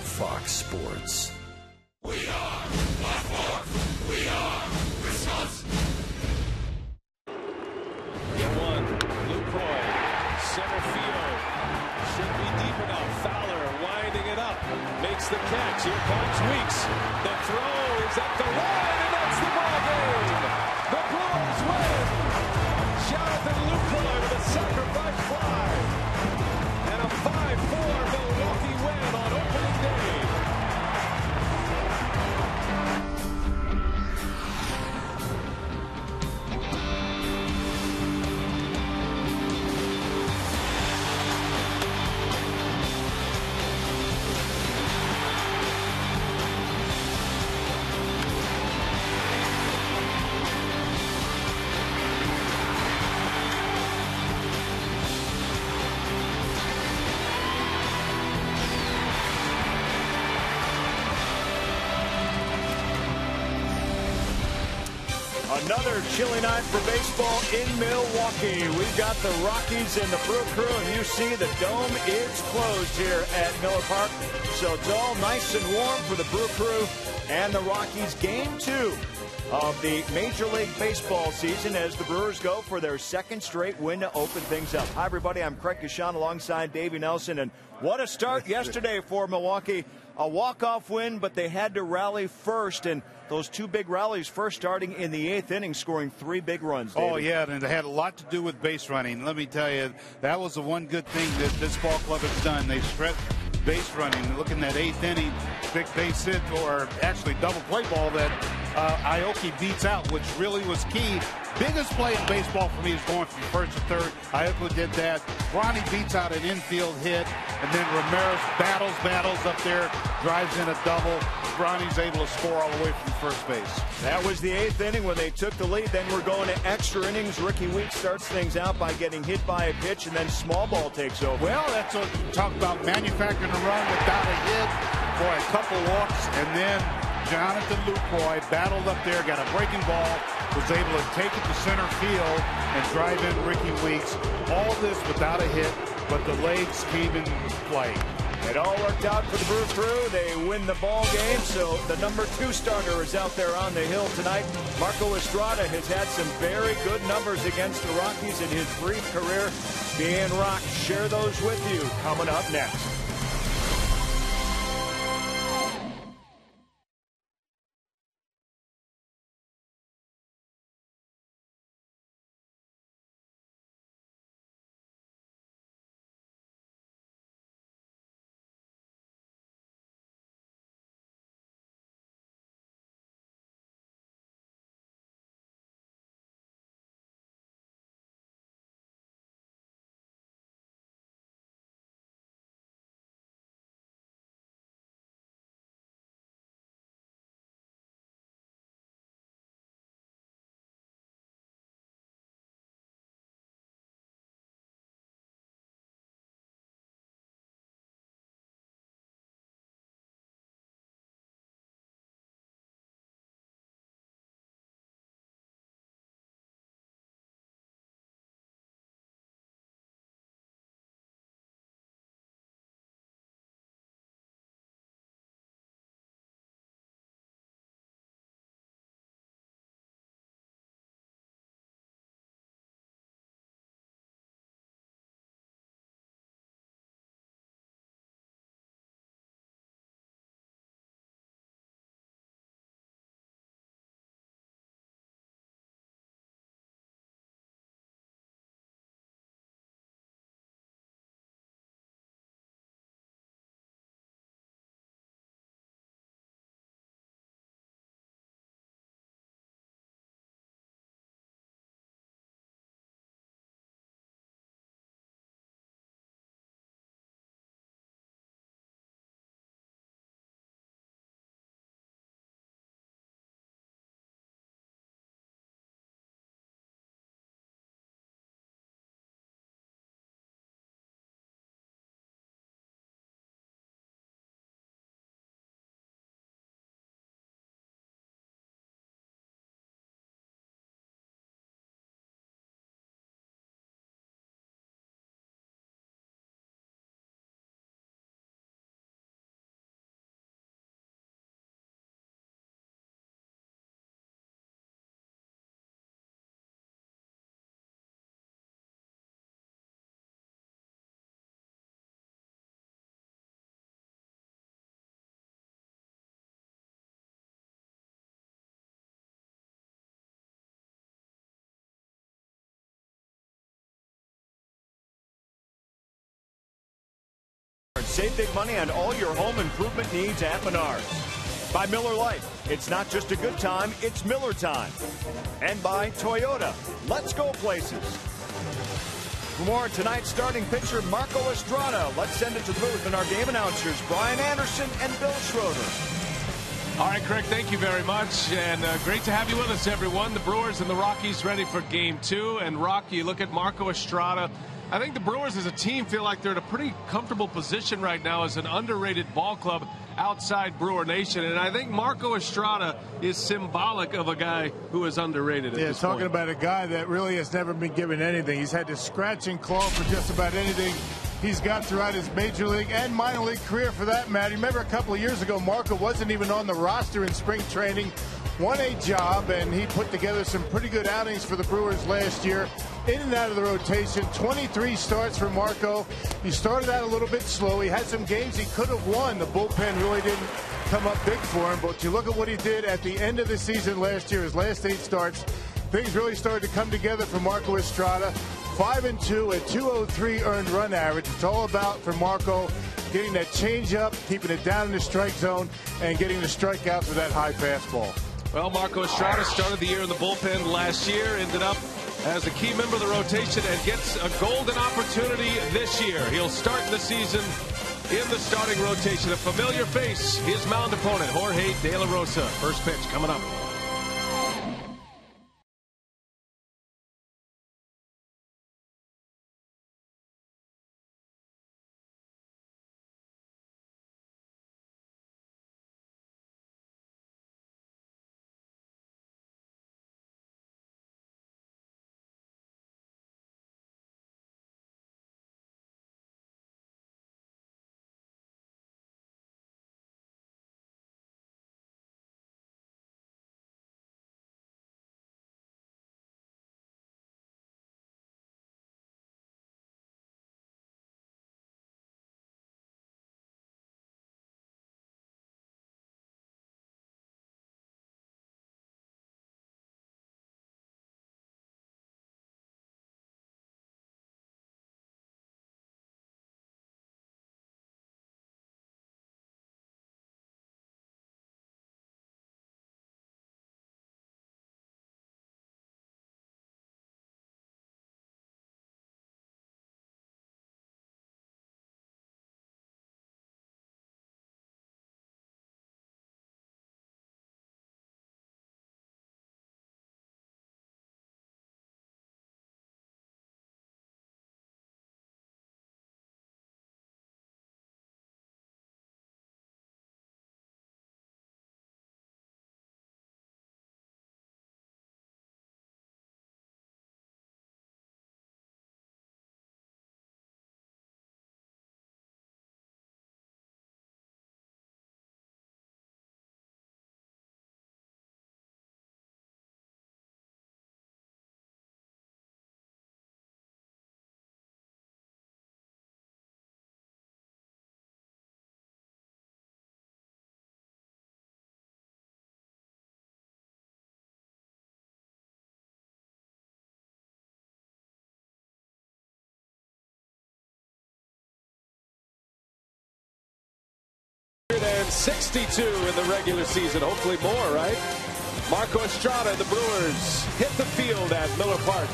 Fox Sports. We are Blackmore. We are Wisconsin. The one, Lucroy, center field. Should be deep enough. Fowler winding it up. Makes the catch. Here comes Weeks. The throw is at the line, and that's the ball game. The Brewers win. Jonathan Lucroy with a sacrifice fly. And a 5-4 Milwaukee win on opening day. Another chilly night for baseball in Milwaukee. We've got the Rockies and the Brew Crew, and you see the dome is closed here at Miller Park. So it's all nice and warm for the Brew Crew and the Rockies. Game 2 of the Major League Baseball season as the Brewers go for their second straight win to open things up. Hi, everybody. I'm Craig Kashan alongside Davey Nelson. And what a start yesterday for Milwaukee. A walk-off win, but they had to rally first, and those two big rallies first starting in the 8th inning, scoring 3 big runs. David. Oh, yeah, and it had a lot to do with base running. Let me tell you, that was the one good thing that this ball club has done. They stretched base running. Look in that 8th inning, big base hit, or actually double play ball that Aoki beats out, which really was key. Biggest play in baseball for me is going from first to third. Aoki did that. Ronnie beats out an infield hit, and then Ramirez battles up there, drives in a double. Ronnie's able to score all the way from first base. That was the 8th inning when they took the lead. Then we're going to extra innings. Ricky Weeks starts things out by getting hit by a pitch, and then small ball takes over. Well, that's what you talk about, manufacturing a run without a hit. Boy, a couple walks, and then Jonathan Lucroy battled up there, got a breaking ball, was able to take it to center field and drive in Ricky Weeks. All this without a hit, but the legs came in play. It all worked out for the Brew Crew. They win the ball game, so the number 2 starter is out there on the hill tonight. Marco Estrada has had some very good numbers against the Rockies in his brief career. Dan Rock, share those with you coming up next. Save big money on all your home improvement needs at Menards. By Miller Lite, it's not just a good time, it's Miller time. And by Toyota, let's go places. For more on tonight's starting pitcher, Marco Estrada. Let's send it to the booth and our game announcers, Brian Anderson and Bill Schroeder. All right, Craig, thank you very much. And great to have you with us, everyone. The Brewers and the Rockies ready for Game 2. And, Rocky, you look at Marco Estrada. I think the Brewers as a team feel like they're in a pretty comfortable position right now as an underrated ball club outside Brewer Nation. And I think Marco Estrada is symbolic of a guy who is underrated at this point. Talking about a guy that really has never been given anything. He's had to scratch and claw for just about anything he's got throughout his major league and minor league career, for that matter. Remember a couple of years ago, Marco wasn't even on the roster in spring training, won a job, and he put together some pretty good outings for the Brewers last year. In and out of the rotation, 23 starts for Marco. He started out a little bit slow. He had some games he could have won. The bullpen really didn't come up big for him, but you look at what he did at the end of the season last year, his last 8 starts, things really started to come together for Marco Estrada. 5-2 at 203 earned run average. It's all about, for Marco, getting that changeup, keeping it down in the strike zone, and getting the strikeouts with that high fastball. Well, Marco Estrada started the year in the bullpen last year, ended up as a key member of the rotation, and gets a golden opportunity this year. He'll start the season in the starting rotation. A familiar face, his mound opponent, Jorge De La Rosa. First pitch coming up. And 62 in the regular season, hopefully more, right? Marco Estrada and the Brewers hit the field at Miller Park,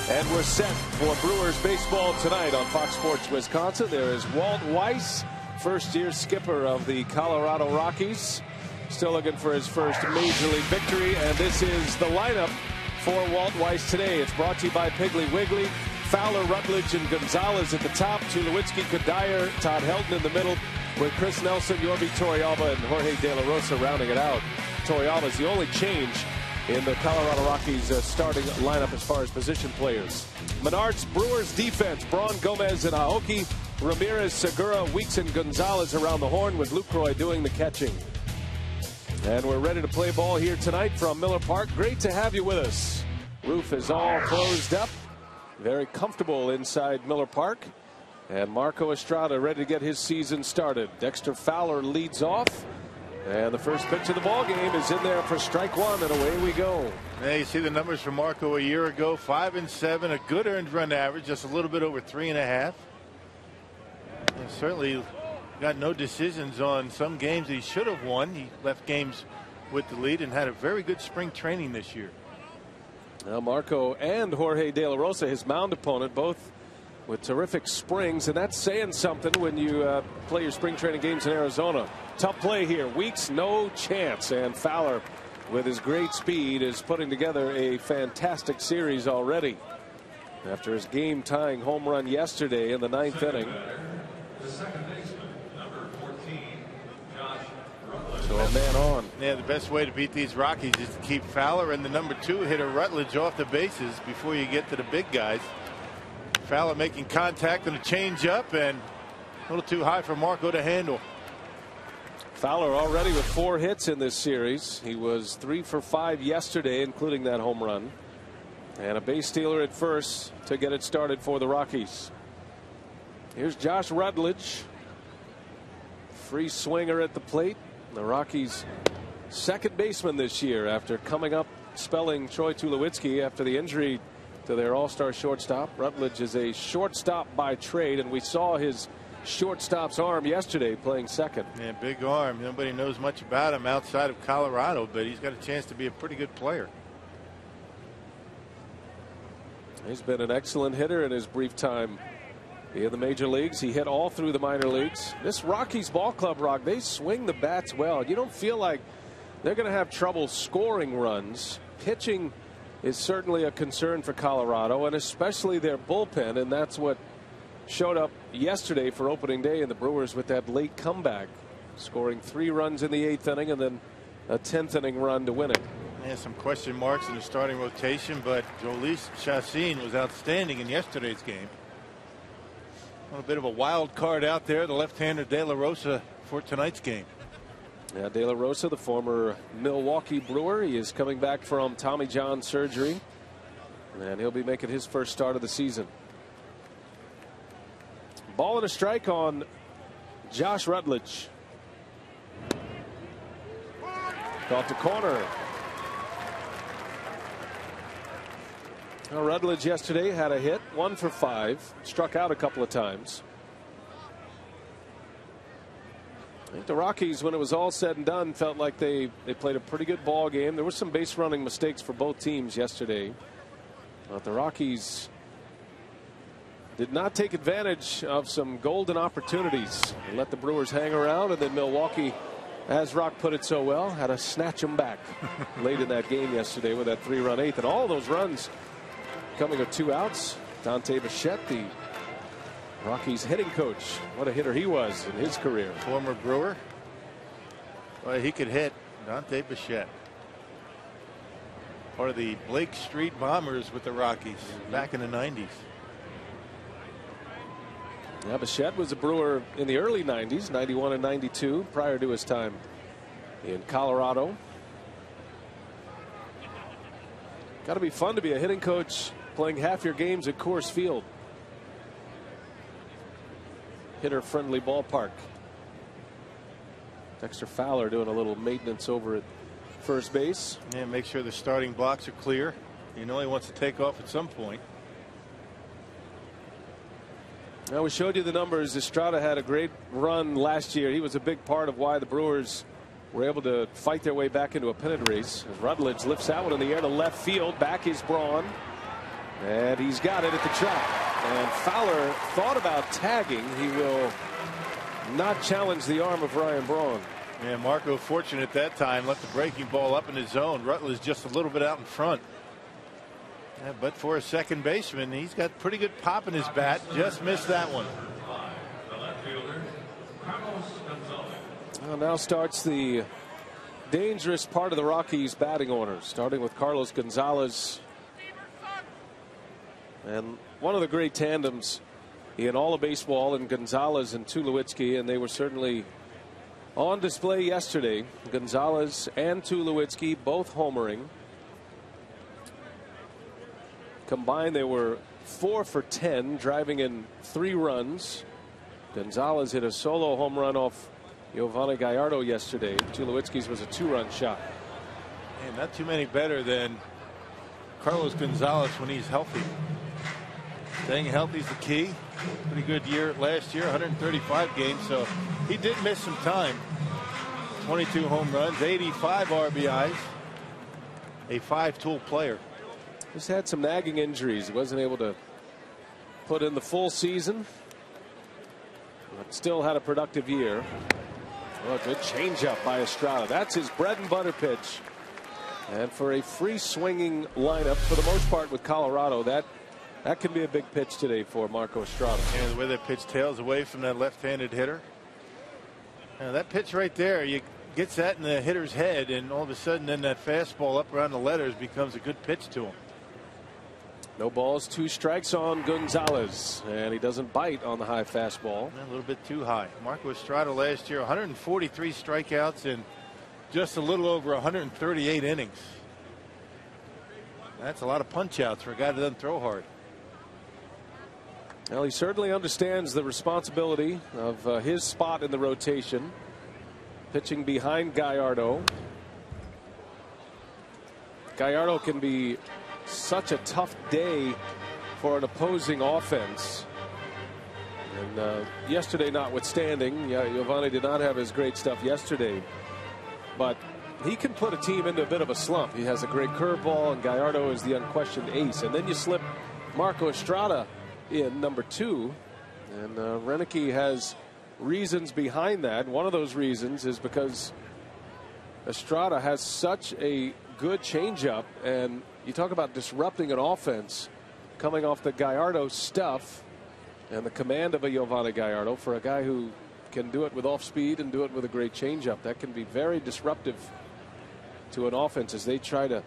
and we're set for Brewers baseball tonight on Fox Sports Wisconsin. There is Walt Weiss, first-year skipper of the Colorado Rockies, still looking for his first major league victory, and this is the lineup for Walt Weiss today. It's brought to you by Piggly Wiggly. Fowler, Rutledge, and Gonzalez at the top. Tulowitzki, Kadire, Todd Helton in the middle, with Chris Nelson, Yorby Torrealba, and Jorge De La Rosa rounding it out. Torrealba is the only change in the Colorado Rockies starting lineup as far as position players. Menards Brewers defense, Braun, Gomez, and Aoki. Ramirez, Segura, Weeks, and Gonzalez around the horn, with Lucroy doing the catching. And we're ready to play ball here tonight from Miller Park. Great to have you with us. Roof is all closed up. Very comfortable inside Miller Park. And Marco Estrada ready to get his season started. Dexter Fowler leads off. And the first pitch of the ball game is in there for strike one, and away we go. There you see the numbers for Marco a year ago. 5-7, a good earned run average, just a little bit over 3.5. And certainly got no decisions on some games he should have won. He left games with the lead and had a very good spring training this year. Now Marco and Jorge De La Rosa, his mound opponent, both with terrific springs, and that's saying something when you play your spring training games in Arizona. Tough play here. Weeks, no chance, and Fowler, with his great speed, is putting together a fantastic series already. After his game-tying home run yesterday in the 9th inning. The second baseman, number 14, Josh Rutledge. So a man on. Yeah, the best way to beat these Rockies is to keep Fowler and the number 2 hitter Rutledge off the bases before you get to the big guys. Fowler making contact and a change-up, and a little too high for Marco to handle. Fowler already with 4 hits in this series. He was 3 for 5 yesterday, including that home run. And a base stealer at first to get it started for the Rockies. Here's Josh Rutledge. Free swinger at the plate. The Rockies' second baseman this year after coming up spelling Troy Tulowitzki after the injury to their all-star shortstop. Rutledge is a shortstop by trade, and we saw his shortstop's arm yesterday playing second. Yeah, big arm. Nobody knows much about him outside of Colorado, but he's got a chance to be a pretty good player. He's been an excellent hitter in his brief time in the major leagues. He hit all through the minor leagues. This Rockies ball club, Rock, they swing the bats well. You don't feel like they're going to have trouble scoring runs. Pitching is certainly a concern for Colorado, and especially their bullpen, and that's what showed up yesterday for opening day in the Brewers with that late comeback, scoring 3 runs in the 8th inning and then a 10th inning run to win it. Yeah, some question marks in the starting rotation, but Jhoulys Chacín was outstanding in yesterday's game. A little bit of a wild card out there, the left-hander De La Rosa for tonight's game. Yeah, De La Rosa, the former Milwaukee Brewer, he is coming back from Tommy John surgery, and he'll be making his first start of the season. Ball and a strike on Josh Rutledge. Off the corner. Now Rutledge yesterday had a hit, 1 for 5, struck out a couple of times. I think the Rockies, when it was all said and done, felt like they played a pretty good ball game. There were some base running mistakes for both teams yesterday, but the Rockies did not take advantage of some golden opportunities and let the Brewers hang around, and then Milwaukee, as Rock put it so well, had to snatch them back late in that game yesterday with that 3-run 8th, and all those runs coming with 2 outs. Dante Bichette, the Rockies hitting coach, what a hitter he was in his career. Former Brewer. Well, he could hit. Dante Bichette, part of the Blake Street Bombers with the Rockies back in the 90s. Yeah, Bichette was a Brewer in the early 90s, 91 and 92, prior to his time in Colorado. Got to be fun to be a hitting coach playing half your games at Coors Field. Hitter-friendly ballpark. Dexter Fowler doing a little maintenance over at first base. Yeah, make sure the starting blocks are clear. You know he wants to take off at some point. Now, we showed you the numbers. Estrada had a great run last year. He was a big part of why the Brewers were able to fight their way back into a pennant race. As Rutledge lifts that one in the air to left field. Back is Braun. And he's got it at the track. And Fowler thought about tagging. He will not challenge the arm of Ryan Braun. Yeah, Marco fortunate that time. Left the breaking ball up in his zone. Rutledge just a little bit out in front. Yeah, but for a second baseman, he's got pretty good pop in his bat. Just missed that one. Well, now starts the dangerous part of the Rockies batting order, starting with Carlos Gonzalez. And one of the great tandems in all of baseball, and Gonzalez and Tulowitzki, and they were certainly on display yesterday. Gonzalez and Tulowitzki both homering. Combined, they were 4 for 10, driving in 3 runs. Gonzalez hit a solo home run off Giovanni Gallardo yesterday. Tulowitzki's was a 2-run shot. And not too many better than Carlos Gonzalez when he's healthy. Staying healthy is the key. Pretty good year last year, 135 games, so he did miss some time. 22 home runs, 85 RBIs, a 5-tool player. He's had some nagging injuries. He wasn't able to put in the full season, but still had a productive year. Oh, good changeup by Estrada. That's his bread and butter pitch. And for a free swinging lineup, for the most part with Colorado, that can be a big pitch today for Marco Estrada. And the way that pitch tails away from that left-handed hitter. Now that pitch right there, you gets that in the hitter's head, and all of a sudden then that fastball up around the letters becomes a good pitch to him. No balls, 2 strikes on Gonzalez, and he doesn't bite on the high fastball. A little bit too high. Marco Estrada last year, 143 strikeouts and just a little over 138 innings. That's a lot of punch outs for a guy that doesn't throw hard. Well, he certainly understands the responsibility of his spot in the rotation, pitching behind Gallardo. Gallardo can be such a tough day for an opposing offense. And yesterday notwithstanding, Giovanni did not have his great stuff yesterday, but he can put a team into a bit of a slump. He has a great curveball, and Gallardo is the unquestioned ace. And then you slip Marco Estrada in number 2, and Renicky has reasons behind that. One of those reasons is because Estrada has such a good changeup, and you talk about disrupting an offense coming off the Gallardo stuff and the command of a Giovanni Gallardo. For a guy who can do it with off speed and do it with a great changeup, that can be very disruptive to an offense as they try to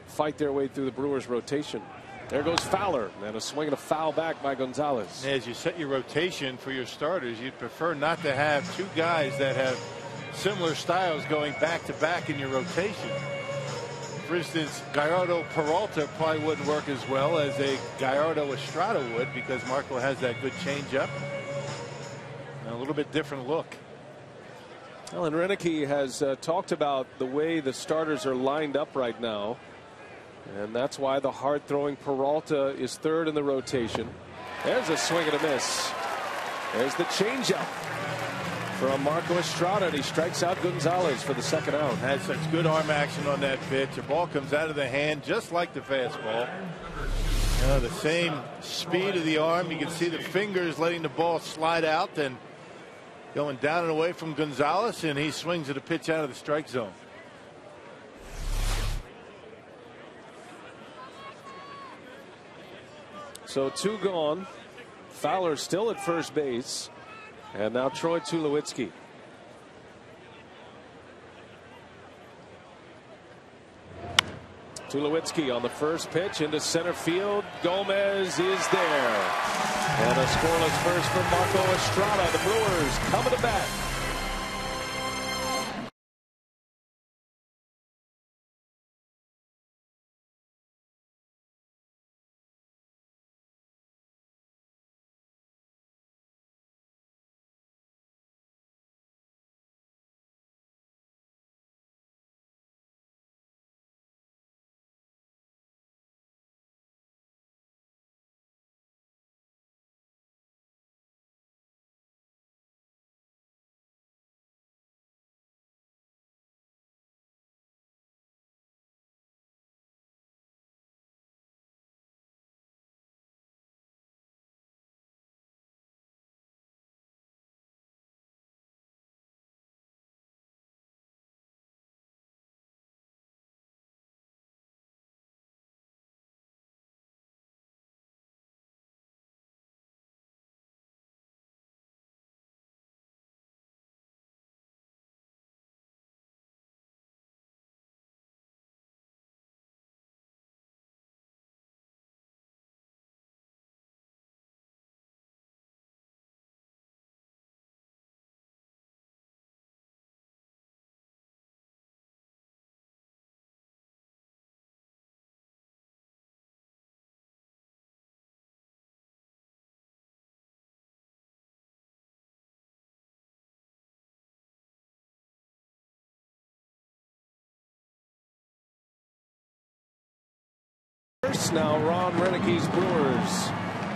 fight their way through the Brewers rotation. There goes Fowler, and a swing and a foul back by Gonzalez. As you set your rotation for your starters, you'd prefer not to have 2 guys that have similar styles going back to back in your rotation. For instance, Gallardo Peralta probably wouldn't work as well as a Gallardo Estrada would, because Marco has that good changeup and a little bit different look. Well, and Renicky has talked about the way the starters are lined up right now, and that's why the hard-throwing Peralta is 3rd in the rotation. There's a swing and a miss. There's the changeup from Marco Estrada, and he strikes out Gonzalez for the 2nd out. Had such good arm action on that pitch. The ball comes out of the hand just like the fastball. The same speed of the arm. You can see the fingers letting the ball slide out and going down and away from Gonzalez, and he swings at a pitch out of the strike zone. So 2 gone. Fowler still at first base. And now Troy Tulowitzki. Tulowitzki on the first pitch into center field. Gomez is there. And a scoreless first for Marco Estrada. The Brewers coming to bat. Now Ron Renicky's Brewers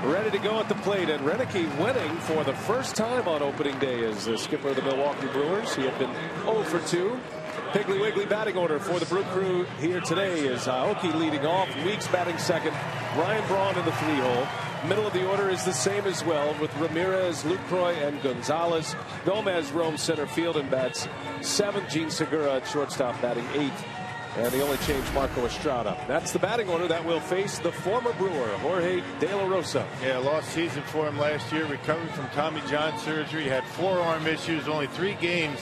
ready to go at the plate, and Renicky winning for the first time on opening day as the skipper of the Milwaukee Brewers. He had been 0 for 2. Piggly Wiggly batting order for the Brew Crew here today is Aoki leading off, Weeks batting second, Ryan Braun in the 3-hole. Middle of the order is the same as well, with Ramirez, Lucroy, and Gonzalez. Gomez roams center field and bats 7th. Gene Segura at shortstop batting 8th. And the only change, Marco Estrada. That's the batting order that will face the former Brewer, Jorge De La Rosa. Yeah, lost season for him last year, recovering from Tommy John surgery. He had forearm issues, only 3 games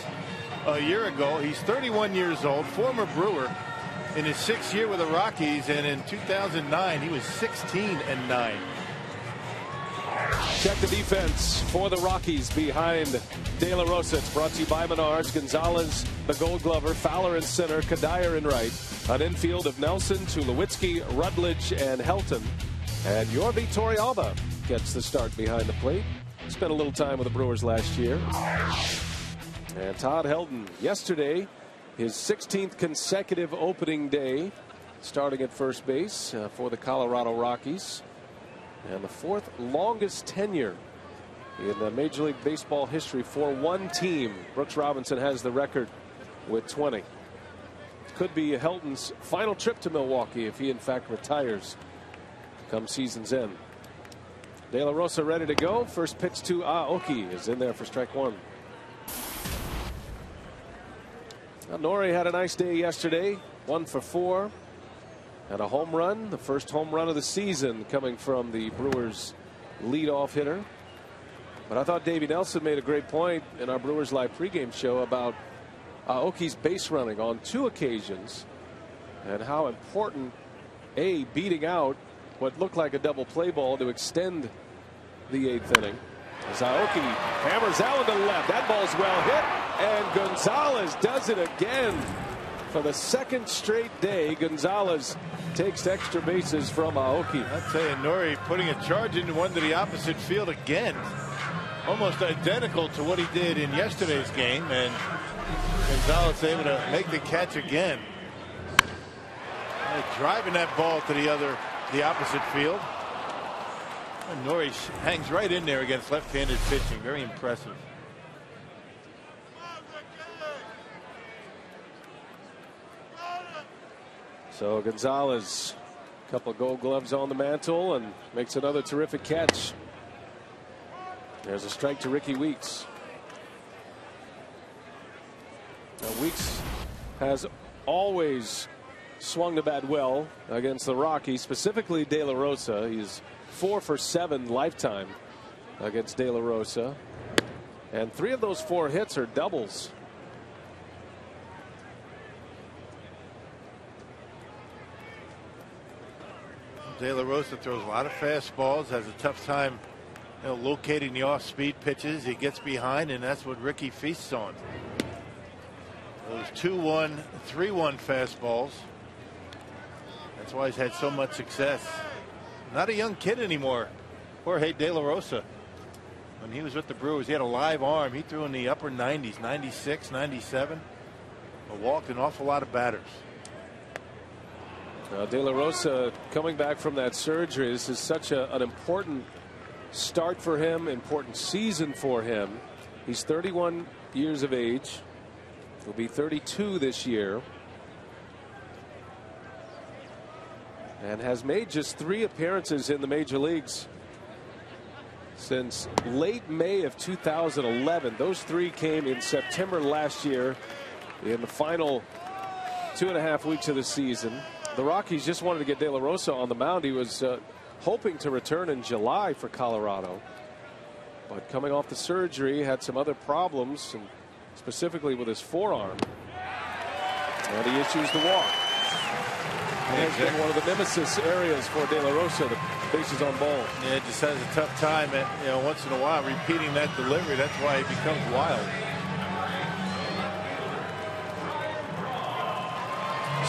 a year ago. He's 31 years old, former Brewer in his 6th year with the Rockies, and in 2009 he was 16-9. Check the defense for the Rockies behind De La Rosa. It's brought to you by Menards. Gonzalez, the Gold Glover, Fowler in center, Kadire in right. An infield of Nelson, Tulowitzki, Rutledge, and Helton. And Yorvi Torrealba gets the start behind the plate. Spent a little time with the Brewers last year. And Todd Helton yesterday, his 16th consecutive opening day, starting at first base for the Colorado Rockies. And the 4th longest tenure in Major League Baseball history for one team. Brooks Robinson has the record with 20. Could be Helton's final trip to Milwaukee if he in fact retires come season's end. De La Rosa ready to go. First pitch to Aoki is in there for strike 1. Now, Nori had a nice day yesterday, 1 for 4. And a home run, the first home run of the season coming from the Brewers leadoff hitter. But I thought Davey Nelson made a great point in our Brewers Live pregame show about Aoki's base running on 2 occasions and how important beating out what looked like a double play ball to extend the 8th inning. As Aoki hammers that one to the left. That ball's well hit, and Gonzalez does it again. For the 2nd straight day, Gonzalez takes extra bases from Aoki. I'll tell you, Nori putting a charge into one to the opposite field again. Almost identical to what he did in yesterday's game, and Gonzalez able to make the catch again. Driving that ball to the opposite field. And Nori hangs right in there against left-handed pitching. Very impressive. So Gonzalez, a couple of Gold Gloves on the mantle, and makes another terrific catch. There's a strike to Ricky Weeks. Now, Weeks has always swung the bat well against the Rockies, specifically De La Rosa. He's 4 for 7 lifetime against De La Rosa, and 3 of those 4 hits are doubles. De La Rosa throws a lot of fastballs, has a tough time locating the off-speed pitches. He gets behind, and that's what Ricky feasts on. Those 2-1, 3-1 fastballs. That's why he's had so much success. Not a young kid anymore. Jorge De La Rosa. When he was with the Brewers, he had a live arm. He threw in the upper 90s, 96, 97. But walked an awful lot of batters. De La Rosa coming back from that surgery. This is such an important start for him, important season for him. He's 31 years of age. He'll be 32 this year. And has made just 3 appearances in the major leagues since late May of 2011. Those 3 came in September last year in the final 2.5 weeks of the season. The Rockies just wanted to get De La Rosa on the mound. He was hoping to return in July for Colorado, but coming off the surgery, had some other problems, and specifically with his forearm, and he issues the walk. It has been one of the nemesis areas for De La Rosa, the bases on balls. Yeah, just has a tough time at, once in a while repeating that delivery. That's why he becomes wild.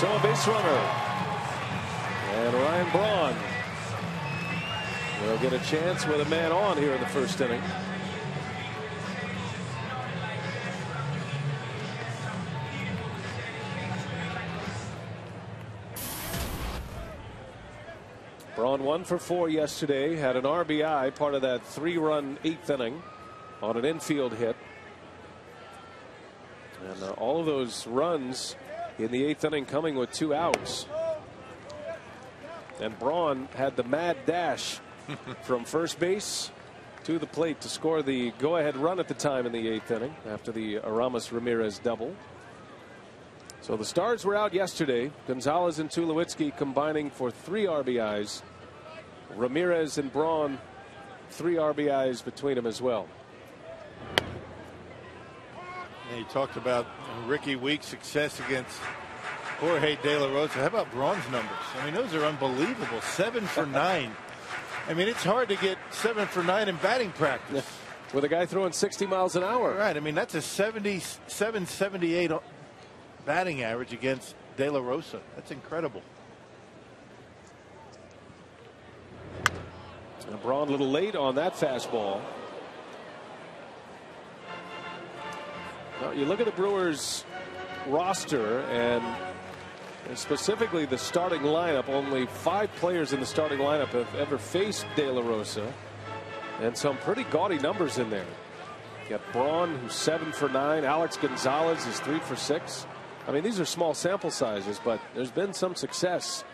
So a base runner. And Ryan Braun will get a chance with a man on here in the 1st inning. Braun 1 for 4 yesterday, had an RBI, part of that 3-run 8th inning on an infield hit. And all of those runs in the 8th inning coming with 2 outs. And Braun had the mad dash from first base to the plate to score the go-ahead run at the time in the 8th inning after the Aramis Ramirez double. So the Stars were out yesterday. Gonzalez and Tulowitzki combining for 3 RBIs. Ramirez and Braun 3 RBIs between them as well. And he talked about Ricky Weeks' success against Jorge De La Rosa. How about Braun's numbers? I mean, those are unbelievable. 7 for 9. I mean, it's hard to get 7 for 9 in batting practice. With a guy throwing 60 miles an hour. Right. I mean, that's a 78 batting average against De La Rosa. That's incredible. And Braun a little late on that fastball. Now, you look at the Brewers roster and specifically the starting lineup. Only 5 players in the starting lineup have ever faced De La Rosa, and some pretty gaudy numbers in there. You got Braun, who's 7 for 9. Alex Gonzalez is 3 for 6. I mean, these are small sample sizes, but there's been some success.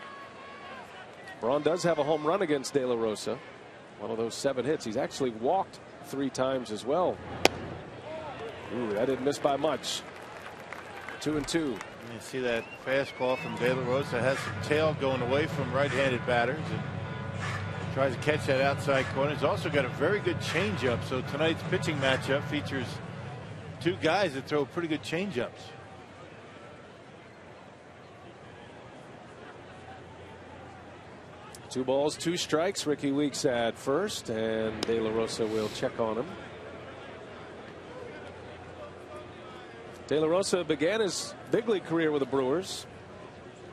Braun does have a home run against De La Rosa, one of those 7 hits. He's actually walked 3 times as well. Ooh, that didn't miss by much. 2-2. You see that fastball from De La Rosa has some tail going away from right-handed batters and tries to catch that outside corner. He's also got a very good changeup. So tonight's pitching matchup features 2 guys that throw pretty good changeups. Two balls, 2 strikes. Ricky Weeks at first, and De La Rosa will check on him. De La Rosa began his big league career with the Brewers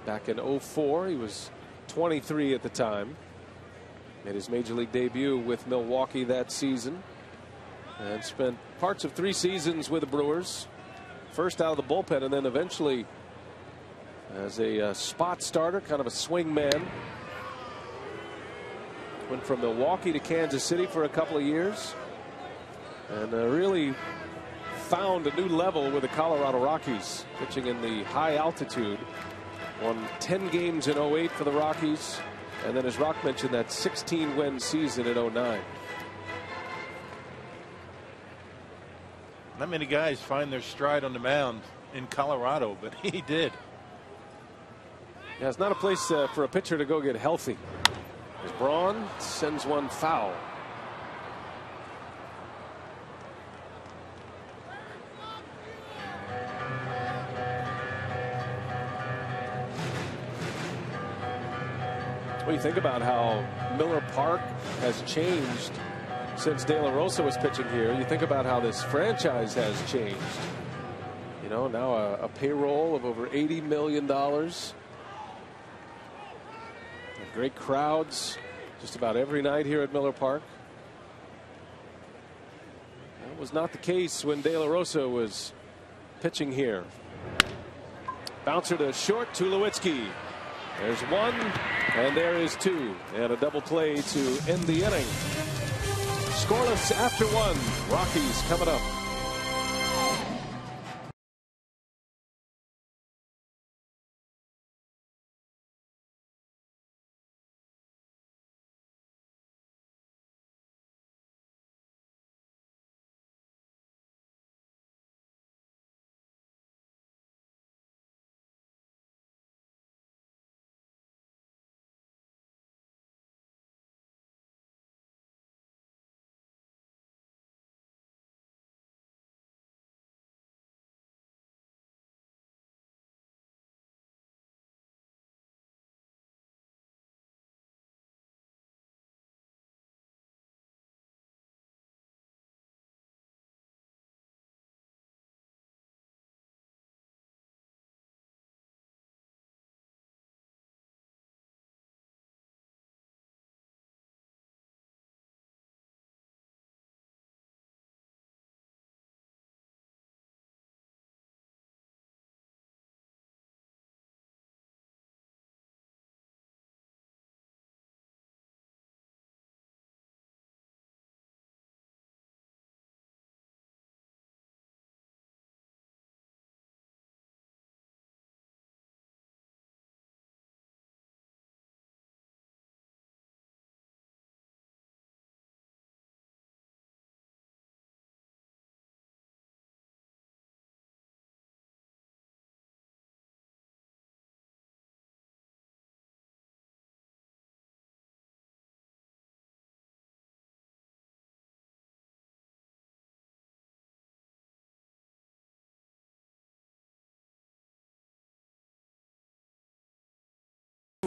back in 04. He was 23 at the time. Made his major league debut with Milwaukee that season and spent parts of 3 seasons with the Brewers. First out of the bullpen and then eventually as a spot starter, kind of a swing man. Went from Milwaukee to Kansas City for a couple of years and really found a new level with the Colorado Rockies, pitching in the high altitude. Won 10 games in 08 for the Rockies, and then as Rock mentioned, that 16-win season in 09. Not many guys find their stride on the mound in Colorado, but he did. Yeah, it's not a place for a pitcher to go get healthy. As Braun sends one foul. Well, you think about how Miller Park has changed since De La Rosa was pitching here. You think about how this franchise has changed. You know, now a payroll of over $80 million. Great crowds just about every night here at Miller Park. That was not the case when De La Rosa was pitching here. Bouncer to short, Tulowitzki. There's 1 and there is 2, and a double play to end the inning. Scoreless after 1. Rockies coming up.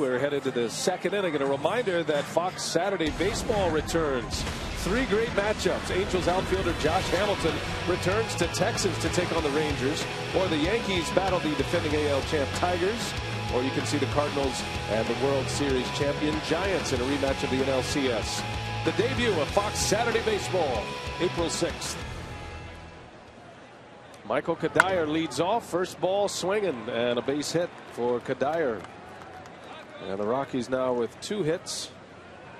We're headed to the second inning, and a reminder that Fox Saturday Baseball returns. 3 great matchups. Angels outfielder Josh Hamilton returns to Texas to take on the Rangers, or the Yankees battle the defending AL champ Tigers, or you can see the Cardinals and the World Series champion Giants in a rematch of the NLCS. The debut of Fox Saturday Baseball, April 6th. Michael Kadire leads off. First ball swinging, and a base hit for Kadire. And the Rockies now with 2 hits.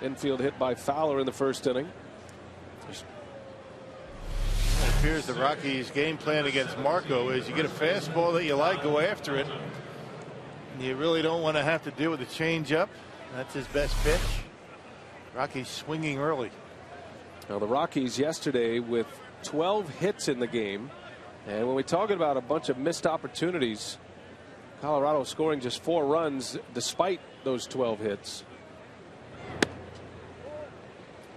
Infield hit by Fowler in the first inning. It appears the Rockies' game plan against Marco is you get a fastball that you like, go after it. You really don't want to have to deal with a changeup. That's his best pitch. Rockies swinging early. Now the Rockies yesterday with 12 hits in the game. And when we're talking about a bunch of missed opportunities, Colorado scoring just 4 runs despite those 12 hits.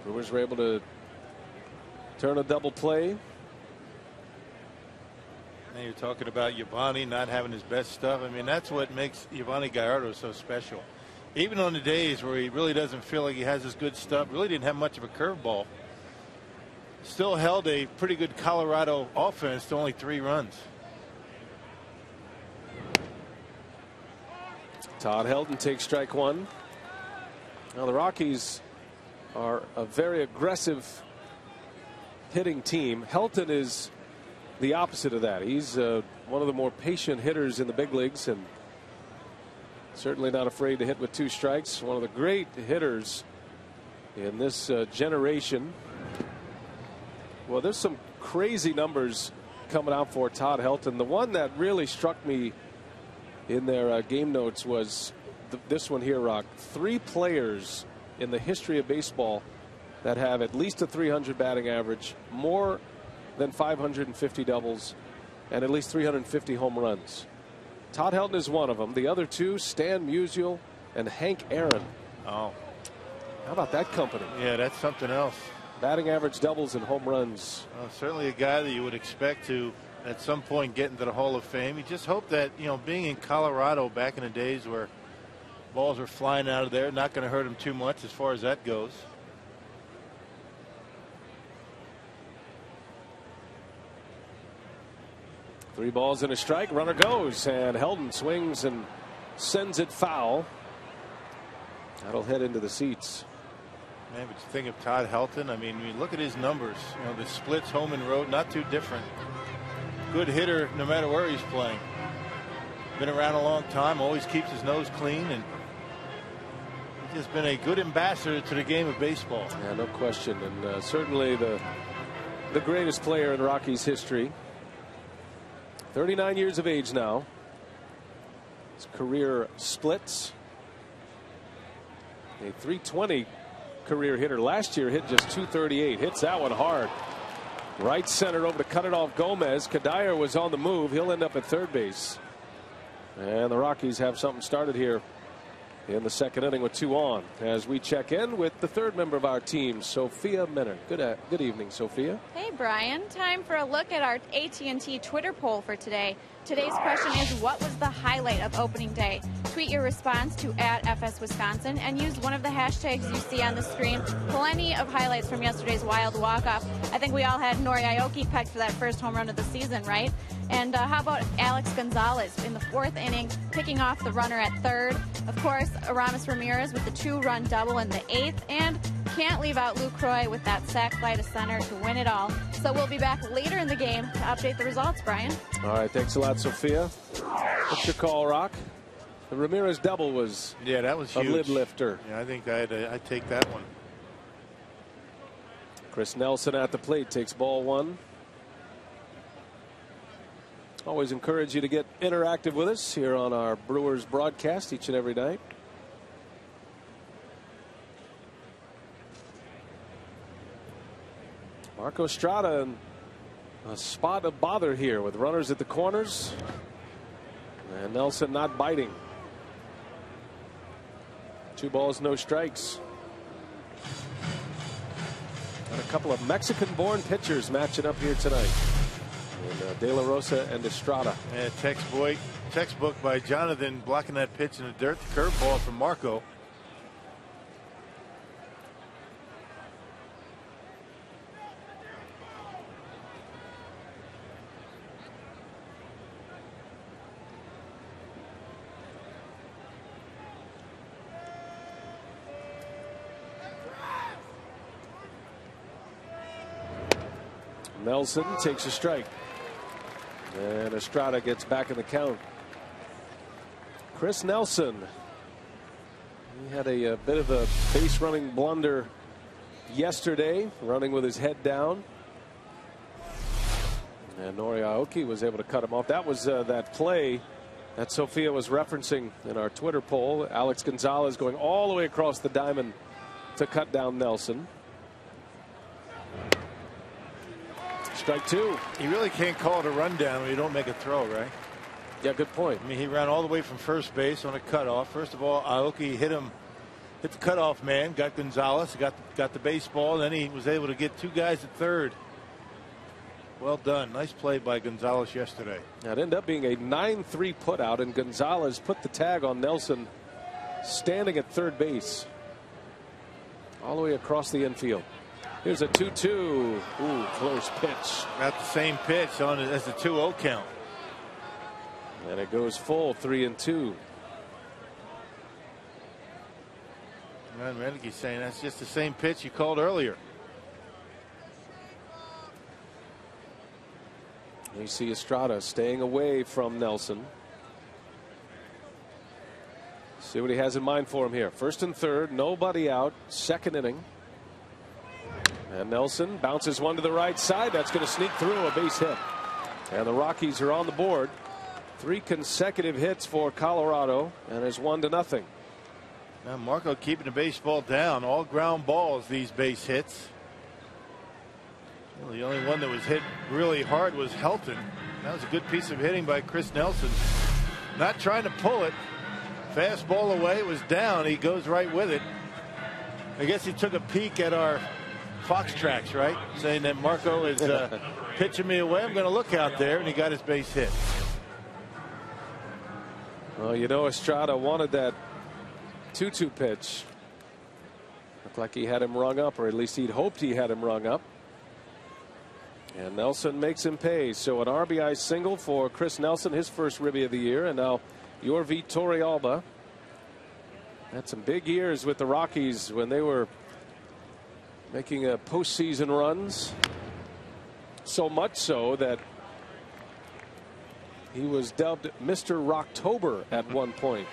Brewers were able to turn a double play. Now you're talking about Giovanni not having his best stuff. I mean, that's what makes Giovanni Gallardo so special. Even on the days where he really doesn't feel like he has his good stuff, really didn't have much of a curveball, still held a pretty good Colorado offense to only 3 runs. Todd Helton takes strike 1. Now the Rockies are a very aggressive hitting team. Helton is the opposite of that. He's one of the more patient hitters in the big leagues, and certainly not afraid to hit with 2 strikes. One of the great hitters in this generation. Well, there's some crazy numbers coming out for Todd Helton. The one that really struck me in their game notes was this one here, Rock. 3 players in the history of baseball that have at least a 300 batting average, more than 550 doubles, and at least 350 home runs. Todd Helton is one of them. The other 2, Stan Musial and Hank Aaron. Oh, how about that company? Yeah, that's something else. Batting average, doubles, and home runs. Certainly a guy that you would expect to at some point get into the Hall of Fame. You just hope that, you know, being in Colorado back in the days where balls were flying out of there, not going to hurt him too much as far as that goes. Three balls and a strike. Runner goes, and Helton swings and sends it foul. That'll head into the seats. Man, but you think of Todd Helton, I mean, you look at his numbers. You know, the splits home and road, not too different. Good hitter no matter where he's playing. Been around a long time, always keeps his nose clean, and he's just been a good ambassador to the game of baseball. Yeah, no question, and certainly the greatest player in Rockies history. 39 years of age now. His career splits. A .320 career hitter. Last year hit just .238. Hits that one hard. Right center over to cut it off Gomez. Kadire was on the move. He'll end up at third base. And the Rockies have something started here in the second inning with 2 on, as we check in with the third member of our team, Sophia Minner. Good evening, Sophia. Hey, Brian. Time for a look at our AT&T Twitter poll for today. Today's question is, what was the highlight of opening day? Tweet your response to @FSWisconsin and use one of the hashtags you see on the screen. Plenty of highlights from yesterday's wild walk-off. I think we all had Nori Aoki pegged for that first home run of the season, right? And how about Alex Gonzalez in the 4th inning, picking off the runner at 3rd? Of course, Aramis Ramirez with the 2-run double in the 8th. And can't leave out Lucroy with that sac fly to center to win it all. So we'll be back later in the game to update the results, Brian. All right, thanks a lot, Sophia. What's your call, Rock? The Ramirez double was that was huge. A lid lifter. Yeah, I think I'd take that one. Chris Nelson at the plate takes ball 1. Always encourage you to get interactive with us here on our Brewers broadcast each and every night. Marco Estrada in a spot of bother here with runners at the corners. And Nelson not biting. 2 balls, no strikes. And a couple of Mexican-born pitchers matching up here tonight. And De La Rosa and Estrada. Yeah, textbook by Jonathan blocking that pitch in the dirt. The curveball from Marco. Nelson takes a strike. And Estrada gets back in the count. Chris Nelson. He had a bit of a base running blunder yesterday, running with his head down. And Nori Aoki was able to cut him off. That was that play that Sophia was referencing in our Twitter poll. Alex Gonzalez going all the way across the diamond to cut down Nelson. Strike two. You really can't call it a rundown when you don't make a throw, right? Yeah, good point. I mean, he ran all the way from first base on a cutoff. First of all, Aoki hit the cutoff man, got Gonzalez, got the baseball, then he was able to get two guys at third. Well done. Nice play by Gonzalez yesterday. Now, it ended up being a 9-3 putout, and Gonzalez put the tag on Nelson standing at third base all the way across the infield. Here's a 2-2. Ooh, close pitch. Got the same pitch as the 2-0 count. And it goes full 3-2. And Renige's saying that's just the same pitch you called earlier. You see Estrada staying away from Nelson. See what he has in mind for him here. First and third, nobody out. Second inning. And Nelson bounces one to the right side. That's going to sneak through, a base hit. And the Rockies are on the board. 3 consecutive hits for Colorado, and it's 1-0. Now Marco keeping the baseball down. All ground balls, these base hits. Well, the only one that was hit really hard was Helton. That was a good piece of hitting by Chris Nelson. Not trying to pull it. Fastball away, it was down. He goes right with it. I guess he took a peek at our Fox tracks, right? Saying that Marco is pitching me away. I'm going to look out there, and he got his base hit. Well, you know, Estrada wanted that 2-2 pitch. Looked like he had him rung up, or at least he'd hoped he had him rung up. And Nelson makes him pay. So an RBI single for Chris Nelson, his first ribby of the year, and now Yorvi Torrealba. Had some big years with the Rockies when they were making postseason runs. So much so that he was dubbed Mr. Rocktober at one point.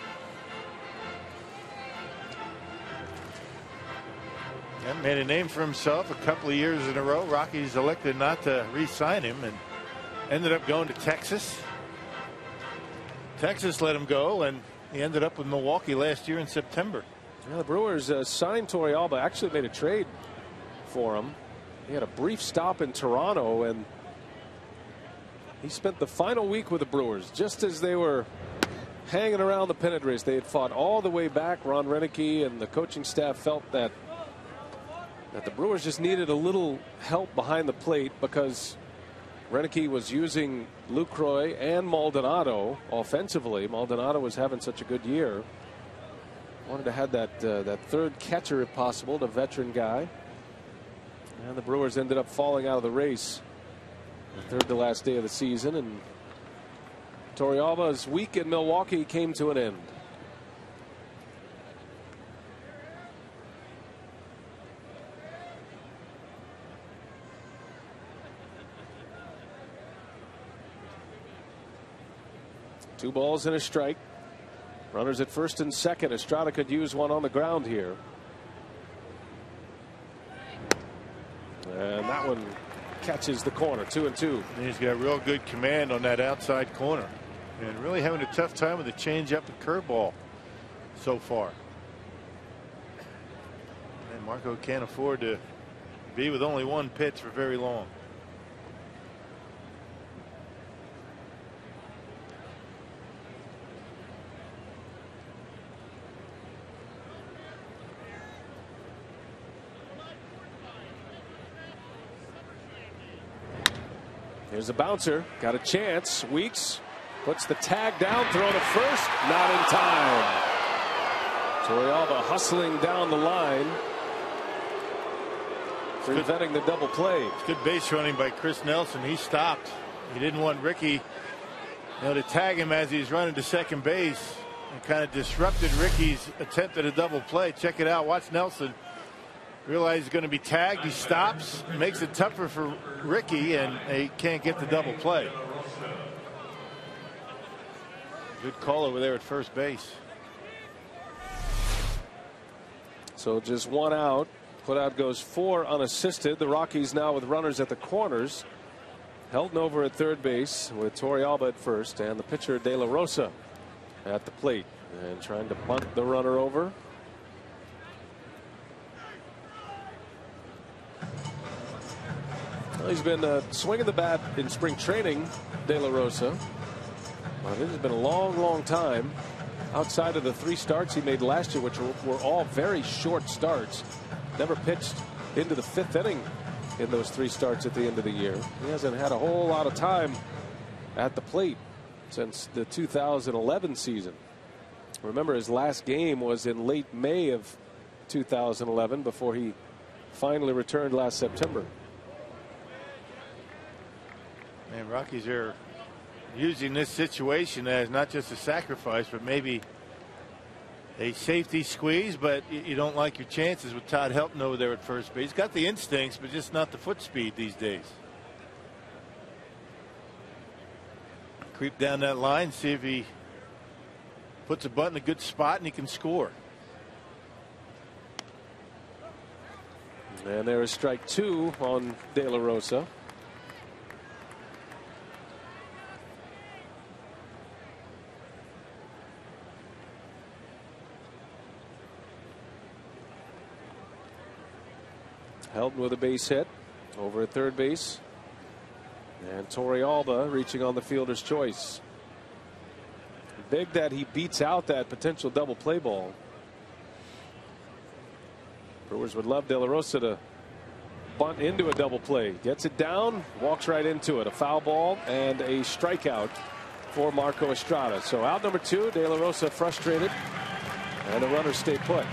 Yeah, made a name for himself a couple of years in a row. Rockies elected not to re-sign him and ended up going to Texas. Texas let him go, and he ended up with Milwaukee last year in September. Yeah, the Brewers signed Torrealba, actually made a trade for him. He had a brief stop in Toronto, and he spent the final week with the Brewers just as they were hanging around the pennant race. They had fought all the way back. Ron Renique and the coaching staff felt that the Brewers just needed a little help behind the plate because Renique was using Lucroy and Maldonado offensively. Maldonado was having such a good year. Wanted to have that third catcher if possible, the veteran guy. And the Brewers ended up falling out of the race the third to last day of the season, and Torrealba's week in Milwaukee came to an end. Two balls and a strike. Runners at first and second. Estrada could use one on the ground here. And that one catches the corner. 2-2. And he's got real good command on that outside corner. And really having a tough time with the changeup and curveball so far. And Marco can't afford to be with only one pitch for very long. Here's a bouncer. Got a chance. Weeks puts the tag down. Throw to first. Not in time. Torrealba hustling down the line, preventing the double play. It's good base running by Chris Nelson. He stopped. He didn't want Ricky, to tag him as he's running to second base, and kind of disrupted Ricky's attempt at a double play. Check it out. Watch Nelson. Realize he's going to be tagged. He stops, makes it tougher for Ricky, and he can't get the double play. Good call over there at first base. So just one out. Put out goes 4 unassisted. The Rockies now with runners at the corners. Held over at third base with Torrealba at first, and the pitcher De La Rosa at the plate and trying to bunt the runner over. Well, he's been swinging the bat in spring training, De La Rosa. Well, it has been a long time. Outside of the 3 starts he made last year, which were all very short starts. Never pitched into the 5th inning in those 3 starts at the end of the year. He hasn't had a whole lot of time at the plate since the 2011 season. Remember, his last game was in late May of 2011 before he finally returned last September. Man, Rockies are using this situation as not just a sacrifice, but maybe a safety squeeze, but you don't like your chances with Todd Helton over there at first base. He's got the instincts, but just not the foot speed these days. Creep down that line, see if he puts a butt in a good spot and he can score. And there is strike 2 on De La Rosa. Helton with a base hit over at third base. And Torrealba reaching on the fielder's choice. Big that he beats out that potential double play ball. Brewers would love De La Rosa to bunt into a double play. Gets it down, walks right into it. A foul ball and a strikeout for Marco Estrada. So out number 2, De La Rosa frustrated, and the runners stay put.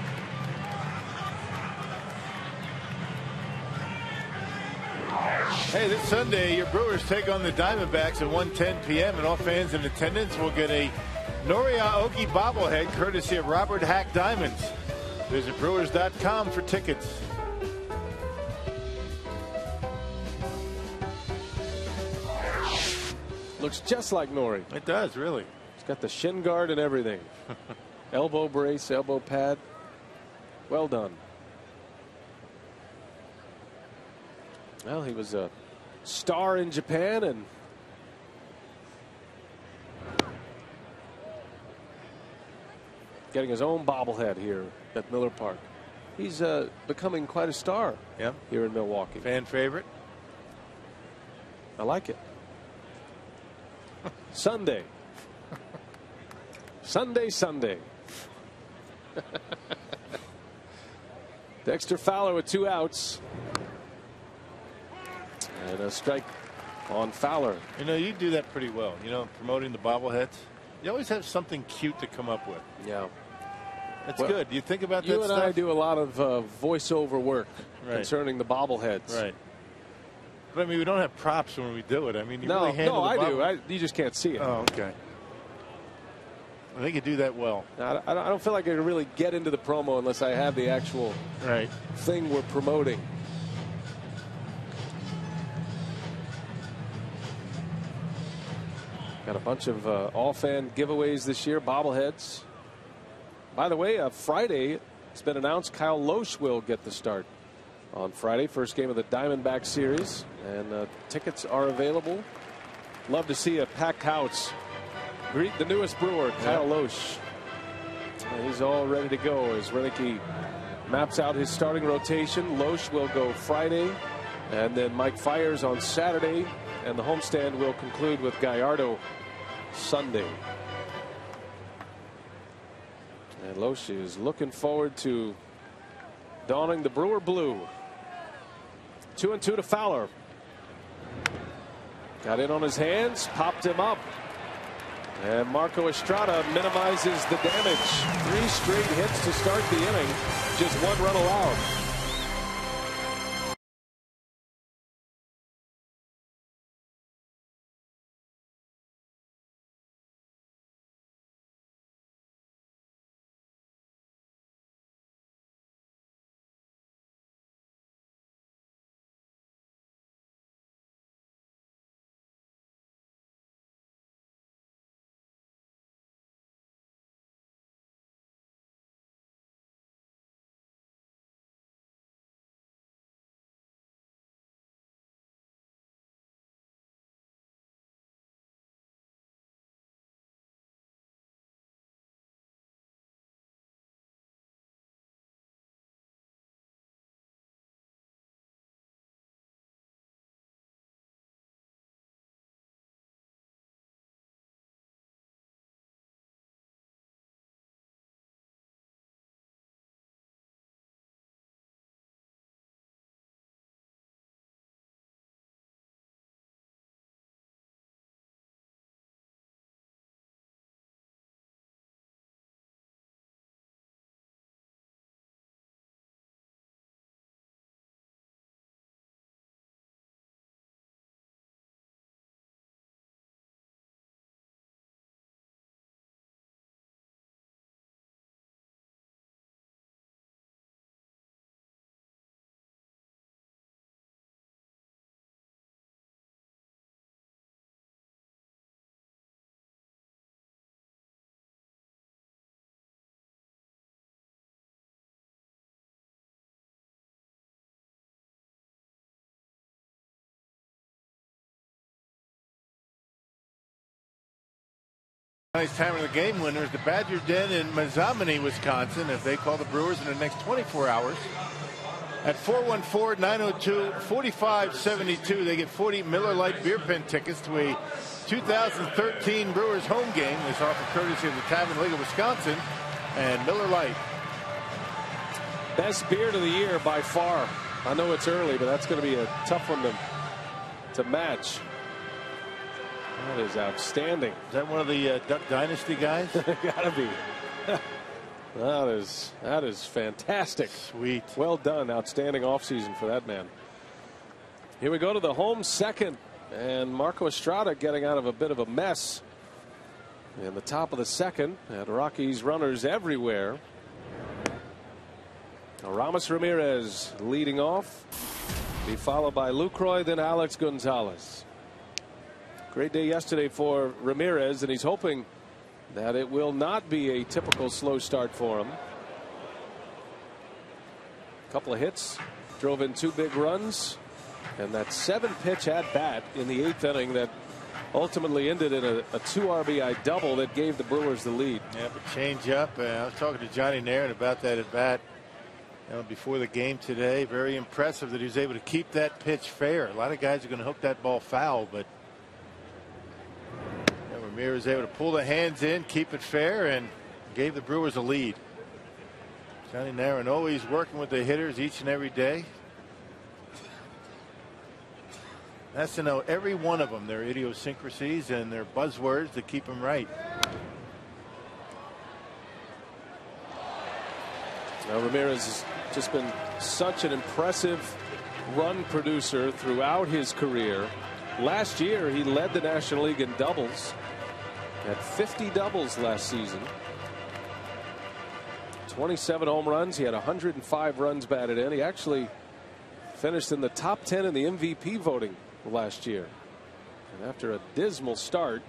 Hey, this Sunday, your Brewers take on the Diamondbacks at 1:10 p.m. and all fans in attendance will get a Nori Aoki bobblehead courtesy of Robert Hack Diamonds. Visit Brewers.com for tickets. Looks just like Nori. It does, really. He's got the shin guard and everything. Elbow brace, elbow pad. Well done. Well, he was a star in Japan and getting his own bobblehead here at Miller Park. He's becoming quite a star here in Milwaukee. Fan favorite? I like it. Sunday. Sunday. Dexter Fowler with 2 outs. And a strike on Fowler. You know, you do that pretty well. You know, promoting the bobbleheads. You always have something cute to come up with. Yeah. That's good. You think about that stuff? You and I do a lot of voiceover work concerning the bobbleheads. Right. But I mean, we don't have props when we do it. I mean, you really handle the I do. You just can't see it. Oh, okay. I think you do that well. I don't feel like I can really get into the promo unless I have the actual thing we're promoting. Got a bunch of all-fan giveaways this year, bobbleheads. By the way, Friday, it's been announced Kyle Loesch will get the start on Friday, first game of the Diamondback series, and tickets are available. Love to see a packed house greet the newest Brewer, Kyle Loesch. And he's all ready to go as Renicky maps out his starting rotation. Loesch will go Friday, and then Mike Fiers on Saturday, and the homestand will conclude with Gallardo Sunday. And Loesch is looking forward to donning the Brewer blue. 2-2 to Fowler. Got in on his hands, popped him up. And Marco Estrada minimizes the damage. 3 straight hits to start the inning. Just 1 run allowed. Nice time of the game winner is the Badger Den in Menominee, Wisconsin, if they call the Brewers in the next 24 hours. At 414-902-4572, they get 40 Miller Lite beer pen tickets to a 2013 Brewers home game. This offer courtesy of the Tavern League of Wisconsin and Miller Lite. Best beer of the year by far. I know it's early, but that's going to be a tough one to match. That is outstanding. Is that one of the Duck Dynasty guys? Gotta be. That is fantastic. Sweet. Well done. Outstanding offseason for that man. Here we go to the home second. And Marco Estrada getting out of a bit of a mess in the top of the second. And Rockies runners everywhere. Aramis Ramirez leading off. Be followed by Lucroy, then Alex Gonzalez. Great day yesterday for Ramirez, and he's hoping that it will not be a typical slow start for him. A couple of hits, drove in 2 big runs, and that 7-pitch at bat in the 8th inning that ultimately ended in a 2 RBI double that gave the Brewers the lead. Yeah, but change up. I was talking to Johnny Nairn about that at bat before the game today. Very impressive that he was able to keep that pitch fair. A lot of guys are going to hook that ball foul, but Ramirez was able to pull the hands in, keep it fair, and gave the Brewers a lead. Johnny Nairn always working with the hitters each and every day. Has to know every one of them, their idiosyncrasies and their buzzwords to keep them right. Now Ramirez has just been such an impressive run producer throughout his career. Last year he led the National League in doubles. Had 50 doubles last season. 27 home runs. He had 105 runs batted in. He actually finished in the top 10 in the MVP voting last year. And after a dismal start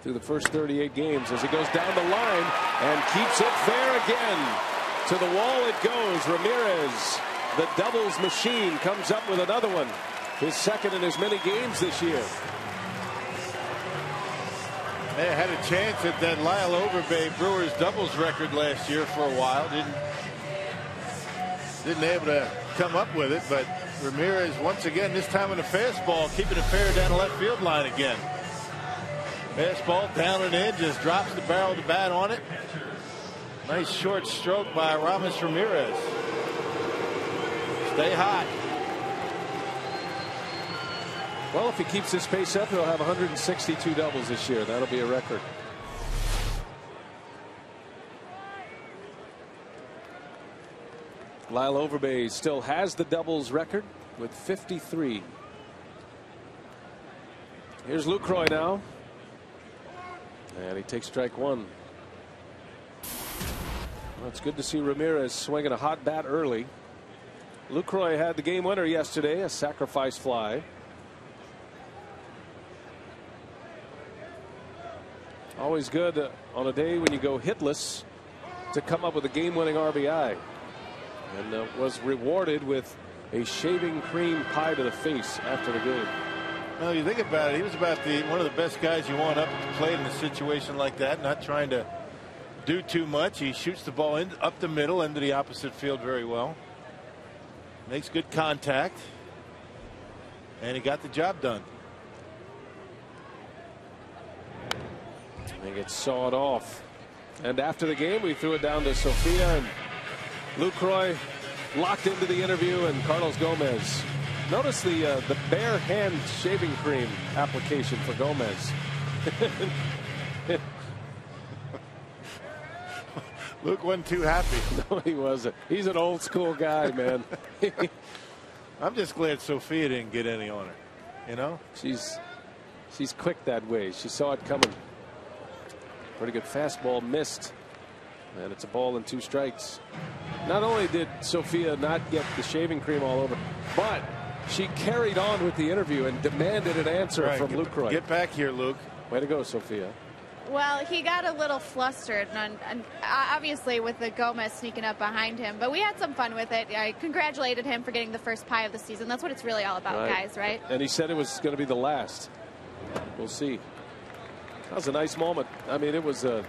through the first 38 games, as he goes down the line and keeps it fair again. To the wall it goes. Ramirez, the doubles machine, comes up with another one. His second in as many games this year. They had a chance at that Lyle Overbay Brewers doubles record last year for a while. Didn't able to come up with it, but Ramirez once again, this time with a fastball, keeping it fair down the left field line again. Fastball down and in, just drops the barrel of the bat on it. Nice short stroke by Aramis Ramirez. Stay hot. Well, if he keeps this pace up, he'll have 162 doubles this year. That'll be a record. Lyle Overbay still has the doubles record with 53. Here's Lucroy now. And he takes strike one. Well, it's good to see Ramirez swinging a hot bat early. Lucroy had the game winner yesterday, a sacrifice fly. Always good on a day when you go hitless to come up with a game-winning RBI. And was rewarded with a shaving cream pie to the face after the game. Well, you think about it, he was about one of the best guys you want up at the plate in a situation like that, not trying to do too much. He shoots the ball up the middle into the opposite field very well. Makes good contact. And he got the job done. And he gets sawed off. And after the game, we threw it down to Sophia, and Lucroy locked into the interview, and Carlos Gomez. Notice the bare hand shaving cream application for Gomez. Luke wasn't too happy. No, he wasn't. He's an old school guy, man. I'm just glad Sophia didn't get any on her. You know, she's quick that way. She saw it coming. Pretty good fastball, missed, and it's a ball and 2 strikes. Not only did Sophia not get the shaving cream all over, but she carried on with the interview and demanded an answer from Lucroy. Get back here, Luke. Way to go, Sophia. Well, he got a little flustered, and obviously with the Gomez sneaking up behind him. But we had some fun with it. I congratulated him for getting the first pie of the season. That's what it's really all about, guys, right? And he said it was going to be the last. We'll see. That was a nice moment. I mean, it was a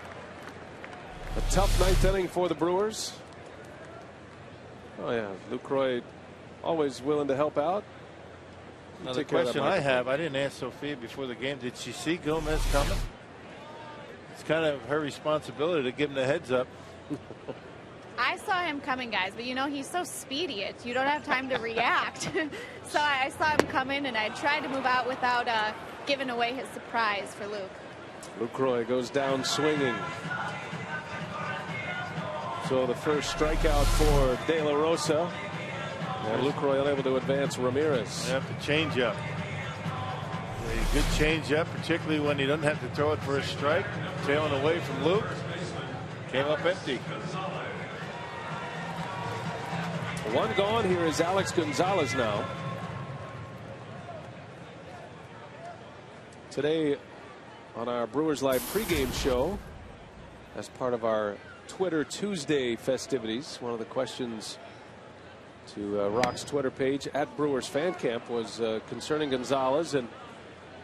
tough 9th inning for the Brewers. Oh, yeah. Lucroy always willing to help out. Now, the question I have, I didn't ask Sophia before the game, did she see Gomez coming? It's kind of her responsibility to give him the heads up. I saw him coming, guys, but you know, he's so speedy, you don't have time to react. So I saw him coming, and I tried to move out without giving away his surprise for Luke. Lucroy goes down swinging. So the first strikeout for De La Rosa. And Lucroy unable to advance Ramirez. Have to change up. A good change up, particularly when he doesn't have to throw it for a strike. Tailing away from Luke. Came up empty. One gone. Here is Alex Gonzalez now. Today on our Brewers Live pregame show, as part of our Twitter Tuesday festivities, one of the questions to Rock's Twitter page at Brewers Fan Camp was concerning Gonzalez and,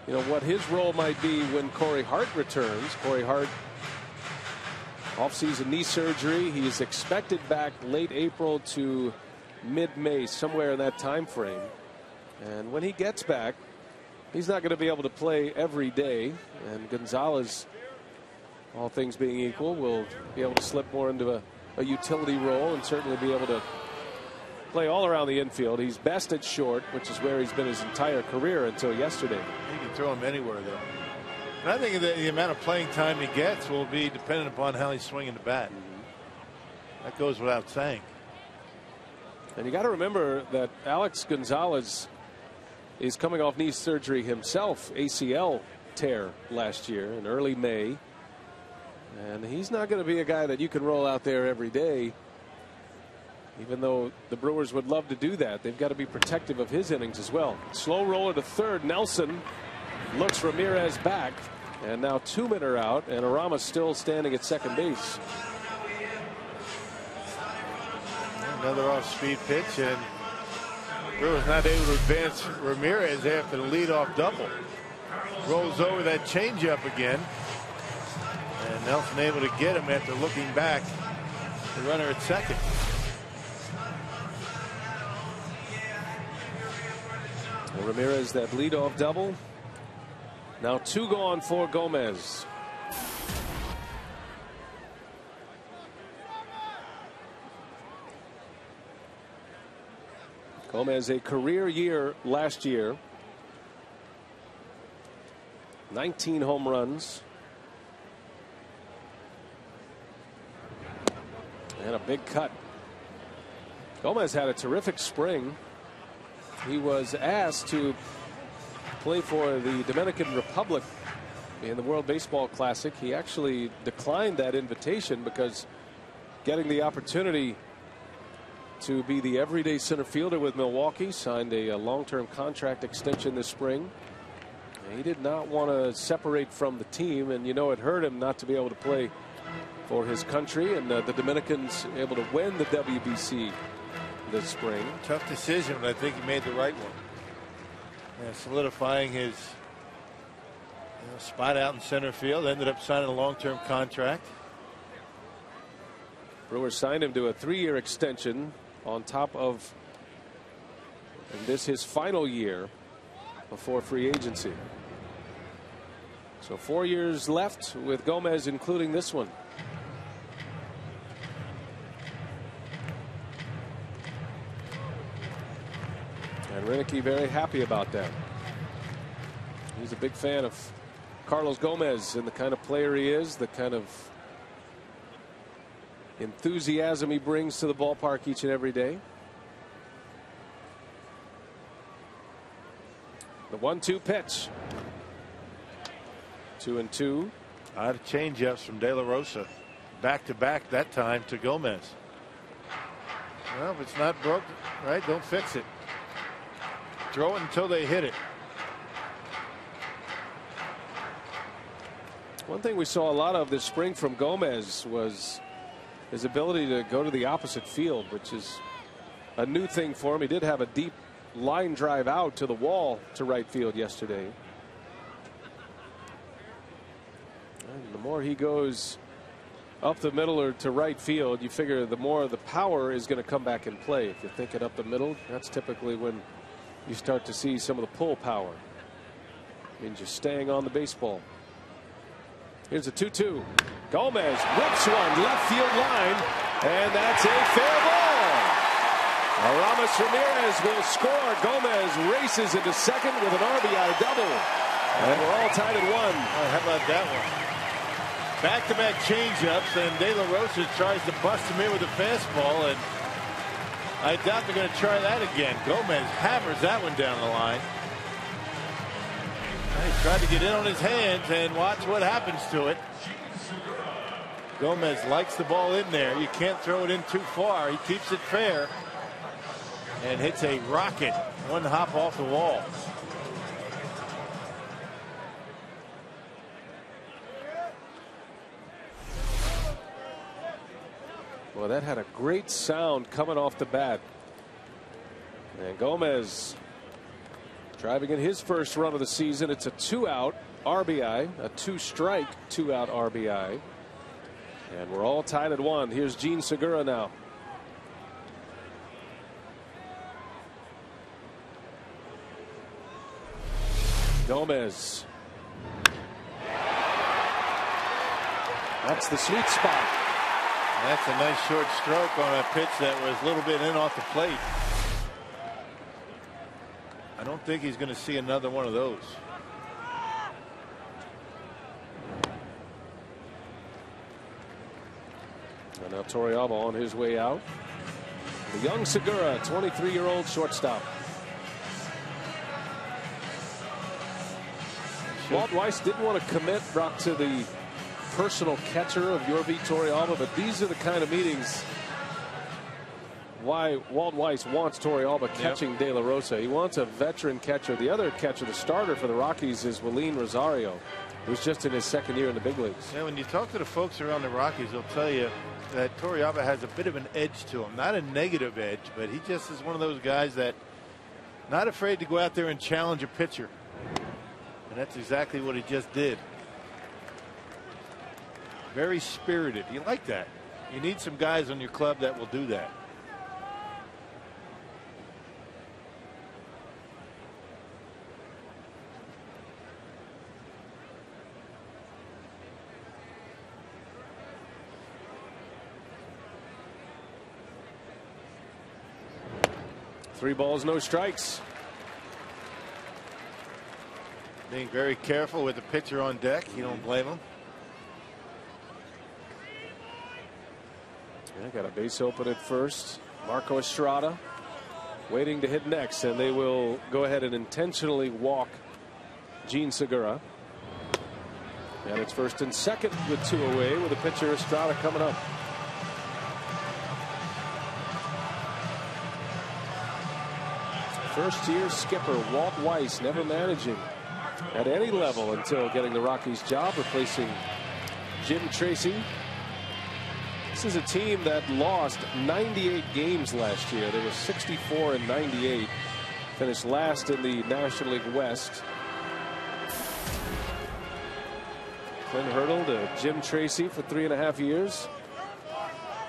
you know, what his role might be when Corey Hart returns. Corey Hart, offseason knee surgery. He is expected back late April to mid-May, somewhere in that time frame. And when he gets back, he's not going to be able to play every day. And Gonzalez, all things being equal, will be able to slip more into a utility role and certainly be able to play all around the infield. He's best at short, which is where he's been his entire career until yesterday. You can throw him anywhere, though. And I think the amount of playing time he gets will be dependent upon how he's swinging the bat. That goes without saying. And you got to remember that Alex Gonzalez is coming off knee surgery himself, ACL tear last year in early May. And he's not going to be a guy that you can roll out there every day. Even though the Brewers would love to do that, they've got to be protective of his innings as well. Slow roller to third. Nelson looks Ramirez back. And now 2 men are out, and Arama's still standing at second base. Another off-speed pitch, and Brewers not able to advance Ramirez after the leadoff double. Rolls over that changeup again. And Nelson able to get him after looking back. The runner at second. Ramirez, that leadoff double. Now 2 gone for Gomez. Gomez, a career year last year. 19 home runs. And a big cut. Gomez had a terrific spring. He was asked to play for the Dominican Republic in the World Baseball Classic. He actually declined that invitation because getting the opportunity to be the everyday center fielder with Milwaukee, signed a long-term contract extension this spring. He did not want to separate from the team, and you know it hurt him not to be able to play for his country, and the Dominicans able to win the WBC this spring. Tough decision, but I think he made the right one. Yeah, solidifying his spot out in center field. Ended up signing a long-term contract. Brewers signed him to a 3-year extension on top of this his final year before free agency. So 4 years left with Gomez, including this one. And Renicky very happy about that. He's a big fan of Carlos Gomez and the kind of player he is, the kind of enthusiasm he brings to the ballpark each and every day. The 1-2 pitch. 2-2. A lot of changeups from De La Rosa. Back to back that time to Gomez. Well, if it's not broke, right, don't fix it. Throw it until they hit it. One thing we saw a lot of this spring from Gomez was his ability to go to the opposite field, which is a new thing for him. He did have a deep line drive out to the wall to right field yesterday. And the more he goes up the middle or to right field, you figure the more the power is going to come back in play. If you're thinking up the middle, that's typically when you start to see some of the pull power. Means you're staying on the baseball. Here's a 2-2. Gomez whips one left field line, and that's a fair ball. Aramis Ramirez will score. Gomez races into second with an RBI double, and we're all tied at 1. Oh, how about that one? Back-to-back changeups, and De La Rosa tries to bust him in with a fastball, and I doubt they're going to try that again. Gomez hammers that one down the line. He tried to get in on his hands, and watch what happens to it. Gomez likes the ball in there. You can't throw it in too far. He keeps it fair and hits a rocket. One hop off the wall. Well, that had a great sound coming off the bat. And Gomez driving in his first run of the season. It's a 2-out RBI, a 2-strike 2-out RBI. And we're all tied at 1. Here's Gene Segura now. Gomez. That's the sweet spot. That's a nice short stroke on a pitch that was a little bit in off the plate. I don't think he's going to see another one of those. And now Torrealba on his way out. The young Segura, 23-year-old shortstop. Walt Weiss didn't want to commit, Brock, to the personal catcher of Yorvi Torrealba, but these are the kind of meetings why Walt Weiss wants Torrealba catching De La Rosa. He wants a veteran catcher. The other catcher, the starter for the Rockies, is Willeen Rosario, who's just in his second year in the big leagues. Yeah, when you talk to the folks around the Rockies, they'll tell you that Torrealba has a bit of an edge to him. Not a negative edge, but he just is one of those guys that not afraid to go out there and challenge a pitcher. And that's exactly what he just did. Very spirited. You like that. You need some guys on your club that will do that. Three balls, no strikes. Being very careful with the pitcher on deck. You don't blame him. Yeah, got a base open at first. Marco Estrada waiting to hit next, and they will go ahead and intentionally walk Gene Segura. And it's first and second with 2 away with the pitcher Estrada coming up. First-year skipper Walt Weiss never managing at any level until getting the Rockies job, replacing Jim Tracy. This is a team that lost 98 games last year. They were 64-98. Finished last in the National League West. Clint Hurdle to Jim Tracy for 3.5 years.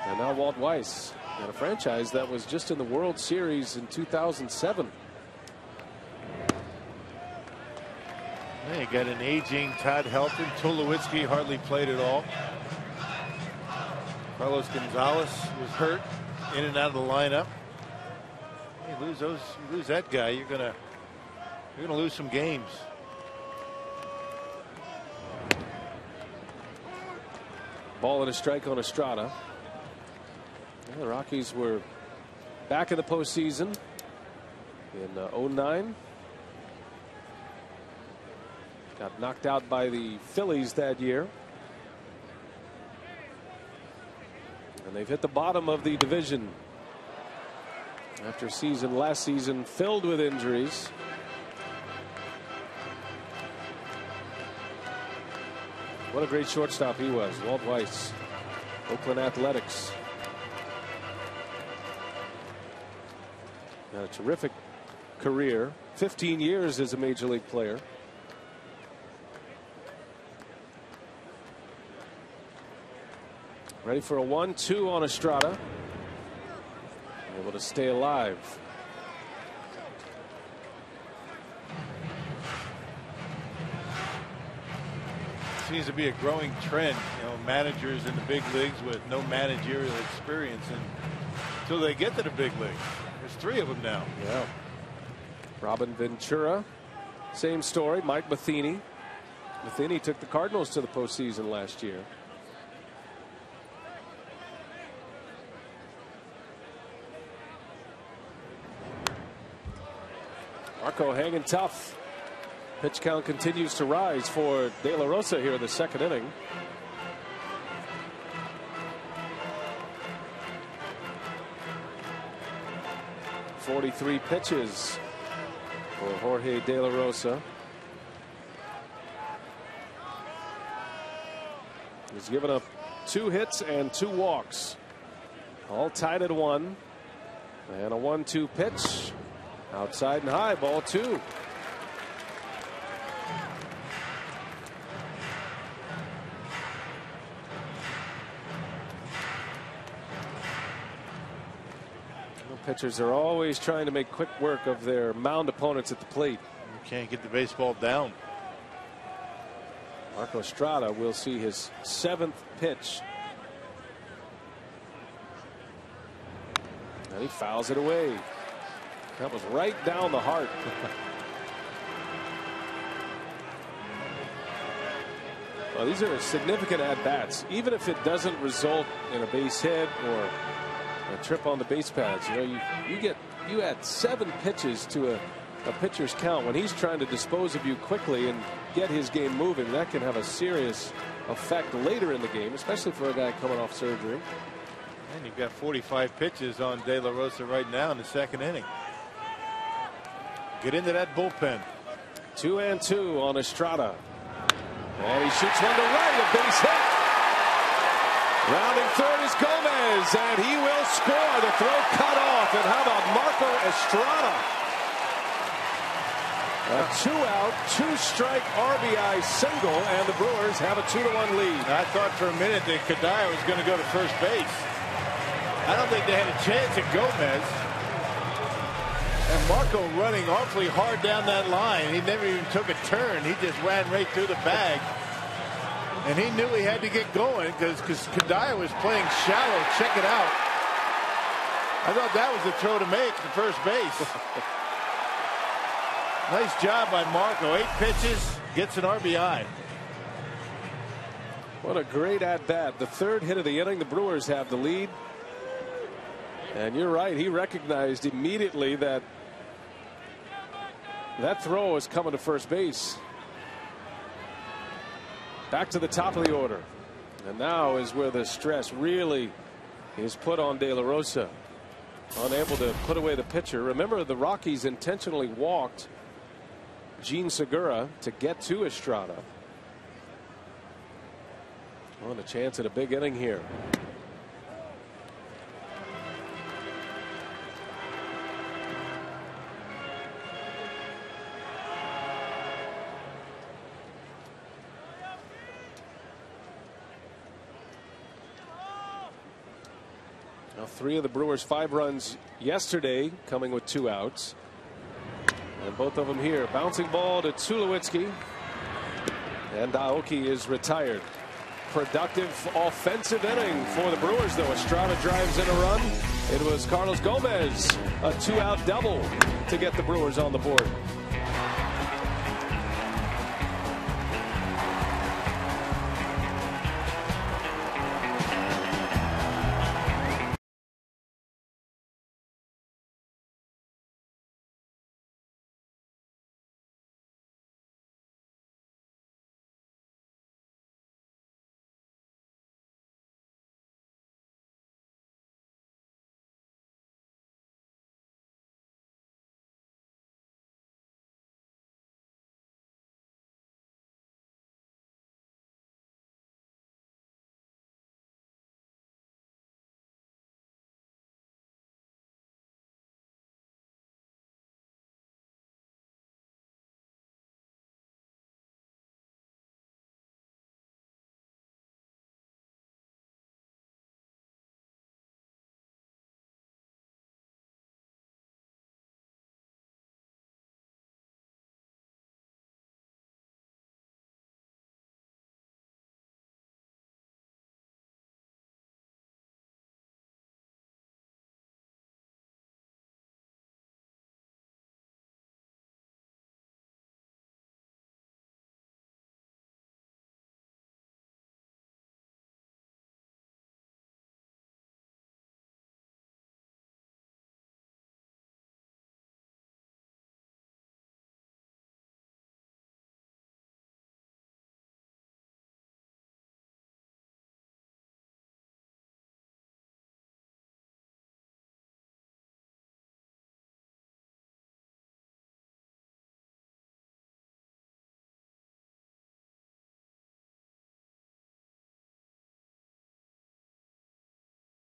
And now Walt Weiss. And a franchise that was just in the World Series in 2007. You got an aging Todd Helton. Tulowitzki hardly played at all. Carlos Gonzalez was hurt, in and out of the lineup. You lose that guy, you're gonna lose some games. Ball and a strike on Estrada. The Rockies were back in the postseason in 2009. Got knocked out by the Phillies that year. And they've hit the bottom of the division after last season filled with injuries. What a great shortstop he was, Walt Weiss, Oakland Athletics. Had a terrific career, 15 years as a major league player. Ready for a 1-2 on Estrada. Able to stay alive. Seems to be a growing trend. Managers in the big leagues with no managerial experience, and until they get to the big league. There's 3 of them now. Yeah. Robin Ventura, same story. Mike Matheny. Matheny took the Cardinals to the postseason last year. Marco hanging tough. Pitch count continues to rise for De La Rosa here in the second inning. .43 pitches for Jorge De La Rosa. He's given up 2 hits and 2 walks. All tied at 1. And a 1-2 pitch. Outside and high, ball 2. Pitchers are always trying to make quick work of their mound opponents at the plate. You can't get the baseball down. Marco Estrada will see his 7th pitch. And he fouls it away. That was right down the heart. Well, these are significant at-bats. Even if it doesn't result in a base hit or a trip on the base pads, you add 7 pitches to a pitcher's count. When he's trying to dispose of you quickly and get his game moving, that can have a serious effect later in the game, especially for a guy coming off surgery. And you've got 45 pitches on De La Rosa right now in the second inning. Get into that bullpen. 2-2 on Estrada. And he shoots one to right, a base hit. Rounding third is Gomez, and he will score. The throw cut off. And how about Marco Estrada? A 2-out, 2-strike RBI single, and the Brewers have a 2-1 lead. I thought for a minute that Kadire was going to go to first base. I don't think they had a chance at Gomez. And Marco running awfully hard down that line. He never even took a turn. He just ran right through the bag. And he knew he had to get going because Kadire was playing shallow. Check it out. I thought that was the throw to make to first base. Nice job by Marco. 8 pitches. gets an RBI. What a great at-bat. The third hit of the inning. The Brewers have the lead. And you're right. He recognized immediately that throw was coming to first base. Back to the top of the order. And now is where the stress really is put on De La Rosa. Unable to put away the pitcher. Remember, the Rockies intentionally walked Gene Segura to get to Estrada. On a chance at a big inning here. Now 3 of the Brewers' 5 runs yesterday coming with 2 outs. And both of them here. Bouncing ball to Tulowitzki. And Aoki is retired. Productive offensive inning for the Brewers, though. Estrada drives in a run. It was Carlos Gomez, a 2-out double to get the Brewers on the board.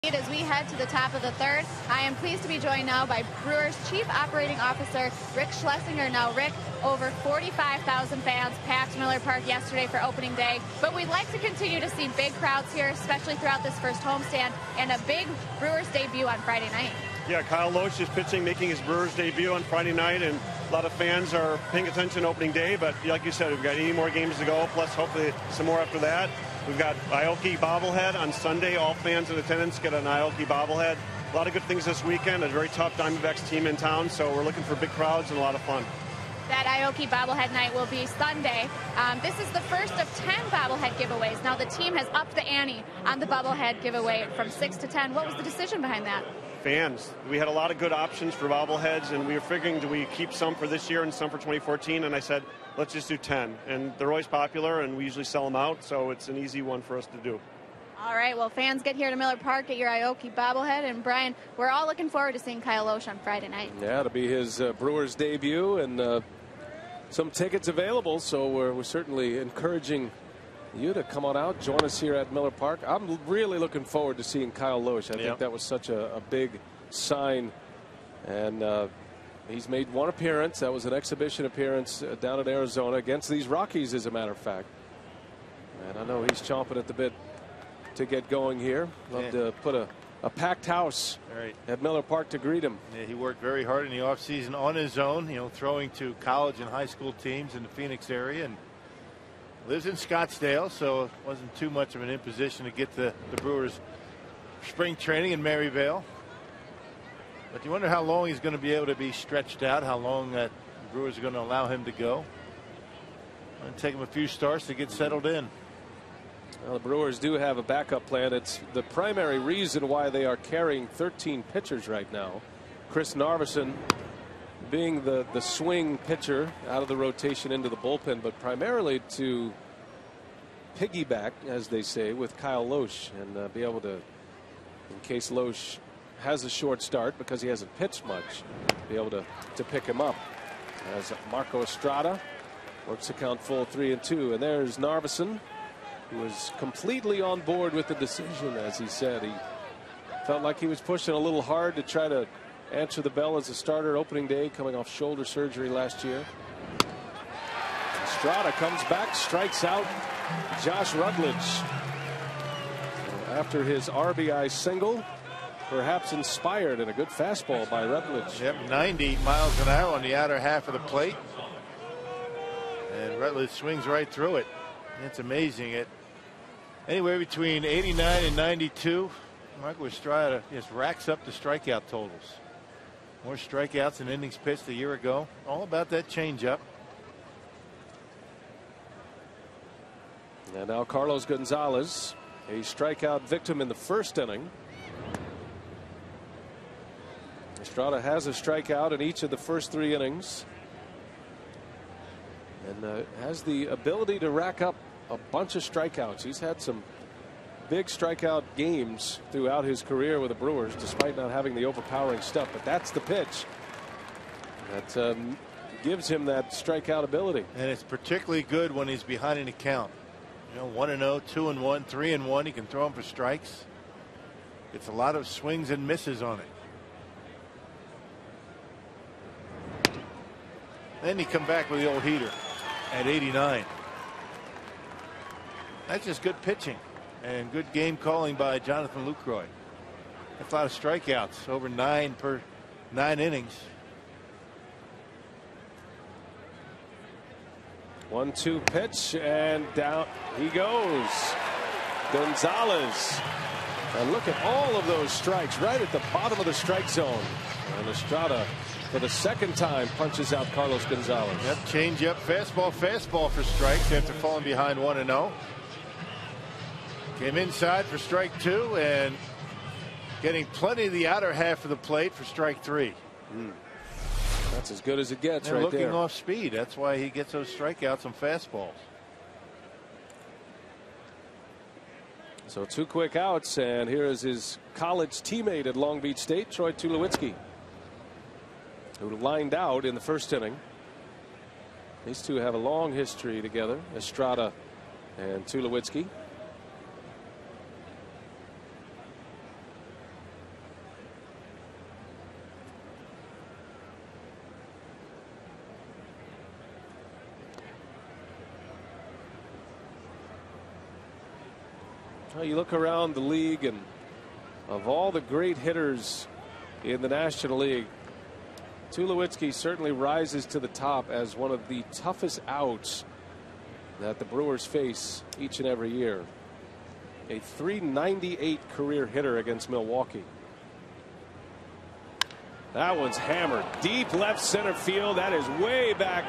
As we head to the top of the third, I am pleased to be joined now by Brewers Chief Operating Officer Rick Schlesinger. Now, Rick, over 45,000 fans packed Miller Park yesterday for opening day, but we'd like to continue to see big crowds here, especially throughout this first homestand, and a big Brewers debut on Friday night. Yeah, Kyle Loesch is pitching, making his Brewers debut on Friday night, and a lot of fans are paying attention opening day, but like you said, we've got 80 more games to go, plus hopefully some more after that. We've got Aoki bobblehead on Sunday. All fans in attendance get an Aoki bobblehead. A lot of good things this weekend. A very tough Diamondbacks team in town, so we're looking for big crowds and a lot of fun. That Aoki bobblehead night will be Sunday. This is the first of 10 bobblehead giveaways. Now the team has upped the ante on the bobblehead giveaway from 6 to 10. What was the decision behind that? Fans. We had a lot of good options for bobbleheads, and we were figuring, do we keep some for this year and some for 2014? And I said, let's just do 10. And they're always popular, and we usually sell them out, so it's an easy one for us to do. All right, well, fans, get here to Miller Park, get your Aoki bobblehead. And, Brian, we're all looking forward to seeing Kyle Loesch on Friday night. Yeah, it'll be his Brewers debut, and some tickets available, so we're certainly encouraging you to come on out, join us here at Miller Park. I'm really looking forward to seeing Kyle Loesch. I think that was such a big sign, and he's made one appearance. That was an exhibition appearance down in Arizona against these Rockies, as a matter of fact. And I know he's chomping at the bit to get going here. Love to put a packed house at Miller Park to greet him. Yeah, he worked very hard in the offseason on his own, you know, throwing to college and high school teams in the Phoenix area, and lives in Scottsdale, so it wasn't too much of an imposition to get the Brewers spring training in Maryvale. But you wonder how long he's going to be able to be stretched out, how long that the Brewers are going to allow him to go. It'll take him a few starts to get settled in. Well, the Brewers do have a backup plan. It's the primary reason why they are carrying 13 pitchers right now. Chris Narveson being the swing pitcher out of the rotation into the bullpen, but primarily to piggyback, as they say, with Kyle Loesch and be able to, in case Loesch has a short start because he hasn't pitched much, be able to pick him up. As Marco Estrada works the count full 3-2, and there's Narveson, who was completely on board with the decision. As he said, he felt like he was pushing a little hard to try to answer the bell as a starter opening day, coming off shoulder surgery last year. Estrada comes back, strikes out Josh Rutledge after his RBI single, perhaps inspired, and a good fastball by Rutledge. Yep, 90 miles an hour on the outer half of the plate, and Rutledge swings right through it. It's amazing. It anywhere between 89 and 92. Marco Estrada just racks up the strikeout totals. More strikeouts than innings pitched a year ago. All about that changeup. And now Carlos Gonzalez, a strikeout victim in the first inning. Estrada has a strikeout in each of the first 3 innings. And has the ability to rack up a bunch of strikeouts. He's had some big strikeout games throughout his career with the Brewers, despite not having the overpowering stuff. But that's the pitch that gives him that strikeout ability. And it's particularly good when he's behind in the count. You know, 1-0, 2-1, 3-1. He can throw them for strikes. It's a lot of swings and misses on it. Then he come back with the old heater at 89. That's just good pitching and good game calling by Jonathan Lucroy. That's a lot of strikeouts, over 9 per 9 innings. 1-2 pitch, and down he goes. Gonzalez. And look at all of those strikes right at the bottom of the strike zone. And Estrada, for the second time, punches out Carlos Gonzalez. Yep, change up, fastball for strikes after falling behind 1-0. Came inside for strike 2 and getting plenty of the outer half of the plate for strike 3. That's as good as it gets, and right looking there. Off speed. That's why he gets those strikeouts on fastballs. So 2 quick outs, and here is his college teammate at Long Beach State, Troy Tulowitzki, who lined out in the first inning. These two have a long history together, Estrada and Tulowitzki. Well, you look around the league, and of all the great hitters in the National League, Tulowitzki certainly rises to the top as one of the toughest outs that the Brewers face each and every year. A .398 career hitter against Milwaukee. That one's hammered deep left center field. That is way back.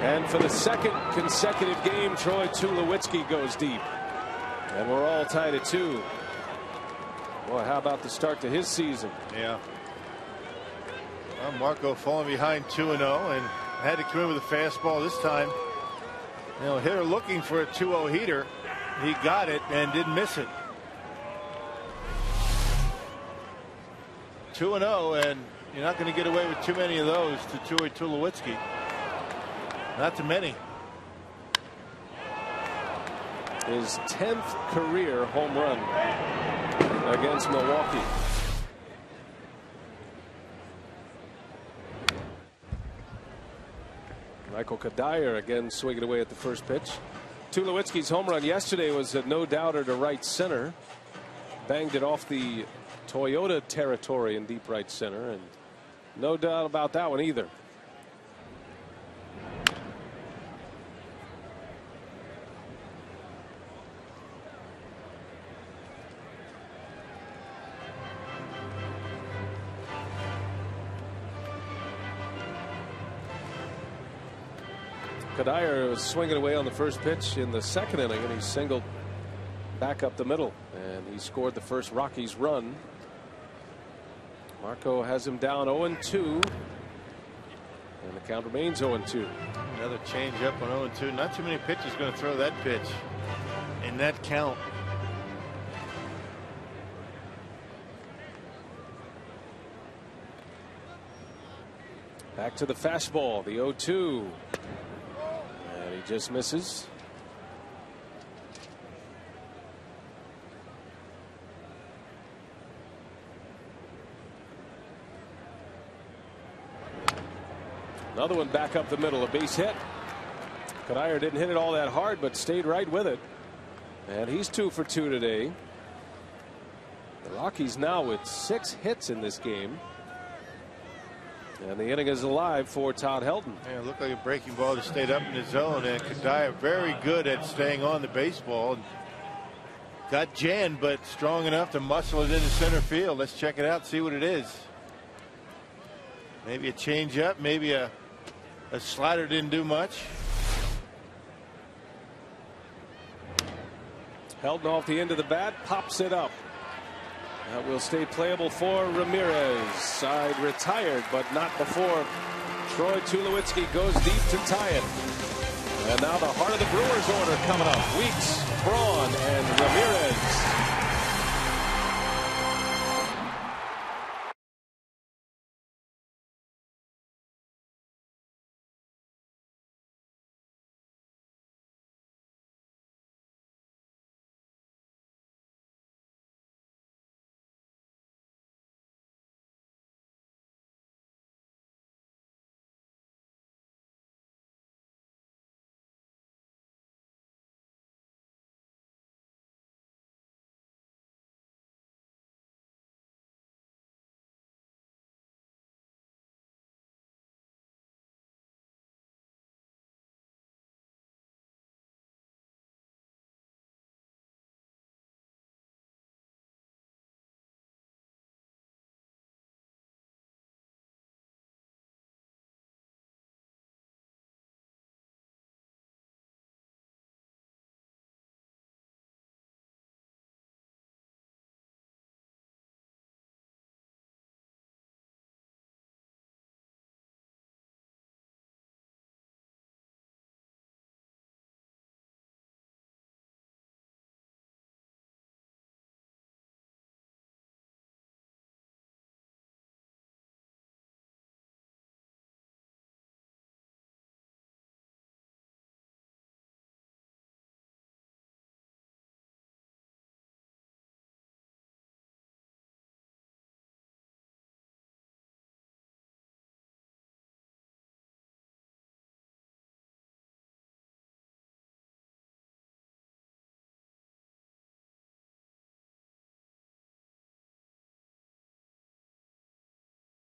And for the second consecutive game, Troy Tulowitzki goes deep. And we're all tied at 2. Boy, how about the start to his season? Yeah. Well, Marco falling behind 2-0 and had to come in with a fastball this time. You know, hitter looking for a 2-0 heater. He got it and didn't miss it. 2-0, and you're not going to get away with too many of those to Troy Tulowitzki. Not too many. His 10th career home run against Milwaukee. Michael Kadire again swinging away at the first pitch. Tulowitzki's home run yesterday was a no-doubter to right center. Banged it off the Toyota territory in deep right center, and no doubt about that one either. Kadire was swinging away on the first pitch in the second inning, and he singled back up the middle, and he scored the first Rockies run. Marco has him down 0-2, and the count remains 0-2. Another change up on 0-2. Not too many pitchers going to throw that pitch in that count. Back to the fastball, the 0-2, and he just misses. Another one back up the middle, a base hit. Kadire didn't hit it all that hard, but stayed right with it. And he's 2 for 2 today. The Rockies now with 6 hits in this game. And the inning is alive for Todd Helton. Yeah, it looked like a breaking ball that stayed up in the zone, and Kadire very good at staying on the baseball. And got jammed, but strong enough to muscle it into center field. Let's check it out, see what it is. Maybe a change up, maybe a slider didn't do much. Helton off the end of the bat, pops it up. That will stay playable for Ramirez. Side retired, but not before Troy Tulowitzki goes deep to tie it. And now the heart of the Brewers order coming up. Weeks, Braun, and Ramirez.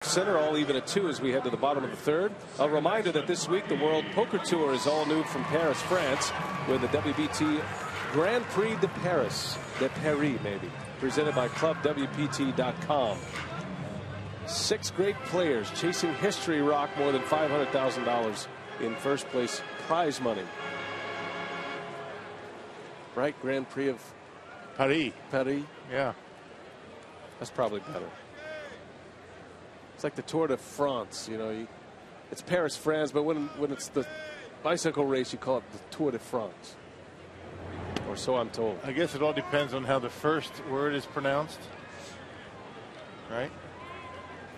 Center all even at 2 as we head to the bottom of the third. A reminder that this week the World Poker Tour is all new from Paris, France, with the WPT Grand Prix de Paris, maybe, presented by ClubWPT.com. 6 great players chasing history rock more than $500,000 in first place prize money. Right, Grand Prix of Paris. Yeah, that's probably better. It's like the Tour de France, you know. It's Paris, France, but when it's the bicycle race, you call it the Tour de France, or so I'm told. I guess it all depends on how the first word is pronounced, right?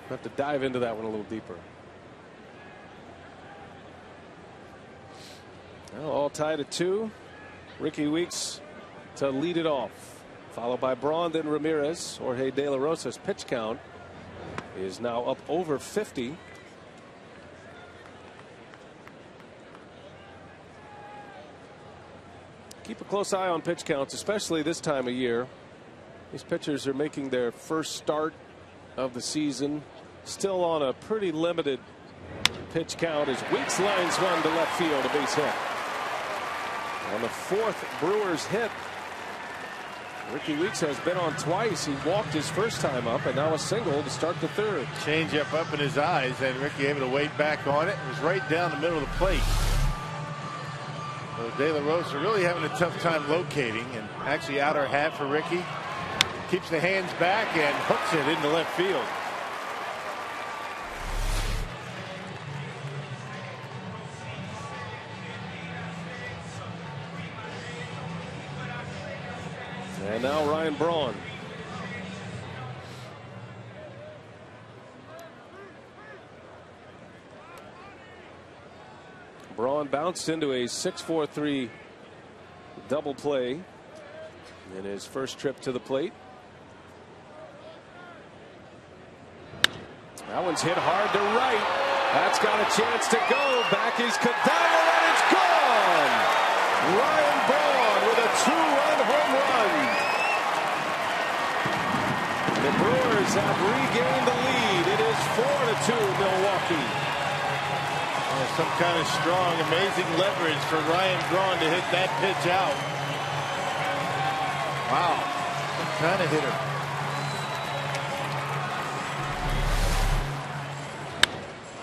We'll have to dive into that one a little deeper. Well, all tied at 2. Ricky Weeks to lead it off, followed by Braun, then Ramirez. Jorge De La Rosa's pitch count is now up over 50. Keep a close eye on pitch counts, especially this time of year. These pitchers are making their first start of the season, still on a pretty limited pitch count as Weeks lines one to left field, a base hit. On the 4th Brewers hit, Ricky Weeks has been on twice. He walked his first time up, and now a single to start the 3rd. Change up in his eyes, and Ricky able to wait back on it. It was right down the middle of the plate. So De La Rosa really having a tough time locating, and actually outer half for Ricky. Keeps the hands back and hooks it into left field. And now Ryan Braun. Braun bounced into a 6-4-3 double play in his first trip to the plate. That one's hit hard to right. That's got a chance to go. Back is Cadallo, and it's gone. Ryan Braun with a 2-run home run. The Brewers have regained the lead. It is 4-2 Milwaukee. Some kind of strong, amazing leverage for Ryan Braun to hit that pitch out. Wow, what kind of hitter.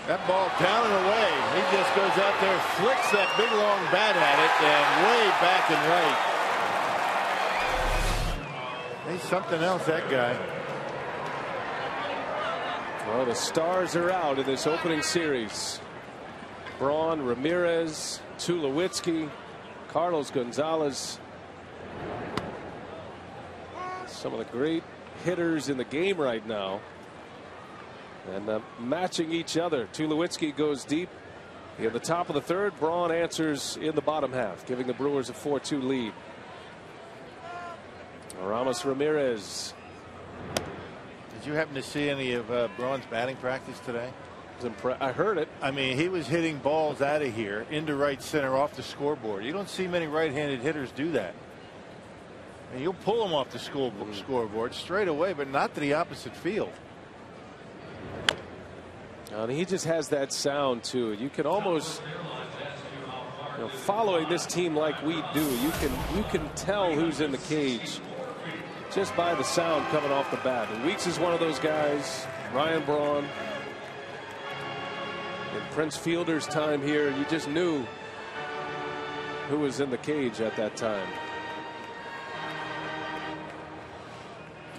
That ball down and away. He just goes out there, flicks that big long bat at it, and way back and right. He's something else, that guy. Well, the stars are out in this opening series. Braun, Ramirez, Tulowitzki, Carlos Gonzalez. Some of the great hitters in the game right now. And matching each other. Tulowitzki goes deep in the top of the third. Braun answers in the bottom half, giving the Brewers a 4-2 lead. Ramos Ramirez. Did you happen to see any of Braun's batting practice today? I heard it. I mean, he was hitting balls out of here into right center off the scoreboard. You don't see many right-handed hitters do that. And you'll pull them off the scoreboard straight away, but not to the opposite field. And he just has that sound to it. You can almost, following this team like we do, you can tell who's in the cage just by the sound coming off the bat. And Weeks is one of those guys. Ryan Braun. In Prince Fielder's time here, you just knew who was in the cage at that time.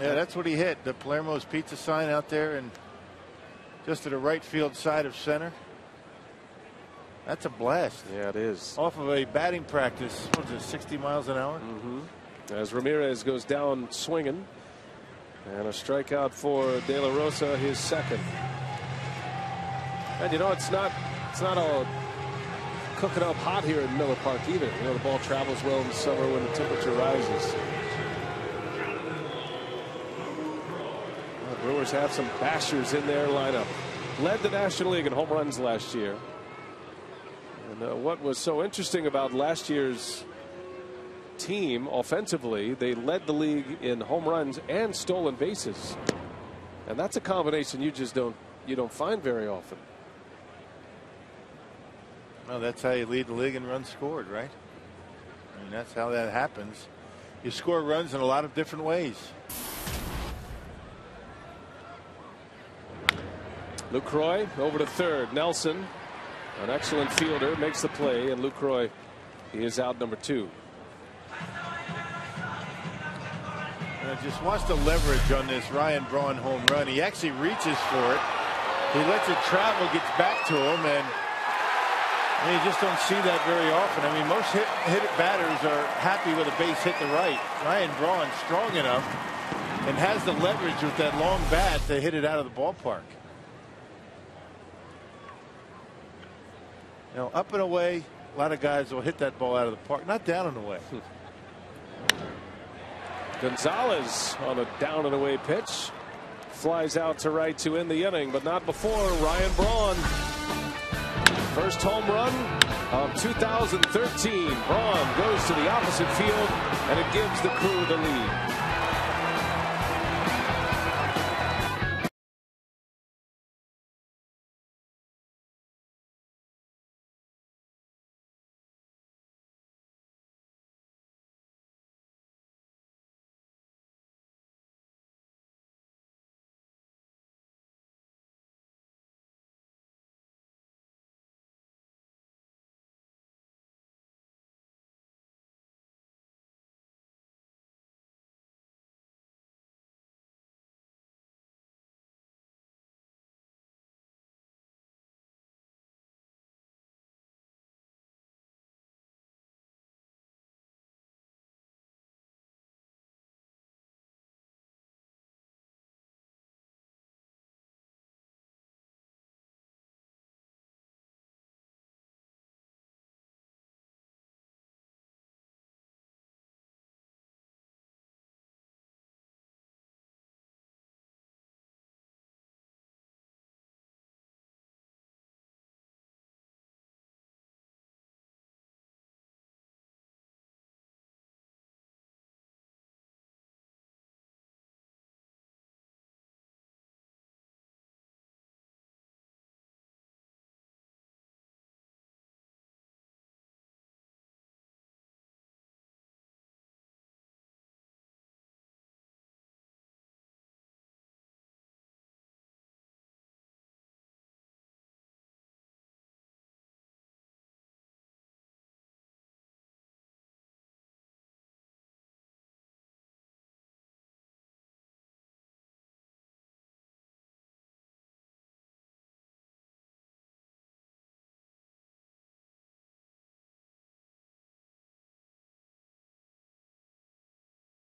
Yeah, that's what he hit. The Palermo's Pizza sign out there, and just to the right field side of center. That's a blast. Yeah, it is. Off of a batting practice, what was it, 60 miles an hour? As Ramirez goes down swinging, and a strikeout for De La Rosa, his second. And it's not all cooking up hot here in Miller Park either. The ball travels well in the summer when the temperature rises. The Brewers have some bashers in their lineup. Led the National League in home runs last year. And what was so interesting about last year's team offensively, they led the league in home runs and stolen bases. And that's a combination you don't find very often. Well, that's how you lead the league in runs scored, right? I mean, that's how that happens. You score runs in a lot of different ways. Lucroy over to third. Nelson, an excellent fielder, makes the play, and Lucroy, he is out number 2. Just watch the leverage on this Ryan Braun home run. He actually reaches for it. He lets it travel, gets back to him, and you just don't see that very often. I mean, most hit batters are happy with a base hit to right. Ryan Braun strong enough and has the leverage with that long bat to hit it out of the ballpark. Up and away, a lot of guys will hit that ball out of the park, not down and away. Gonzalez on a down and away pitch. Flies out to right to end the inning, but not before Ryan Braun. First home run of 2013. Braun goes to the opposite field, and it gives the Crew the lead.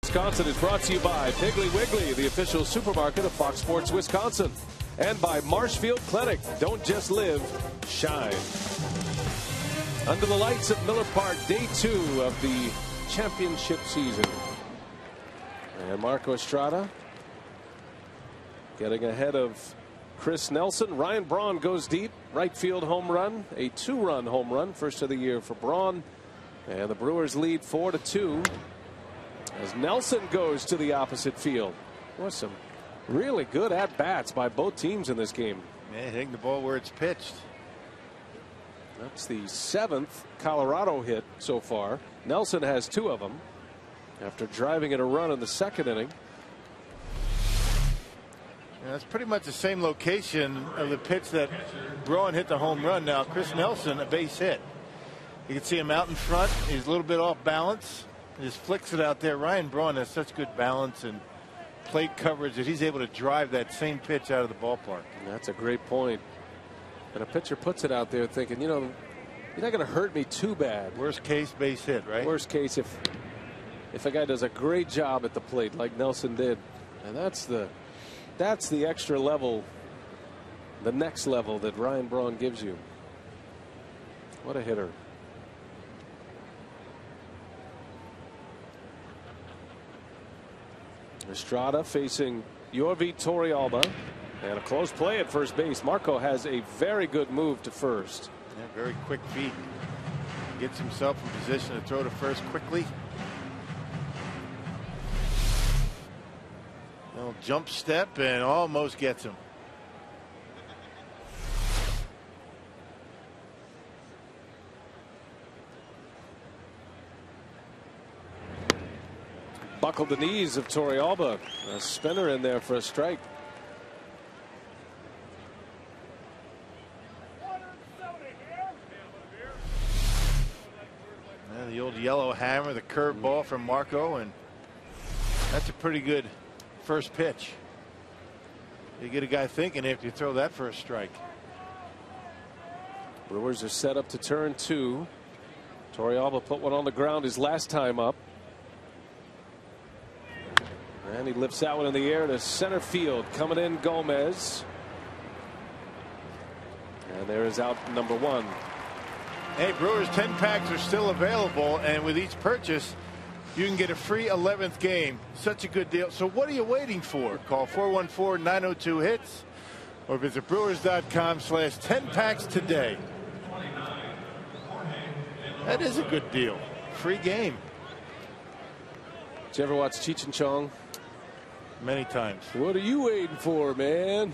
Wisconsin is brought to you by Piggly Wiggly, the official supermarket of Fox Sports Wisconsin, and by Marshfield Clinic. Don't just live, shine. Under the lights at Miller Park, day 2 of the championship season. And Marco Estrada getting ahead of Chris Nelson. Ryan Braun goes deep, right field home run, a 2-run home run, first of the year for Braun. And the Brewers lead 4-2 as Nelson goes to the opposite field. Boy, some really good at-bats by both teams in this game. Man, hitting the ball where it's pitched. That's the 7th Colorado hit so far. Nelson has 2 of them after driving in a run in the 2nd inning. Yeah, that's pretty much the same location of the pitch that Braun hit the home run. Now Chris Nelson, a base hit. You can see him out in front. He's a little bit off balance. He just flicks it out there. Ryan Braun has such good balance and plate coverage that he's able to drive that same pitch out of the ballpark. And that's a great point. And a pitcher puts it out there thinking, you know, you're not going to hurt me too bad. Worst case, base hit, right? Worst case, if a guy does a great job at the plate like Nelson did. And that's the extra level, the next level that Ryan Braun gives you. What a hitter. Estrada facing Yorvi Torrealba, and a close play at first base. Marco has a very good move to first. Yeah, very quick feet. Gets himself in position to throw to first quickly. Little jump step and almost gets him. Buckled the knees of Torrealba. A spinner in there for a strike. And the old yellow hammer, the curved ball from Marco, and that's a pretty good first pitch. You get a guy thinking after you throw that for a strike. Brewers are set up to turn 2. Torrealba put one on the ground his last time up. And he lifts that one in the air to center field. Coming in, Gomez. And there is out number 1. Hey, Brewers 10 packs are still available, and with each purchase you can get a free 11th game. Such a good deal. So what are you waiting for? Call 414-902-HITS or visit brewers.com/10packs today. That is a good deal. Free game. Did you ever watch Cheech and Chong? Many times. What are you waiting for, man?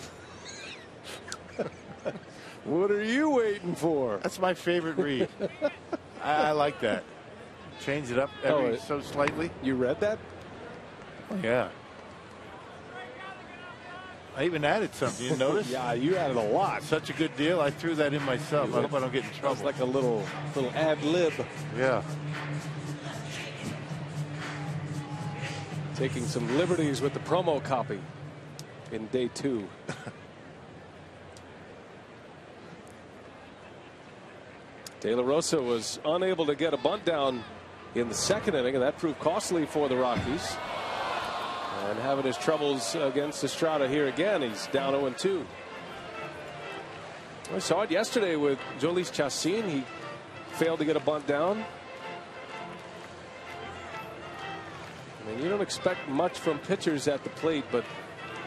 What are you waiting for? That's my favorite read. I like that. Change it up every so slightly. You read that? Yeah. I even added something. You notice? Yeah, you added a lot. Such a good deal. I threw that in myself. I hope I don't get in trouble. It's like a little ad lib. Yeah. Taking some liberties with the promo copy in day 2. De La Rosa was unable to get a bunt down in the 2nd inning, and that proved costly for the Rockies. And having his troubles against Estrada here again. He's down 0-2. I saw it yesterday with Jhoulys Chacín. He failed to get a bunt down. I mean, you don't expect much from pitchers at the plate, but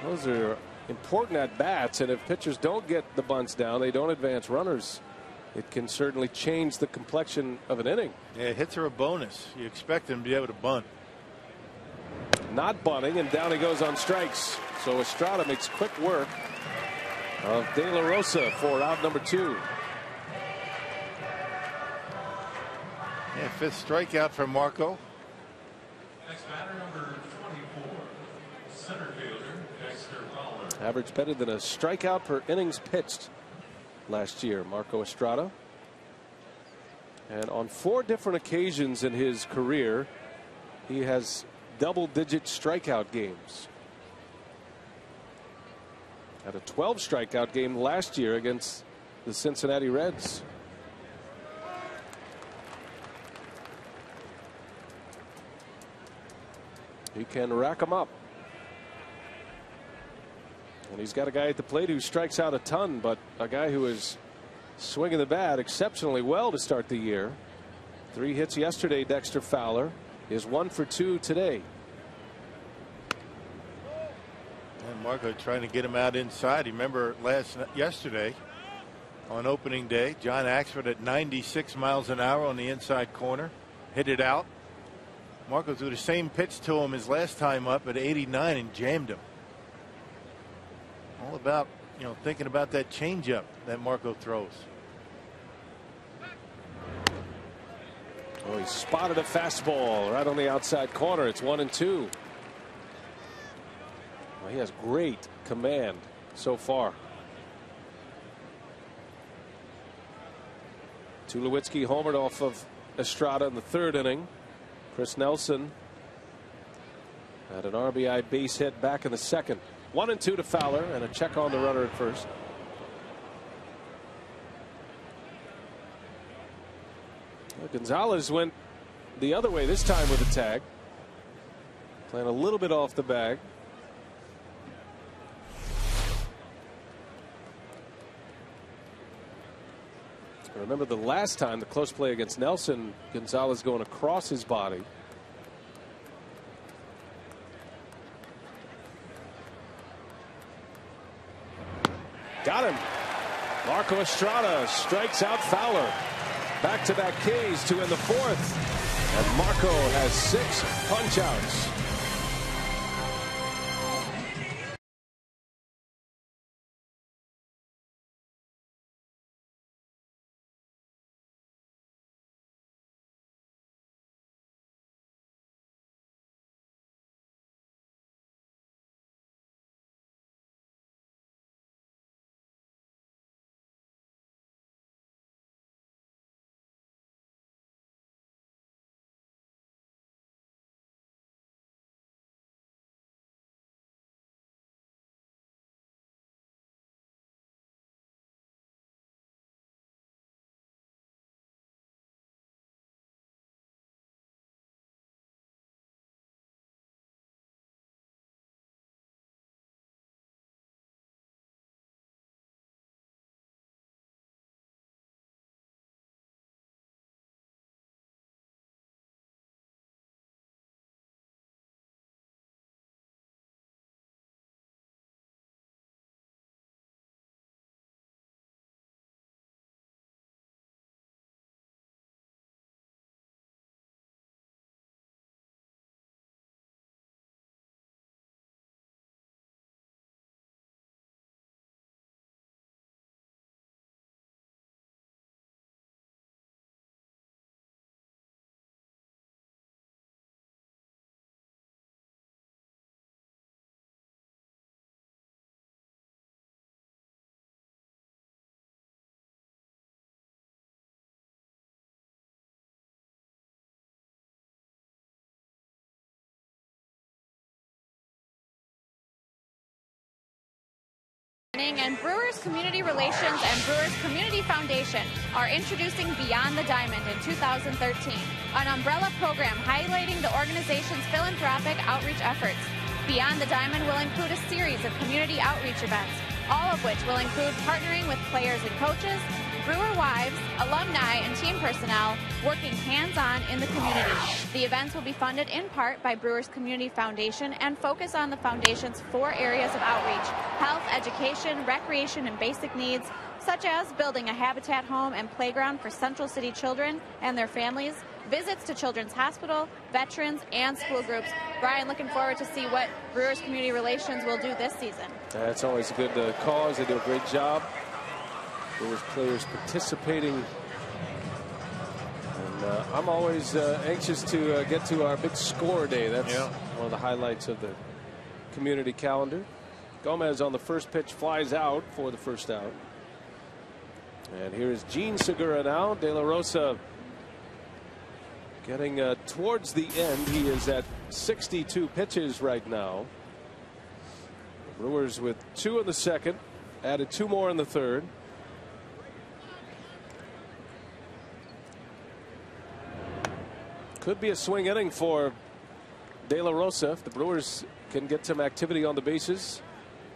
those are important at bats, and if pitchers don't get the bunts down, they don't advance runners. It can certainly change the complexion of an inning. Yeah, hits are a bonus. You expect them to be able to bunt. Not bunting, and down he goes on strikes. So Estrada makes quick work of De La Rosa for out number 2. Yeah, 5th strikeout for Marco. Next batter, number 24, center fielder Dexter Fowler. Averaged better than a strikeout per innings pitched last year, Marco Estrada. And on 4 different occasions in his career, he has double-digit strikeout games. Had a 12 strikeout game last year against the Cincinnati Reds. He can rack them up. And he's got a guy at the plate who strikes out a ton, but a guy who is swinging the bat exceptionally well to start the year. 3 hits yesterday. Dexter Fowler is 1 for 2 today. And Marco trying to get him out inside. You remember yesterday on opening day, John Axford at 96 miles an hour on the inside corner, hit it out. Marco threw the same pitch to him his last time up at 89 and jammed him. All about, thinking about that changeup that Marco throws. Oh, he spotted a fastball right on the outside corner. It's 1-2. Well, he has great command so far. Tulowitzki homered off of Estrada in the 3rd inning. Chris Nelson had an RBI base hit back in the 2nd. 1-2 to Fowler, and a check on the runner at first. Well, Gonzalez went the other way this time with a tag. Playing a little bit off the bag. Remember the last time, the close play against Nelson, Gonzalez going across his body. Got him. Marco Estrada strikes out Fowler. Back-to-back Ks to in the 4th. And Marco has 6 punch-outs. And Brewers Community Relations and Brewers Community Foundation are introducing Beyond the Diamond in 2013, an umbrella program highlighting the organization's philanthropic outreach efforts. Beyond the Diamond will include a series of community outreach events, all of which will include partnering with players and coaches, Brewer wives, alumni, and team personnel working hands-on in the community. The events will be funded in part by Brewers Community Foundation and focus on the foundation's 4 areas of outreach: health, education, recreation, and basic needs, such as building a habitat home and playground for Central City children and their families, visits to Children's Hospital, veterans, and school groups. Brian, looking forward to see what Brewers Community Relations will do this season. That's always a good cause. They do a great job. Brewers players participating. And I'm always anxious to get to our big score day. That's one of the highlights of the community calendar. Gomez on the first pitch flies out for the first out. And here is Gene Segura now. De La Rosa getting towards the end. He is at 62 pitches right now. The Brewers with 2 in the 2nd, added 2 more in the 3rd. Could be a swing inning for De La Rosa, if the Brewers can get some activity on the bases,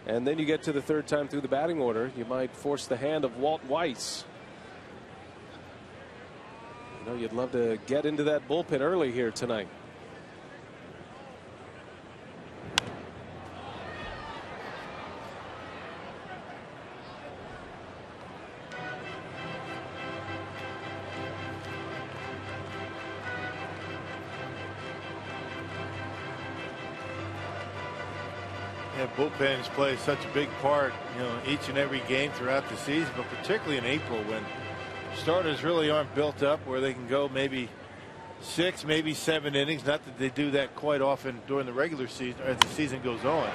and then you get to the third time through the batting order, you might force the hand of Walt Weiss. You know, you'd love to get into that bullpen early here tonight. Yeah, bullpens play such a big part, you know, each and every game throughout the season, but particularly in April when starters really aren't built up where they can go maybe 6, maybe 7 innings. Not that they do that quite often during the regular season as the season goes on.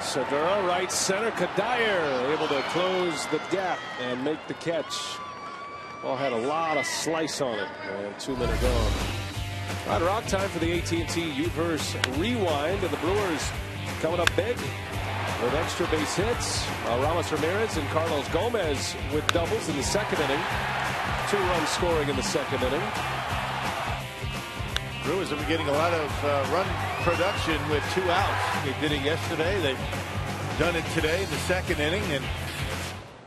Segura, right center. Kadair able to close the gap and make the catch. Ball had a lot of slice on it, and 2 minutes gone. Right around time for the AT&T U-verse rewind, and the Brewers coming up big with extra base hits. Ramos Ramirez and Carlos Gomez with doubles in the second inning. 2 runs scoring in the second inning. Brewers have been getting a lot of run production with 2 outs. They did it yesterday. They've done it today in the second inning, and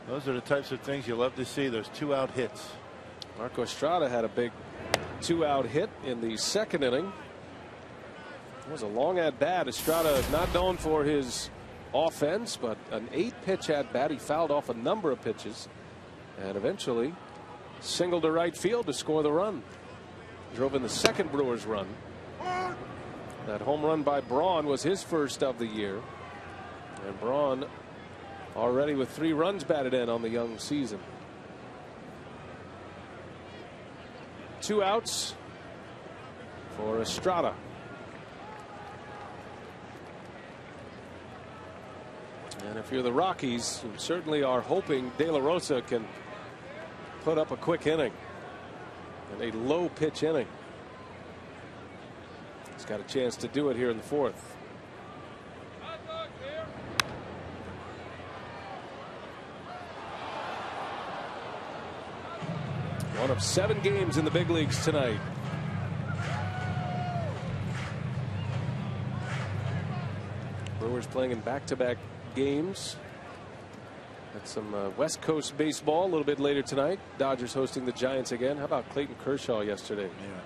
those are the types of things you love to see, those 2-out hits. Marco Estrada had a big 2-out hit in the second inning. It was a long at bat. Estrada not known for his offense, but an 8-pitch at bat. He fouled off a number of pitches and eventually singled to right field to score the run. Drove in the second Brewers run. That home run by Braun was his first of the year, and Braun already with 3 runs batted in on the young season. 2 outs for Estrada. And if you're the Rockies, you certainly are hoping De La Rosa can put up a quick inning and a low pitch inning. He's got a chance to do it here in the 4th. One of 7 games in the big leagues tonight. Brewers playing in back-to-back games. Got some West Coast baseball a little bit later tonight. Dodgers hosting the Giants again. How about Clayton Kershaw yesterday? Yeah.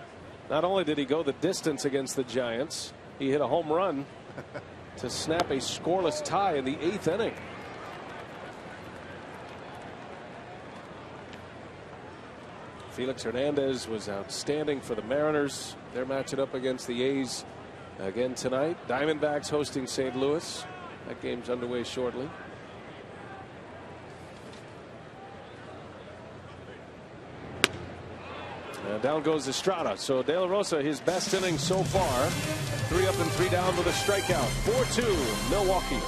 Not only did he go the distance against the Giants, he hit a home run to snap a scoreless tie in the 8th inning. Felix Hernandez was outstanding for the Mariners. They're matching up against the A's again tonight. Diamondbacks hosting St. Louis. That game's underway shortly. And down goes Estrada. So De La Rosa, his best inning so far. 3 up and 3 down with a strikeout. 4-2 Milwaukee.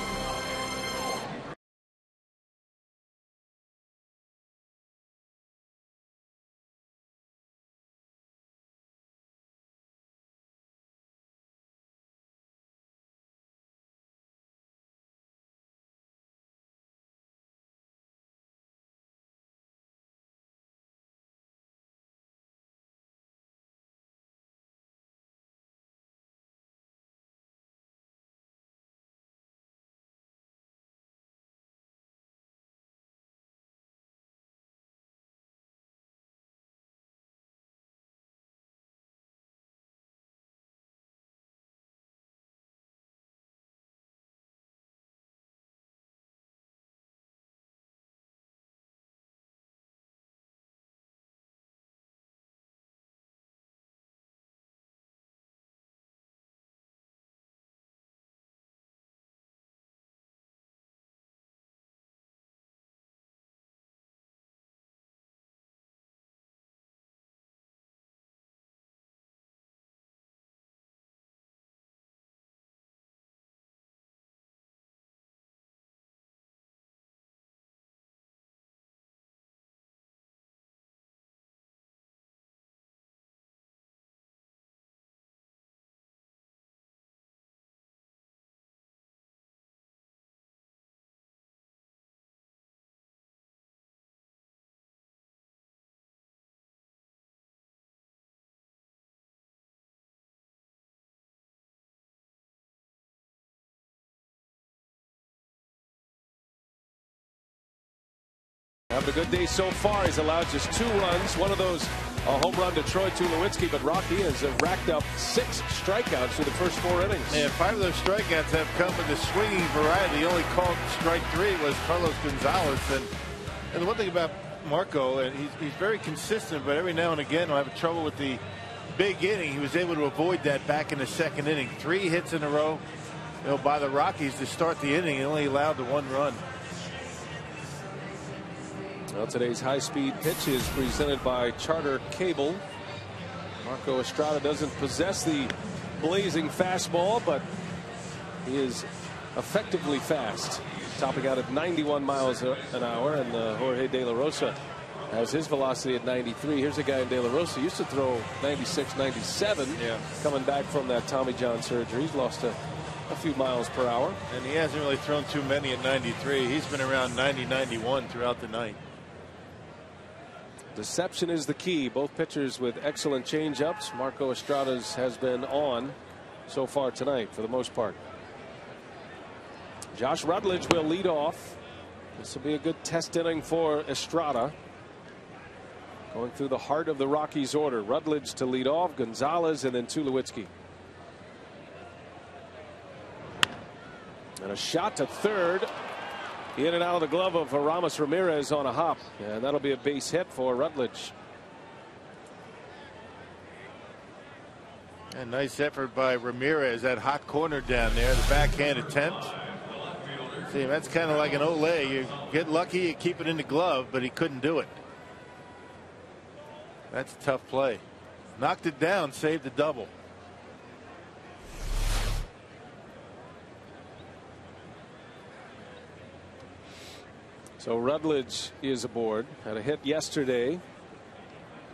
having a good day so far. He's allowed just 2 runs. One of those a home run to Troy Tulowitzki, but Rocky has racked up 6 strikeouts through the first 4 innings. Yeah, 5 of those strikeouts have come with the swinging variety. The only called strike 3 was Carlos Gonzalez. And the one thing about Marco, and he's very consistent, but every now and again he'll have trouble with the big inning. He was able to avoid that back in the 2nd inning. 3 hits in a row, by the Rockies to start the inning. He only allowed the 1 run. Well, today's high-speed pitch is presented by Charter Cable. Marco Estrada doesn't possess the blazing fastball, but he is effectively fast, topping out at 91 miles an hour, and Jorge De La Rosa has his velocity at 93. Here's a guy in De La Rosa used to throw 96, 97, coming back from that Tommy John surgery. He's lost a few miles per hour. And he hasn't really thrown too many at 93. He's been around 90, 91 throughout the night. Deception is the key. Both pitchers with excellent changeups. Marco Estrada's has been on so far tonight for the most part. Josh Rutledge will lead off. This will be a good test inning for Estrada. Going through the heart of the Rockies order. Rutledge to lead off, Gonzalez, and then Tulowitzki. And a shot to third. In and out of the glove of Aramis Ramirez on a hop. And that'll be a base hit for Rutledge. And nice effort by Ramirez. That hot corner down there. The backhand attempt. See, that's kind of like an Olay. You get lucky, you keep it in the glove, but he couldn't do it. That's a tough play. Knocked it down, saved the double. So Rutledge is aboard. Had a hit yesterday,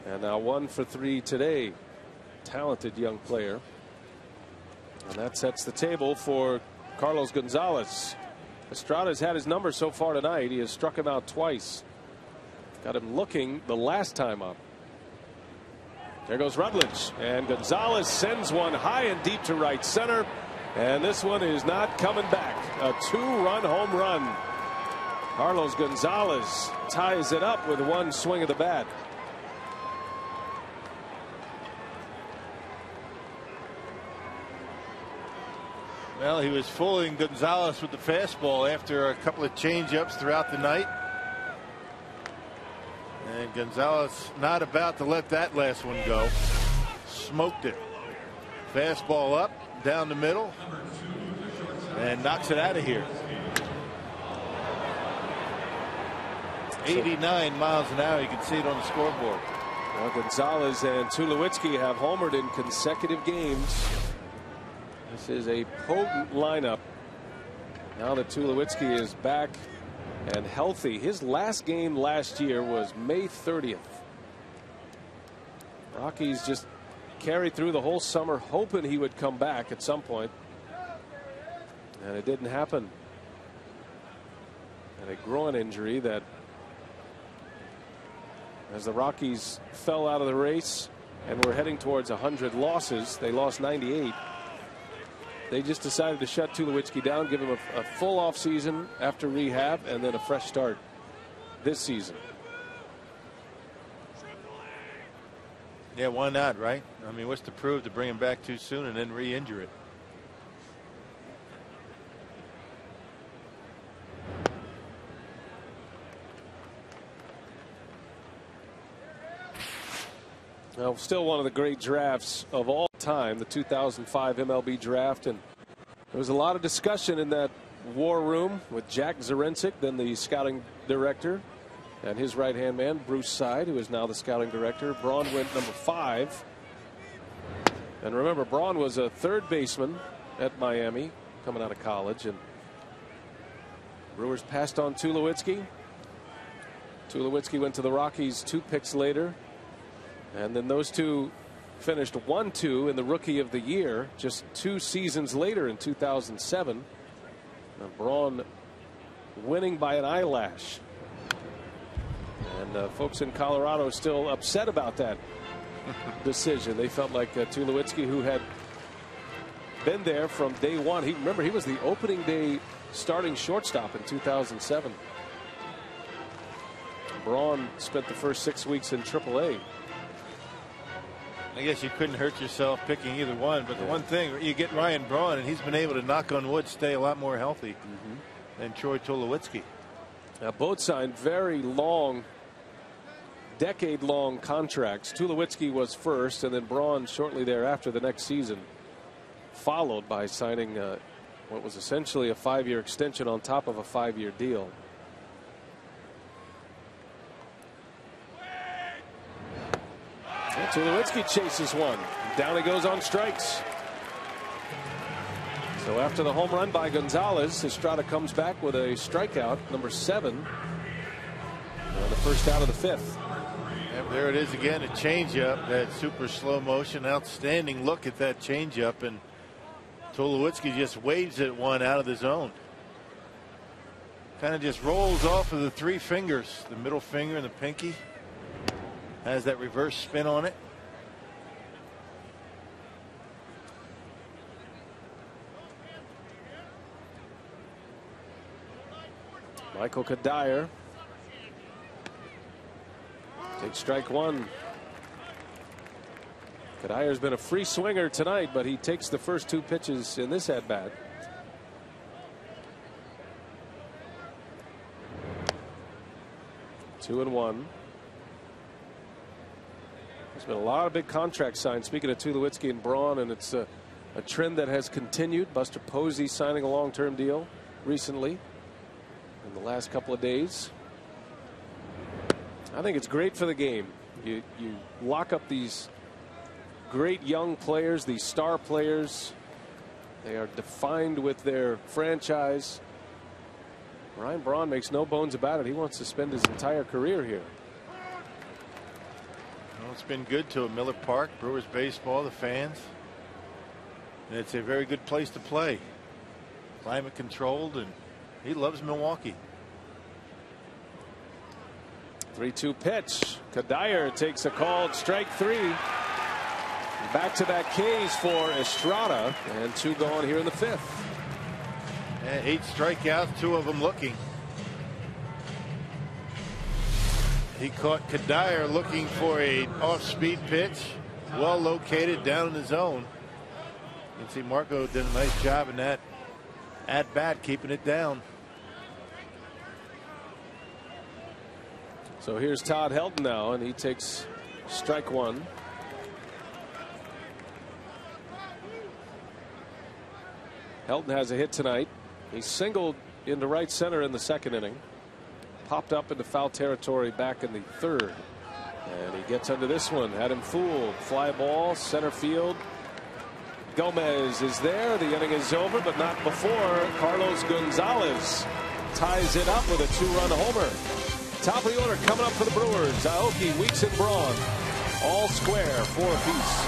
and now 1 for 3 today. Talented young player. And that sets the table for Carlos Gonzalez. Estrada's had his number so far tonight. He has struck him out twice. Got him looking the last time up. There goes Rutledge, and Gonzalez sends one high and deep to right center, and this one is not coming back. A 2-run home run. Carlos Gonzalez ties it up with 1 swing of the bat. Well, he was fooling Gonzalez with the fastball after a couple of changeups throughout the night. And Gonzalez not about to let that last one go. Smoked it. Fastball up, down the middle, and knocks it out of here. 89 miles an hour. You can see it on the scoreboard. Well, Gonzalez and Tulowitzki have homered in consecutive games. This is a potent lineup. Now that Tulowitzki is back and healthy. His last game last year was May 30th. Rockies just carried through the whole summer hoping he would come back at some point. And it didn't happen. And a groin injury that, as the Rockies fell out of the race and were heading towards 100 losses, they lost 98. They just decided to shut Tulowitzki down, give him a full off season after rehab, and then a fresh start this season. Yeah, why not, right? I mean, what's to prove to bring him back too soon and then re-injure it? Well, still one of the great drafts of all time, the 2005 MLB draft, and there was a lot of discussion in that war room with Jack Zarincic, then the scouting director, and his right-hand man, Bruce Side, who is now the scouting director. Braun went number 5. And remember, Braun was a third baseman at Miami coming out of college, and Brewers passed on Tulowitzki. Tulowitzki went to the Rockies 2 picks later. And then those two finished 1-2 in the Rookie of the Year just 2 seasons later in 2007. And Braun winning by an eyelash. And folks in Colorado still upset about that decision. They felt like Tulowitzki, who had been there from day one. Remember, he was the opening day starting shortstop in 2007. Braun spent the first 6 weeks in AAA. I guess you couldn't hurt yourself picking either one, but the one thing, you get Ryan Braun, and he's been able to, knock on wood, stay a lot more healthy than Troy Tulowitzki. Now both signed very long, decade-long contracts. Tulowitzki was first, and then Braun shortly thereafter the next season, followed by signing what was essentially a 5-year extension on top of a 5-year deal. Tulowitzki chases one. Down he goes on strikes. So after the home run by Gonzalez, Estrada comes back with a strikeout, number 7. The first out of the 5th. And there it is again, a changeup, that super slow motion, outstanding look at that changeup, and Tulowitzki just waves at one out of the zone. Kind of just rolls off of the 3 fingers, the middle finger and the pinky. Has that reverse spin on it. Michael Kadire takes strike 1. Kadire's been a free swinger tonight, but he takes the first 2 pitches in this at bat. Two and one. There's been a lot of big contracts signed. Speaking of Tulowitzki and Braun, and it's a trend that has continued. Buster Posey signing a long-term deal recently in the last couple of days. I think it's great for the game. You lock up these great young players, these star players. They are defined with their franchise. Ryan Braun makes no bones about it. He wants to spend his entire career here. Well, it's been good to him. Miller Park, Brewers baseball, the fans. And it's a very good place to play. Climate controlled, and he loves Milwaukee. 3-2 pitch. Kadire takes a called strike 3. Back to back Ks for Estrada, and 2 gone here in the 5th. And 8 strikeouts, 2 of them looking. He caught Kadire looking for a off-speed pitch, well located down in the zone. You can see Marco did a nice job in that at bat, keeping it down. So here's Todd Helton now, and he takes strike 1. Helton has a hit tonight. He singled into right center in the 2nd inning. Popped up into foul territory back in the 3rd. And he gets under this one. Had him fooled. Fly ball, center field. Gomez is there. The inning is over, but not before Carlos Gonzalez ties it up with a 2-run homer. Top of the order coming up for the Brewers. Aoki, Weeks, and Braun. All square, 4 apiece.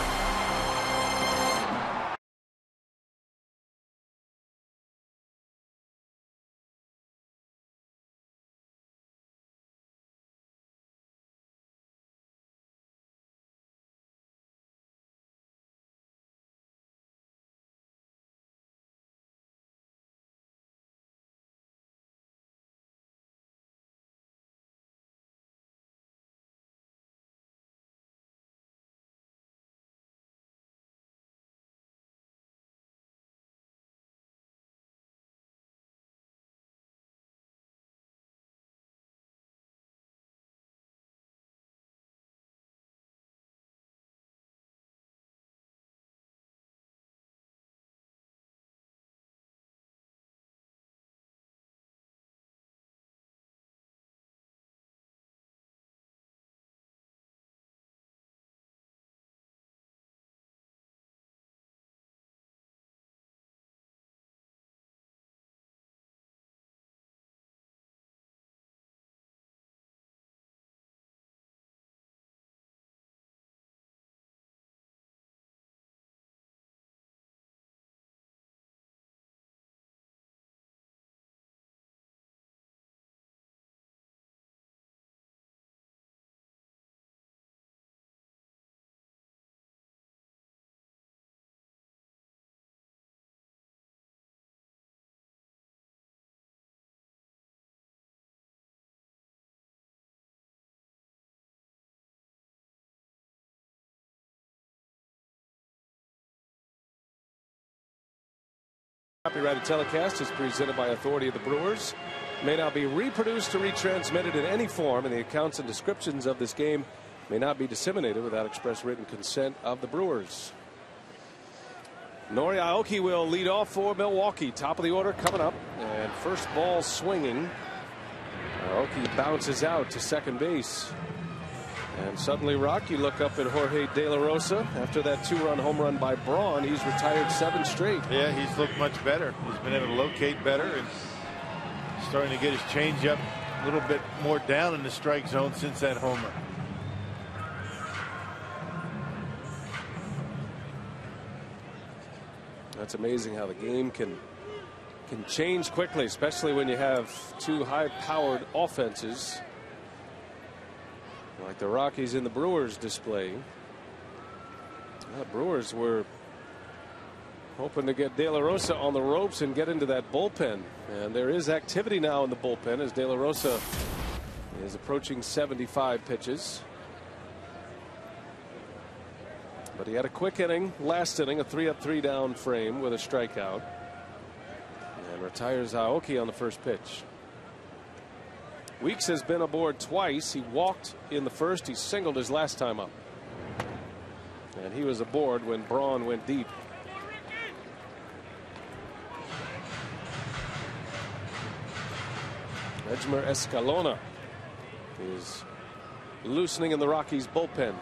Copyrighted telecast is presented by authority of the Brewers. May not be reproduced or retransmitted in any form, and the accounts and descriptions of this game may not be disseminated without express written consent of the Brewers. Nori Aoki will lead off for Milwaukee. Top of the order coming up, and first ball swinging. Aoki bounces out to second base. And suddenly, Rock, you look up at Jorge De La Rosa. After that 2-run home run by Braun, he's retired 7 straight. Yeah, he's looked much better. He's been able to locate better and starting to get his changeup a little bit more down in the strike zone since that homer. That's amazing how the game can change quickly, especially when you have 2 high-powered offenses like the Rockies and the Brewers display. The Brewers were hoping to get De La Rosa on the ropes and get into that bullpen, and there is activity now in the bullpen as De La Rosa is approaching 75 pitches. But he had a quick inning last inning, a 3-up 3-down frame with a strikeout, and retires Aoki on the first pitch. Weeks has been aboard twice. He walked in the first. He singled his last time up, and he was aboard when Braun went deep. Edgmer Escalona is loosening in the Rockies bullpen.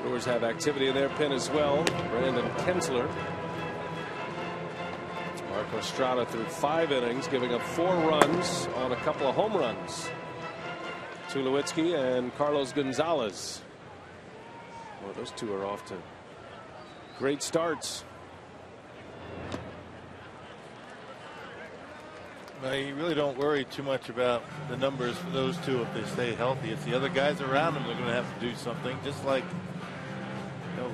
Brewers have activity in their pen as well. Brandon Kensler. Marco Estrada through 5 innings, giving up 4 runs on a couple of home runs. Tulowitzki and Carlos Gonzalez. Well, those 2 are off to great starts. Well, you really don't worry too much about the numbers for those 2 if they stay healthy. It's the other guys around them that are going to have to do something, just like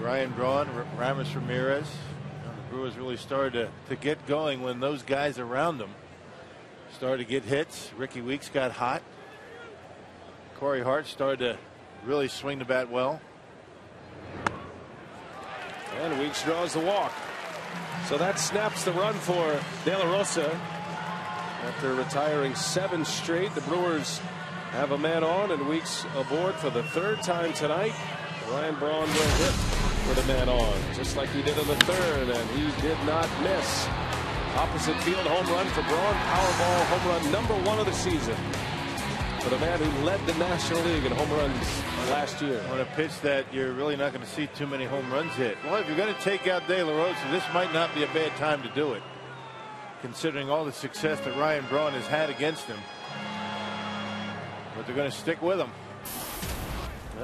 Ryan Braun, Ramis Ramirez. The Brewers really started to get going when those guys around them started to get hits. Ricky Weeks got hot. Corey Hart started to really swing the bat well. And Weeks draws the walk. So that snaps the run for De La Rosa. After retiring 7 straight, the Brewers have a man on, and Weeks aboard for the 3rd time tonight. Ryan Braun will hit with a man on, just like he did in the 3rd, and he did not miss. Opposite field home run for Braun. Powerball home run number 1 of the season for the man who led the National League in home runs last year. On a pitch that you're really not going to see too many home runs hit. Well, if you're going to take out De La Rosa, this might not be a bad time to do it, considering all the success that Ryan Braun has had against him. But they're going to stick with him.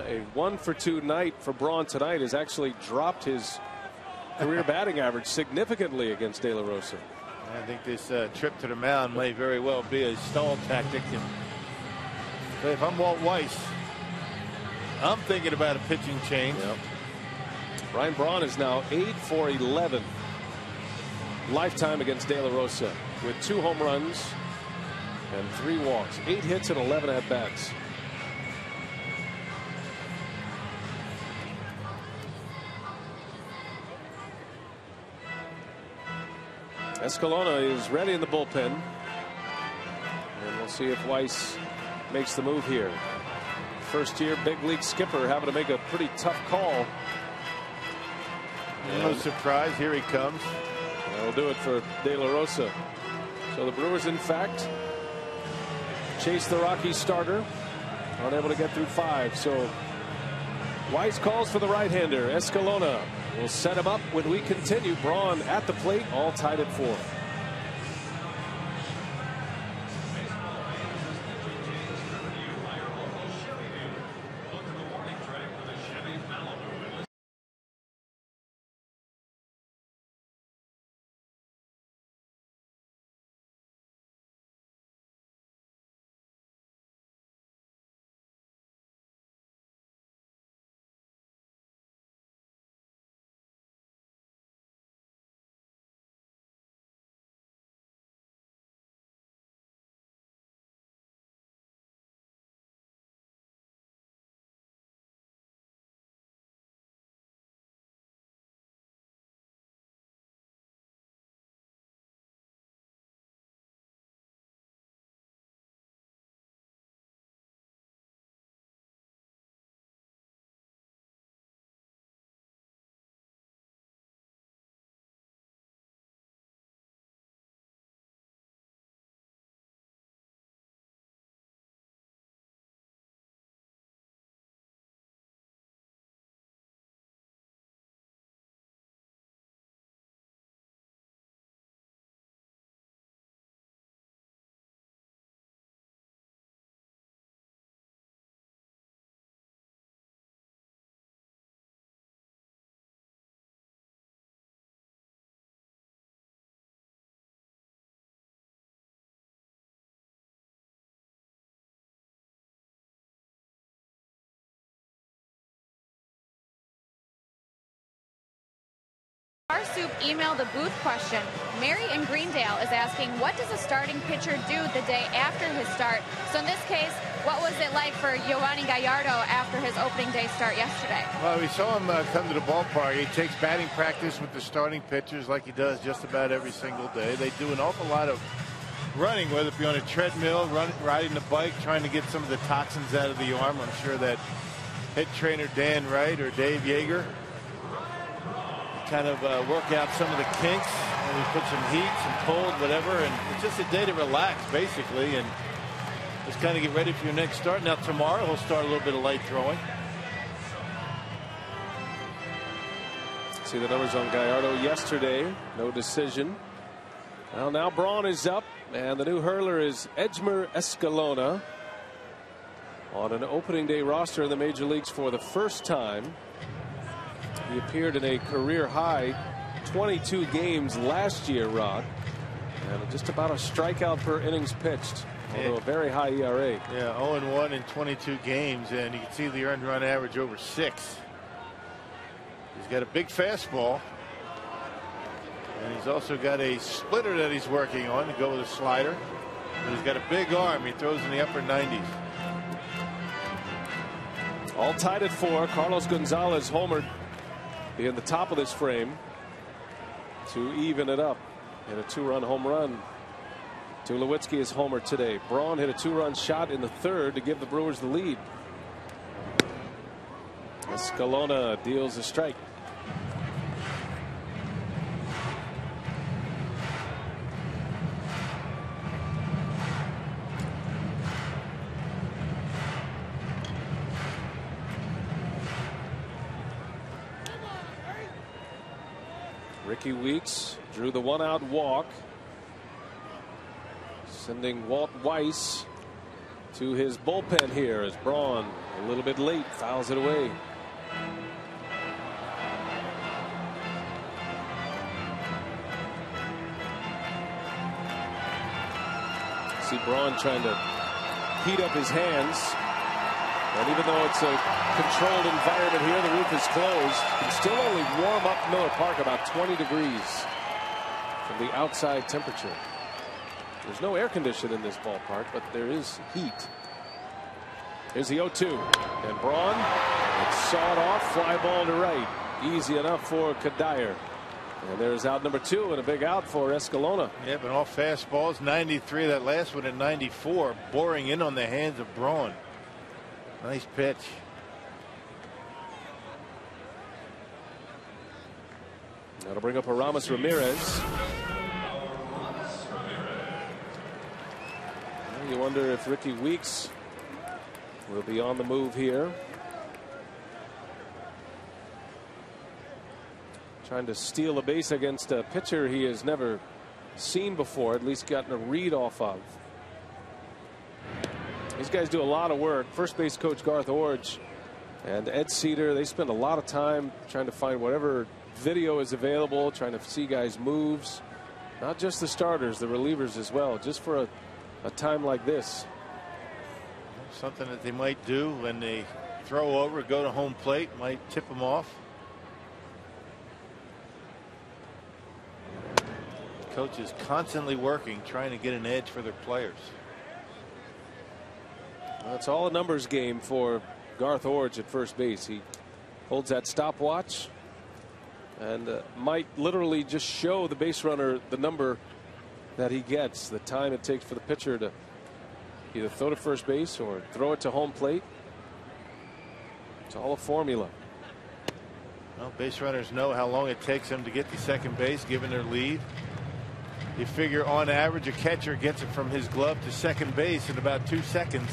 A 1-for-2 night for Braun tonight has actually dropped his career batting average significantly against De La Rosa. I think this trip to the mound may very well be a stall tactic. But if I'm Walt Weiss, I'm thinking about a pitching change. Yep. Ryan Braun is now 8 for 11 lifetime against De La Rosa, with 2 home runs and 3 walks, 8 hits and 11 at bats. Escalona is ready in the bullpen, and we'll see if Weiss makes the move here. First year big league skipper having to make a pretty tough call. No surprise, here he comes. That'll do it for De La Rosa. So the Brewers, in fact, chase the Rockies starter, unable to get through 5. So Weiss calls for the right-hander. Escalona will set him up when we continue. Braun at the plate, all tied at 4. Our Soup emailed a booth question. Mary in Greendale is asking, what does a starting pitcher do the day after his start? So in this case, what was it like for Yovani Gallardo after his opening day start yesterday? Well, we saw him come to the ballpark. He takes batting practice with the starting pitchers like he does just about every single day. They do an awful lot of running, whether it be on a treadmill, riding the bike, trying to get some of the toxins out of the arm. I'm sure that head trainer Dan Wright or Dave Yeager kind of work out some of the kinks, and we put some heat, some cold, whatever, and it's just a day to relax, basically, and just kind of get ready for your next start. Now tomorrow he'll start a little bit of light throwing. See the numbers on Gallardo yesterday. No decision. Well, now Braun is up, and the new hurler is Edgmer Escalona on an opening day roster in the major leagues for the first time. He appeared in a career high 22 games last year, Rod, and just about a strikeout per innings pitched, although a very high ERA. Yeah, 0-1 in 22 games, and you can see the earned run average over 6. He's got a big fastball, and he's also got a splitter that he's working on to go with a slider. And he's got a big arm. He throws in the upper 90s. All tied at 4. Carlos Gonzalez homered in the top of this frame to even it up in a 2-run home run. Tulowitzki is homered today. Braun hit a 2-run shot in the 3rd to give the Brewers the lead. Escalona deals a strike. Ricky Weeks drew the 1-out walk, sending Walt Weiss to his bullpen here as Braun a little bit late fouls it away. See Braun trying to heat up his hands. And even though it's a controlled environment here, the roof is closed, you can still only warm up Miller Park about 20 degrees from the outside temperature. There's no air conditioning in this ballpark, but there is heat. Here's the 0-2. And Braun, it's sawed off, fly ball to right. Easy enough for Kadire. And there's out number 2 and a big out for Escalona. Yeah, but all fastballs, 93. That last one at 94, boring in on the hands of Braun. Nice pitch. That'll bring up Aramis Ramirez. You wonder if Ricky Weeks will be on the move here. Trying to steal a base against a pitcher he has never seen before, at least gotten a read off of. These guys do a lot of work. First base coach Garth Orge and Ed Cedar, they spend a lot of time trying to find whatever video is available, trying to see guys' moves. Not just the starters, the relievers as well, just for a time like this. Something that they might do when they throw over, go to home plate, might tip them off. The coach is constantly working, trying to get an edge for their players. Well, it's all a numbers game for Garth Orge at first base. He holds that stopwatch and might literally just show the base runner the number that he gets, the time it takes for the pitcher to either throw to first base or throw it to home plate. It's all a formula. Well, base runners know how long it takes them to get to second base given their lead. You figure on average a catcher gets it from his glove to second base in about 2 seconds.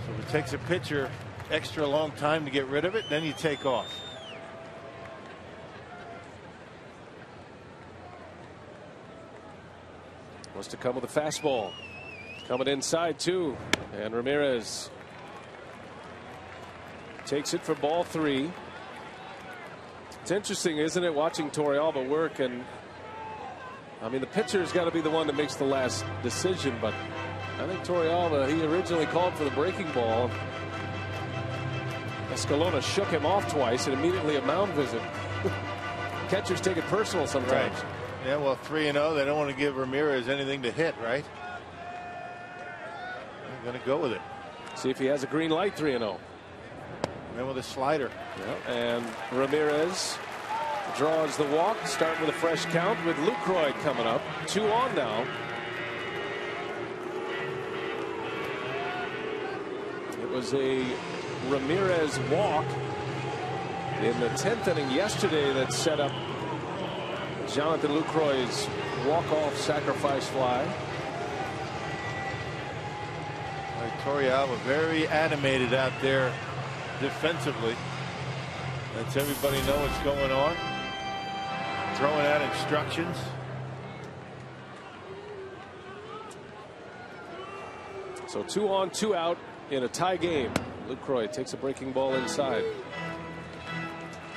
So if it takes a pitcher extra long time to get rid of it, then you take off. Wants to come with a fastball. Coming inside too. And Ramirez takes it for ball 3. It's interesting, isn't it, watching Torrealba work? And I mean, the pitcher's got to be the one that makes the last decision, but I think Torrealba, he originally called for the breaking ball. Escalona shook him off twice and immediately a mound visit. catchers take it personal sometimes. Right. Yeah, well, 3-0. They don't want to give Ramirez anything to hit, right? They're going to go with it. See if he has a green light. 3-0. Then with a slider. Yeah. And Ramirez draws the walk, starting with a fresh count with Lucroy coming up. 2 on now. It was a Ramirez walk in the 10th inning yesterday that set up Jonathan Lucroy's walk-off sacrifice fly. Torrealba very animated out there defensively. Lets everybody know what's going on. Throwing out instructions. So 2 on, 2 out in a tie game. Lucroy takes a breaking ball inside.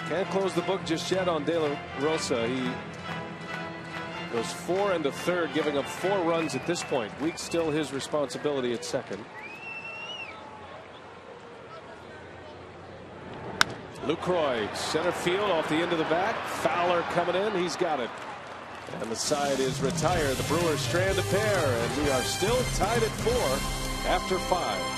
Can't close the book just yet on De La Rosa. He goes 4 1/3, giving up 4 runs at this point. Weeks still his responsibility at second. Lucroy, center field off the end of the bat. Fowler coming in. He's got it. And the side is retired. The Brewers strand a pair, and we are still tied at 4 after 5.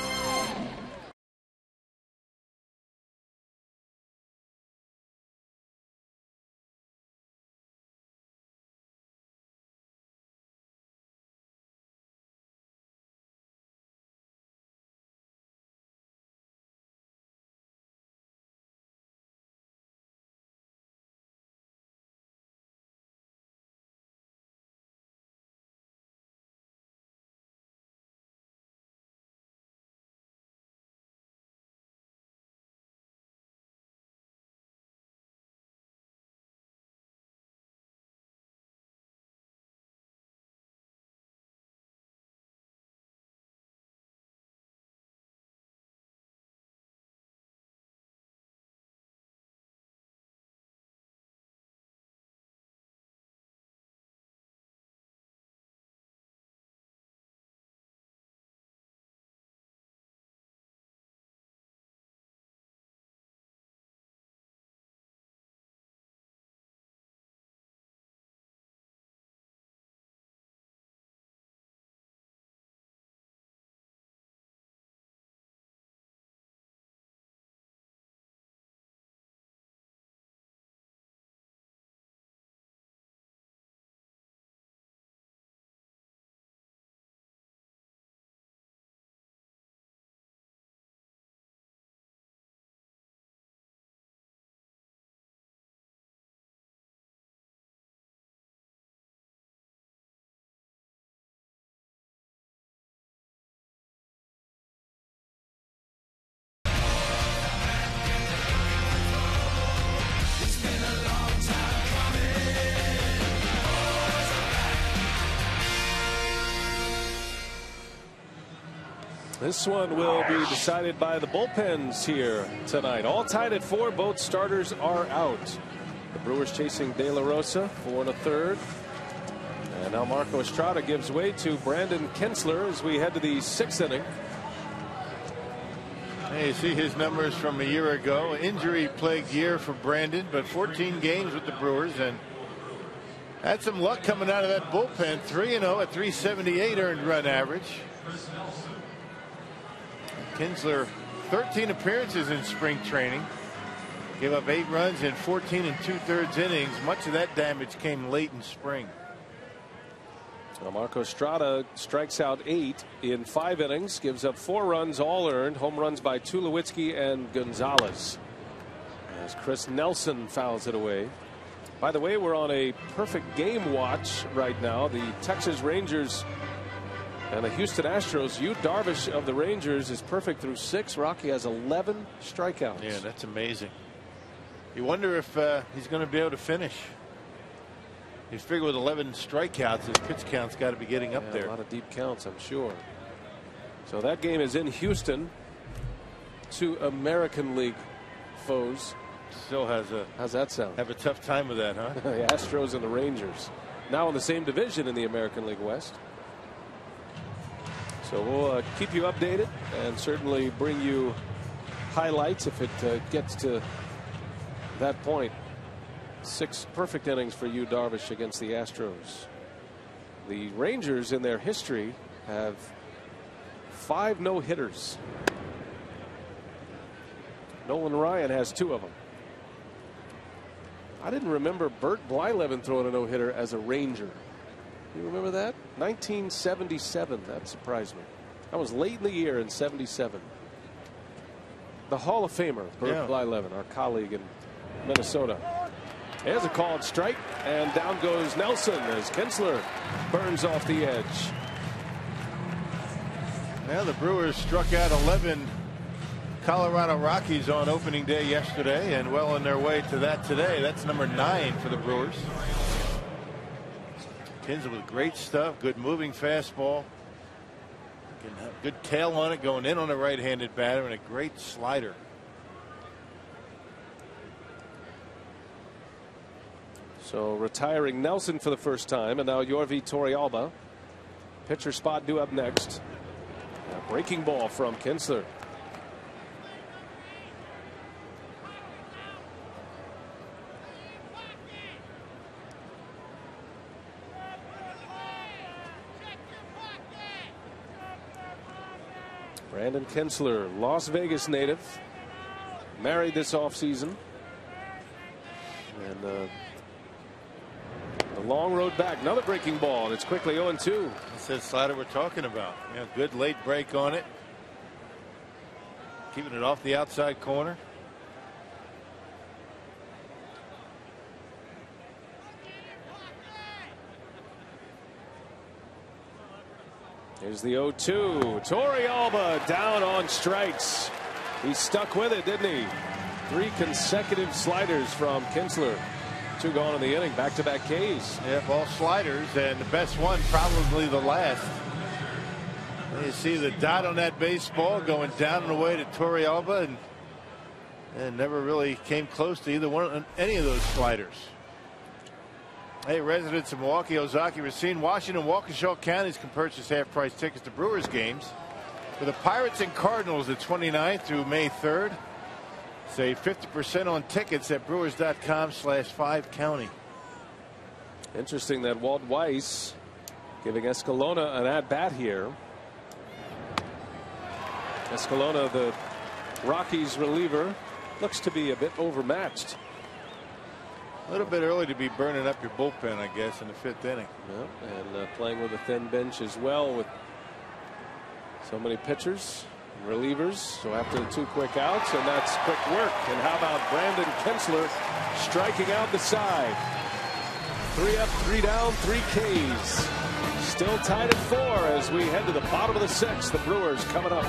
This one will be decided by the bullpens here tonight. All tied at 4. Both starters are out. The Brewers chasing De La Rosa, 4 1/3. And now Marco Estrada gives way to Brandon Kinsler as we head to the 6th inning. Hey, you see his numbers from a year ago. Injury-plagued year for Brandon, but 14 games with the Brewers and had some luck coming out of that bullpen. 3-0 at 378 earned run average. Kinsler, 13 appearances in spring training. Gave up 8 runs in 14 2/3 innings. Much of that damage came late in spring. Well, Marco Estrada strikes out 8 in 5 innings, gives up 4 runs, all earned. Home runs by Tulowitzki and Gonzalez. As Chris Nelson fouls it away. By the way, we're on a perfect game watch right now. The Texas Rangers and the Houston Astros. Yu Darvish of the Rangers is perfect through 6. Rocky has 11 strikeouts. Yeah, that's amazing. You wonder if he's going to be able to finish. You figure with 11 strikeouts, his pitch count's got to be getting up there. A lot of deep counts, I'm sure. So that game is in Houston. 2 American League foes. Still has a. How's that sound? Have a tough time with that, huh? The Astros and the Rangers. Now in the same division in the American League West. So we'll keep you updated and certainly bring you highlights if it gets to that point. 6 perfect innings for Yu Darvish against the Astros. The Rangers in their history have 5 no-hitters. Nolan Ryan has 2 of them. I didn't remember Bert Blyleven throwing a no-hitter as a Ranger. You remember that? 1977. That surprised me. That was late in the year in '77. The Hall of Famer, Bert Blyleven, our colleague in Minnesota. There's a called strike, and down goes Nelson as Kinsler burns off the edge. Well, the Brewers struck out 11 Colorado Rockies on opening day yesterday, and well on their way to that today. That's number 9 for the Brewers. Kinsler with great stuff, good moving fastball, good tail on it, going in on a right-handed batter, and a great slider. So retiring Nelson for the first time, and now Yorvi Torrealba. Pitcher spot due up next. A breaking ball from Kinsler. Brandon Kinsler, Las Vegas native, married this offseason, and the long road back. Another breaking ball, and it's quickly 0-2. That's that slider we're talking about. Yeah, good late break on it, keeping it off the outside corner. Here's the 0-2. Torrealba down on strikes. He stuck with it, didn't he? 3 consecutive sliders from Kinsler. 2 gone in the inning. Back-to-back Ks. Yep, all sliders, and the best one probably the last. And you see the dot on that baseball going down and away to Torrealba, and never really came close to either one, any of those sliders. Hey, residents of Milwaukee, Ozaki, Racine, Washington, Waukesha counties can purchase half-price tickets to Brewers games for the Pirates and Cardinals the 29th through May 3rd. Save 50% on tickets at brewers.com/5county. Interesting that Walt Weiss giving Escalona an at-bat here. Escalona, the Rockies reliever, looks to be a bit overmatched. A little bit early to be burning up your bullpen, I guess, in the 5th inning. Yep, and playing with a thin bench as well, with so many pitchers, relievers. So after the 2 quick outs, and that's quick work. And how about Brandon Kinsler striking out the side? 3 up, 3 down, 3 Ks. Still tied at 4 as we head to the bottom of the 6th. The Brewers coming up.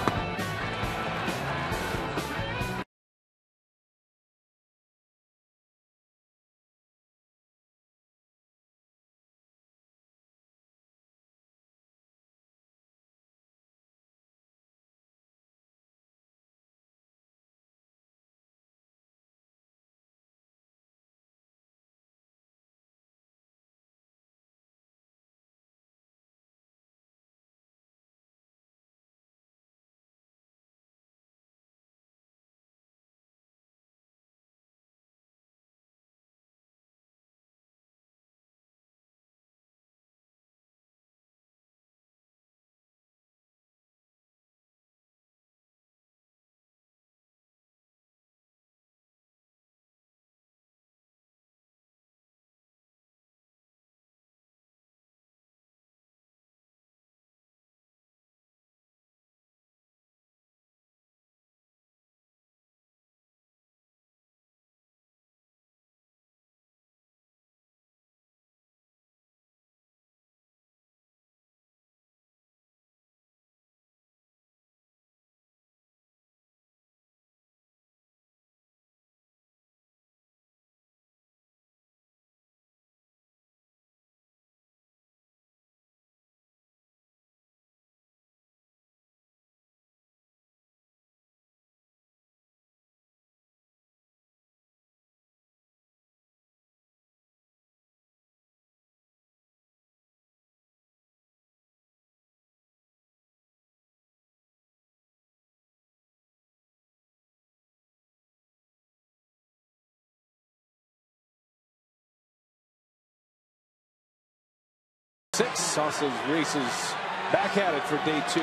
6. Sausage races back at it for day 2.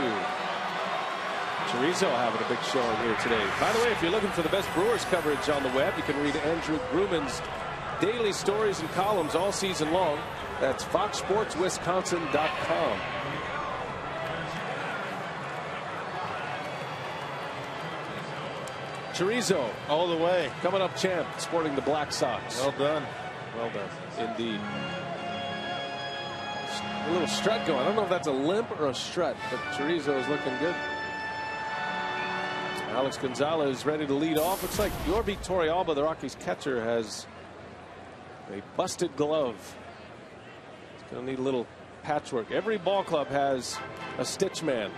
Chorizo having a big showing here today. By the way, if you're looking for the best Brewers coverage on the web, you can read Andrew Gruman's daily stories and columns all season long. That's foxsportswisconsin.com. Chorizo All the way. coming up champ, sporting the Black Sox. Well done. Well done. Indeed. A little strut going. I don't know if that's a limp or a strut, but Chorizo is looking good. Alex Gonzalez ready to lead off. Looks like Yorby Torrealba, the Rockies catcher, has a busted glove. It's going to need a little patchwork. Every ball club has a stitch man.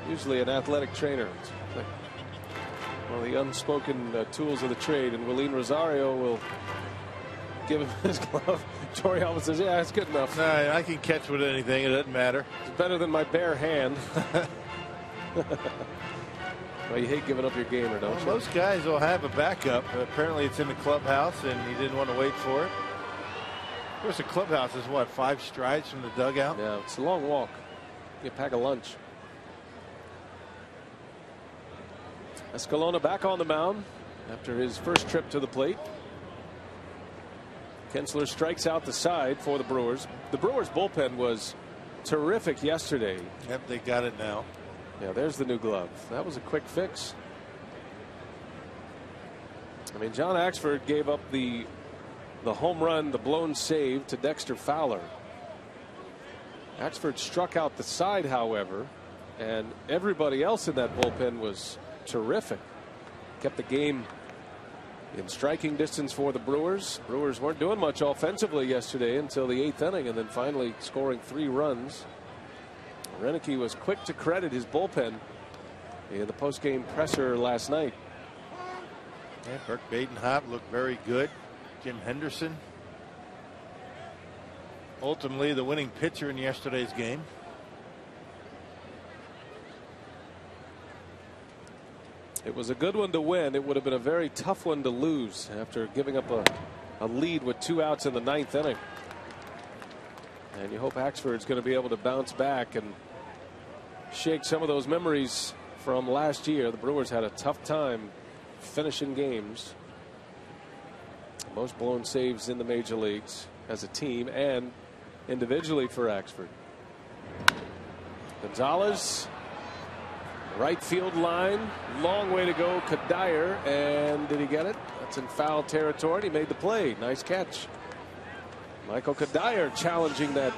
Usually an athletic trainer. It's like one of the unspoken tools of the trade. And Willeen Rosario will give him his glove. Torrealba says, yeah, it's good enough. All right, I can catch with anything. It doesn't matter. It's better than my bare hand. Well, you hate giving up your gamer, don't you? Most guys will have a backup. Apparently it's in the clubhouse and he didn't want to wait for it. Of course, the clubhouse is what, 5 strides from the dugout? Yeah, it's a long walk. You pack a lunch. Escalona back on the mound after his first trip to the plate. Kinsler strikes out the side for the Brewers. The Brewers bullpen was terrific yesterday. Yep, they got it now. Yeah, there's the new glove. That was a quick fix. I mean, John Axford gave up the home run, the blown save to Dexter Fowler. Axford struck out the side, however, and everybody else in that bullpen was terrific. Kept the game in striking distance for the Brewers. Brewers weren't doing much offensively yesterday until the 8th inning, and then finally scoring 3 runs. Renicky was quick to credit his bullpen in the postgame presser last night. Yeah, Burke Badenhop looked very good. Jim Henderson, ultimately the winning pitcher in yesterday's game. It was a good one to win. It would have been a very tough one to lose after giving up a lead with 2 outs in the 9th inning. And you hope Axford's going to be able to bounce back and shake some of those memories from last year. The Brewers had a tough time finishing games. Most blown saves in the major leagues as a team and individually for Axford. Gonzalez, right field line, long way to go. Kadire, and did he get it? That's in foul territory. He made the play. Nice catch. Michael Kadire challenging that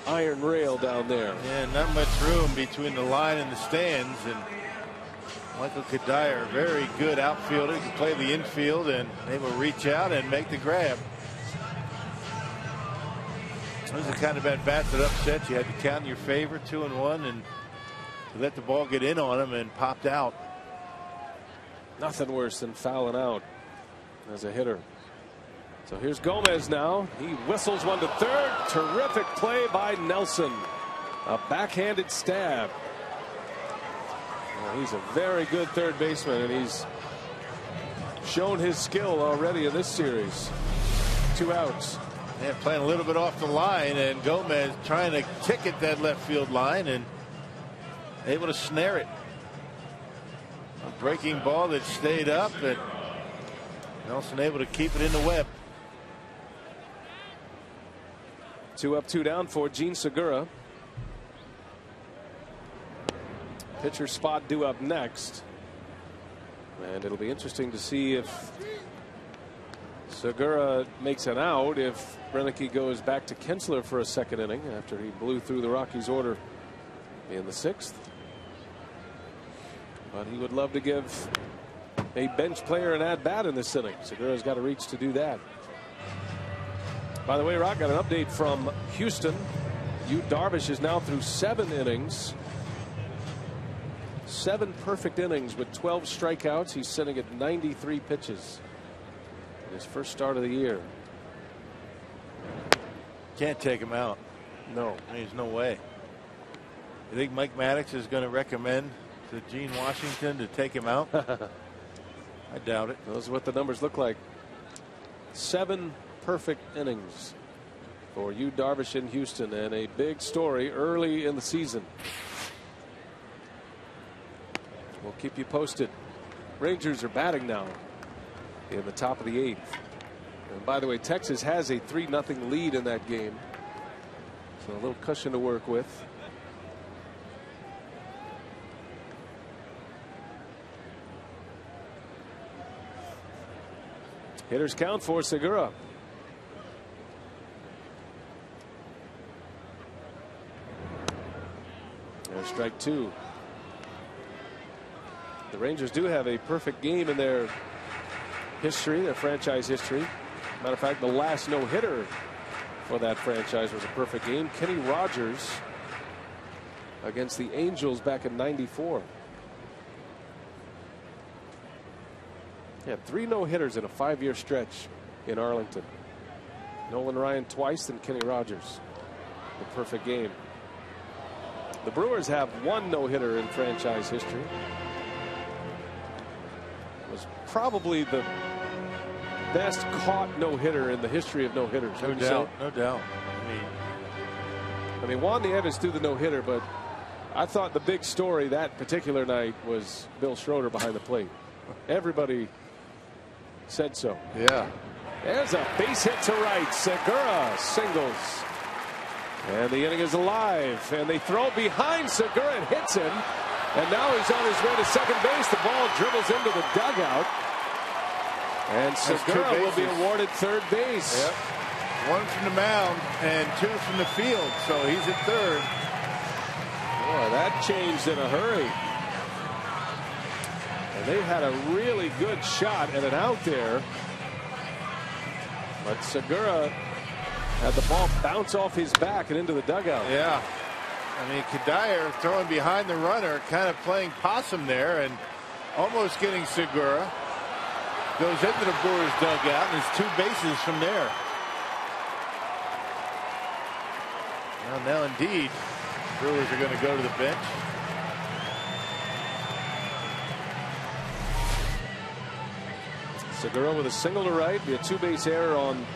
iron rail down there. Yeah, not much room between the line and the stands, and Michael Kadire, very good outfielder, can play the infield and able to reach out and make the grab. Those are the kind of at bats that upset you. Had to count in your favor, 2-1, and let the ball get in on him and popped out. Nothing worse than fouling out as a hitter. So here's Gomez now. He whistles one to third. Terrific play by Nelson. A backhanded stab. Well, he's a very good third baseman, and he's shown his skill already in this series. 2 outs. Yeah, playing a little bit off the line, and Gomez trying to ticket that left field line and able to snare it. A breaking ball that stayed up, and Nelson able to keep it in the web. 2 up, 2 down for Gene Segura. Pitcher spot due up next. And it'll be interesting to see if Segura makes an out, if Renicky goes back to Kinsler for a second inning after he blew through the Rockies order in the 6th. But he would love to give a bench player an at-bat in this inning. Segura's got to reach to do that. By the way, Rock, got an update from Houston. Yu Darvish is now through 7 innings. 7 perfect innings with 12 strikeouts. He's sitting at 93 pitches in his first start of the year. Can't take him out. No. There's no way. You think Mike Maddox is going to recommend to Gene Washington to take him out? I doubt it. Those are what the numbers look like. 7 perfect innings. for Yu Darvish in Houston, and a big story early in the season. We'll keep you posted. Rangers are batting now in the top of the 8th. And by the way, Texas has a 3-0 lead in that game, so a little cushion to work with. Hitters count for Segura. There's strike 2. The Rangers do have a perfect game in their history, their franchise history. Matter of fact, the last no-hitter for that franchise was a perfect game. Kenny Rogers against the Angels back in '94. He had 3 no-hitters in a 5-year stretch in Arlington. Nolan Ryan twice, and Kenny Rogers. The perfect game. The Brewers have 1 no-hitter in franchise history. It was probably the best caught no-hitter in the history of no-hitters. No doubt. No doubt. I mean, Juan Nieves threw the no-hitter, but I thought the big story that particular night was Bill Schroeder behind the plate. Everybody said so. Yeah. There's a base hit to right. Segura singles. And the inning is alive. And they throw behind Segura and hits him. And now he's on his way to second base. The ball dribbles into the dugout. And Segura will be awarded third base. Yep. 1 from the mound and 2 from the field. So he's at third. Boy, that changed in a hurry. And they had a really good shot at an out there. But Segura had the ball bounce off his back and into the dugout. Yeah. I mean, Kadire throwing behind the runner, kind of playing possum there and almost getting Segura. Goes into the Brewers dugout and it's 2 bases from there. Well, now indeed, Brewers are going to go to the bench. Segura with a single to right, be a 2-base error on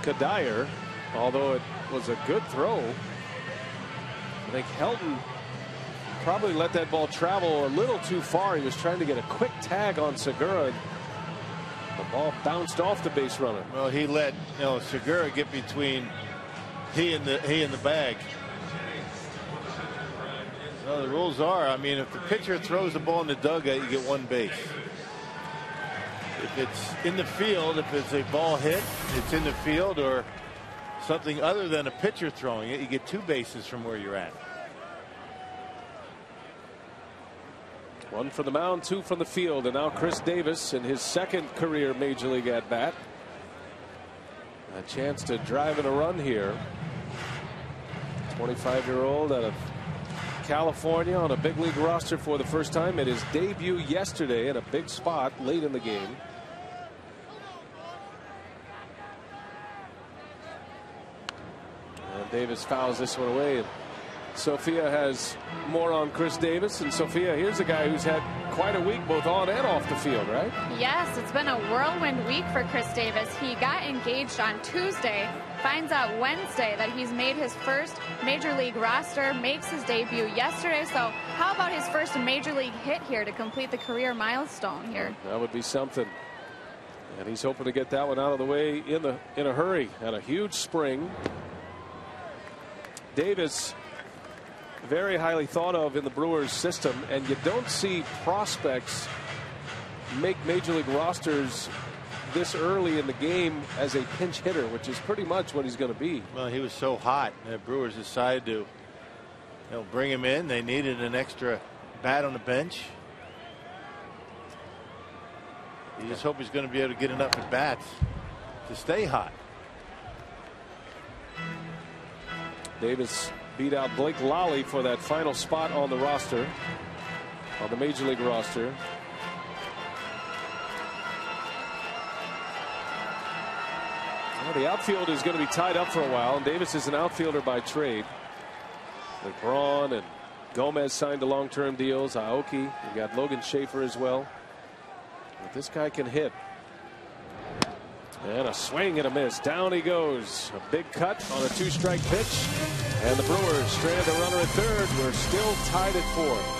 Kadire, although it was a good throw. I think Helton probably let that ball travel a little too far. He was trying to get a quick tag on Segura. The ball bounced off the base runner. Well, he let Segura get between he and the bag. Well, the rules are, I mean, if the pitcher throws the ball in the dugout, you get 1 base. If it's in the field, if it's a ball hit, it's in the field, or something other than a pitcher throwing it, you get 2 bases from where you're at. 1 from the mound, 2 from the field, and now Chris Davis in his second career major league at bat. A chance to drive in a run here. 25-year-old out of California on a big league roster for the first time. Made his debut yesterday in a big spot late in the game. And Davis fouls this one away. And Sophia has more on Chris Davis. And Sophia, here's a guy who's had quite a week both on and off the field, right? Yes, it's been a whirlwind week for Chris Davis. He got engaged on Tuesday, finds out Wednesday that he's made his first major league roster, makes his debut yesterday. So how about his first major league hit here to complete the career milestone here? That would be something. And he's hoping to get that one out of the way in a hurry. And a huge spring. Davis, very highly thought of in the Brewers system, and you don't see prospects make major league rosters this early in the game as a pinch hitter, which is pretty much what he's going to be. Well, he was so hot, the Brewers decided to bring him in. They needed an extra bat on the bench. You just hope he's going to be able to get enough at bats to stay hot. Davis beat out Blake Lally for that final spot on the roster, on the major league roster. Well, the outfield is going to be tied up for a while, and Davis is an outfielder by trade. With Braun and Gomez signed to long-term deals. Aoki, you got Logan Schaefer as well. But this guy can hit. And a swing and a miss. Down he goes. A big cut on a 2-strike pitch. And the Brewers strand a runner at third. We're still tied at 4.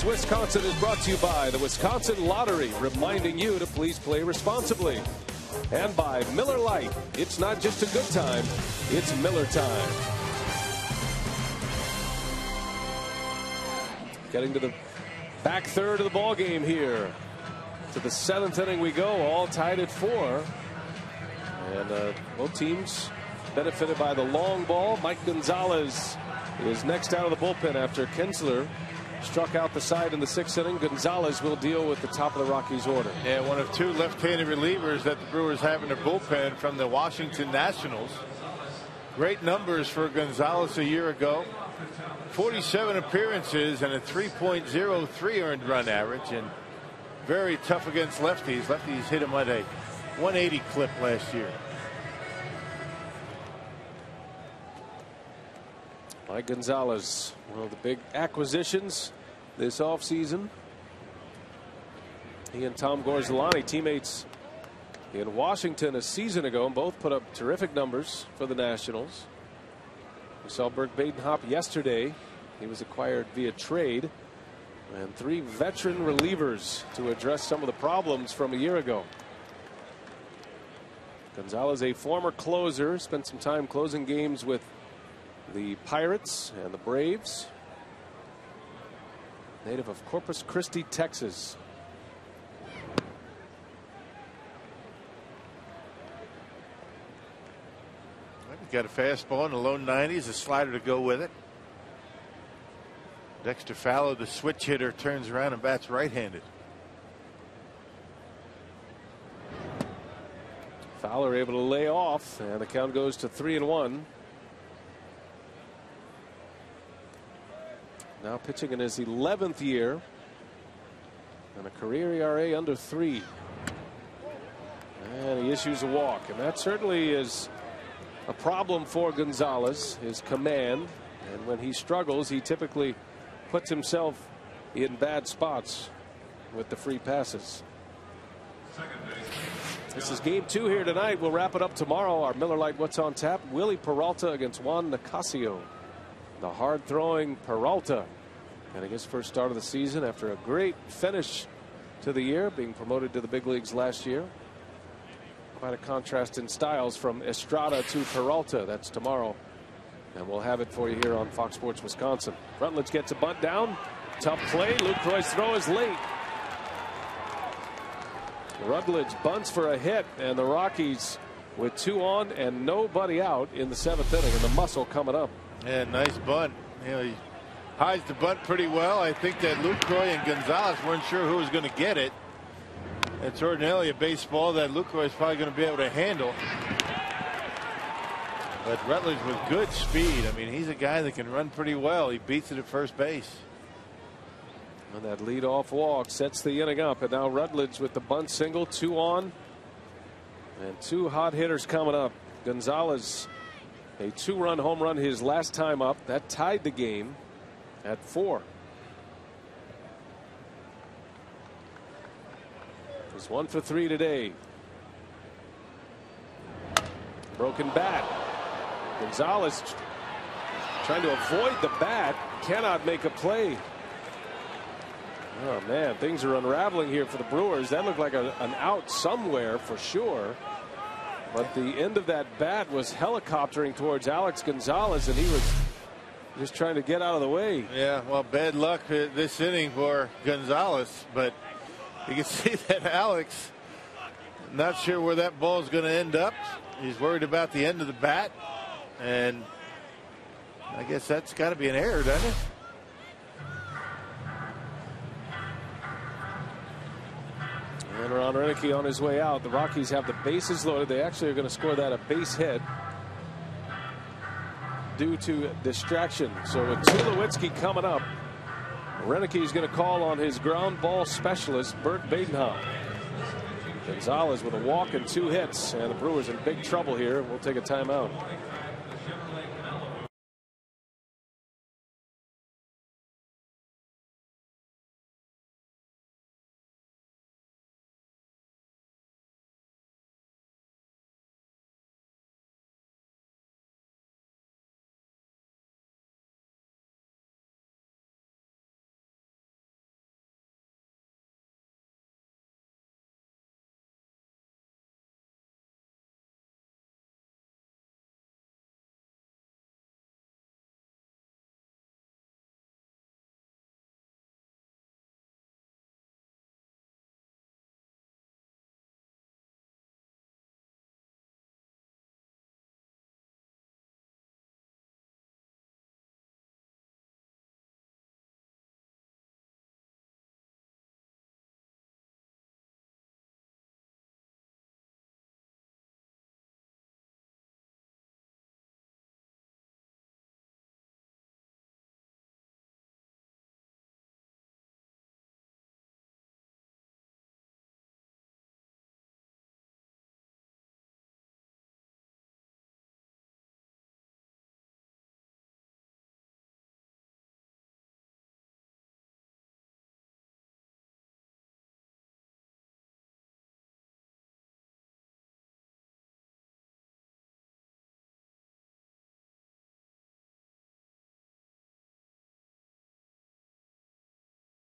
Wisconsin is brought to you by the Wisconsin Lottery, reminding you to please play responsibly. And by Miller Lite. It's not just a good time, it's Miller time. Getting to the back third of the ball game here. To the 7th inning we go, all tied at 4. And both teams benefited by the long ball. Mike Gonzalez is next out of the bullpen after Kinsler struck out the side in the 6th inning. Gonzalez will deal with the top of the Rockies order. Yeah, one of 2 left-handed relievers that the Brewers have in their bullpen from the Washington Nationals. Great numbers for Gonzalez a year ago. 47 appearances and a 3.03 earned run average, and very tough against lefties. Lefties hit him at a 180 clip last year. Mike Gonzalez, one of the big acquisitions this offseason. He and Tom Gorzolani, teammates in Washington a season ago, and both put up terrific numbers for the Nationals. We saw Bert Badenhop yesterday. He was acquired via trade. And 3 veteran relievers to address some of the problems from a year ago. Gonzalez, a former closer, spent some time closing games with the Pirates and the Braves. Native of Corpus Christi, Texas. He's got a fastball in the low 90s, a slider to go with it. Dexter Fallow, the switch hitter, turns around and bats right-handed. Fowler able to lay off, and the count goes to 3-1. Now pitching in his 11th year and a career ERA under 3. And he issues a walk, and that certainly is a problem for Gonzalez, his command. And when he struggles, he typically puts himself in bad spots with the free passes. This is game 2 here tonight. We'll wrap it up tomorrow. Our Miller Lite What's on Tap. Willie Peralta against Juan Nicasio. The hard-throwing Peralta getting his first start of the season after a great finish to the year, being promoted to the big leagues last year. Quite a contrast in styles from Estrada to Peralta. That's tomorrow, and we'll have it for you here on Fox Sports Wisconsin. Rutledge gets a bunt down. Tough play. Lucroy's throw is late. Rutledge bunts for a hit, and the Rockies with 2 on and nobody out in the 7th inning, and the muscle coming up. Yeah, nice bunt. You know, he hides the bunt pretty well. I think that Lucroy and Gonzalez weren't sure who was going to get it. It's ordinarily a baseball that Lucroy is probably going to be able to handle. But Rutledge with good speed. I mean, he's a guy that can run pretty well. He beats it at first base. And that leadoff walk sets the inning up. And now Rutledge with the bunt single, 2 on. And 2 hot hitters coming up. Gonzalez, a 2-run home run his last time up. That tied the game at 4. He's 1 for 3 today. Broken bat. Gonzalez trying to avoid the bat. Cannot make a play. Oh man, things are unraveling here for the Brewers. That looked like an out somewhere for sure. But the end of that bat was helicoptering towards Alex Gonzalez, and he was just trying to get out of the way. Yeah, well, bad luck this inning for Gonzalez, but you can see that Alex, not sure where that ball is going to end up. He's worried about the end of the bat, and I guess that's got to be an error, doesn't it? And Ron Renicky on his way out. The Rockies have the bases loaded. They actually are going to score that a base hit due to distraction. So with Tulowitzki coming up, Renicky is going to call on his ground ball specialist, Bert Badenhop. Gonzalez with a walk and 2 hits, and the Brewers in big trouble here. We'll take a timeout.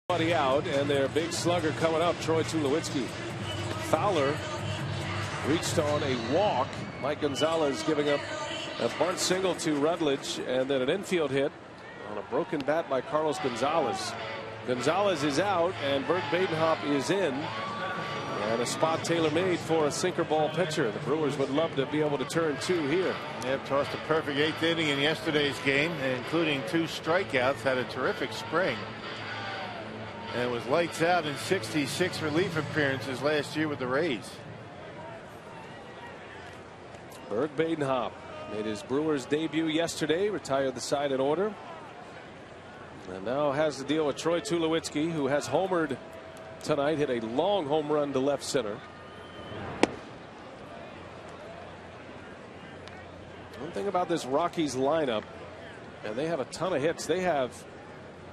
Out, and their big slugger coming up, Troy Tulowitzki. Fowler reached on a walk. Mike Gonzalez giving up a bunt single to Rutledge, and then an infield hit on a broken bat by Carlos Gonzalez. Gonzalez is out, and Bert Badenhop is in, and a spot tailor-made for a sinker ball pitcher. The Brewers would love to be able to turn 2 here. Yep, tossed a perfect 8th inning in yesterday's game, including 2 strikeouts. Had a terrific spring. And was lights out in 66 relief appearances last year with the Rays. Bert Badenhop made his Brewers debut yesterday, retired the side in order, and now has to deal with Troy Tulowitzki, who has homered tonight, hit a long home run to left center. One thing about this Rockies lineup, and they have a ton of hits. They have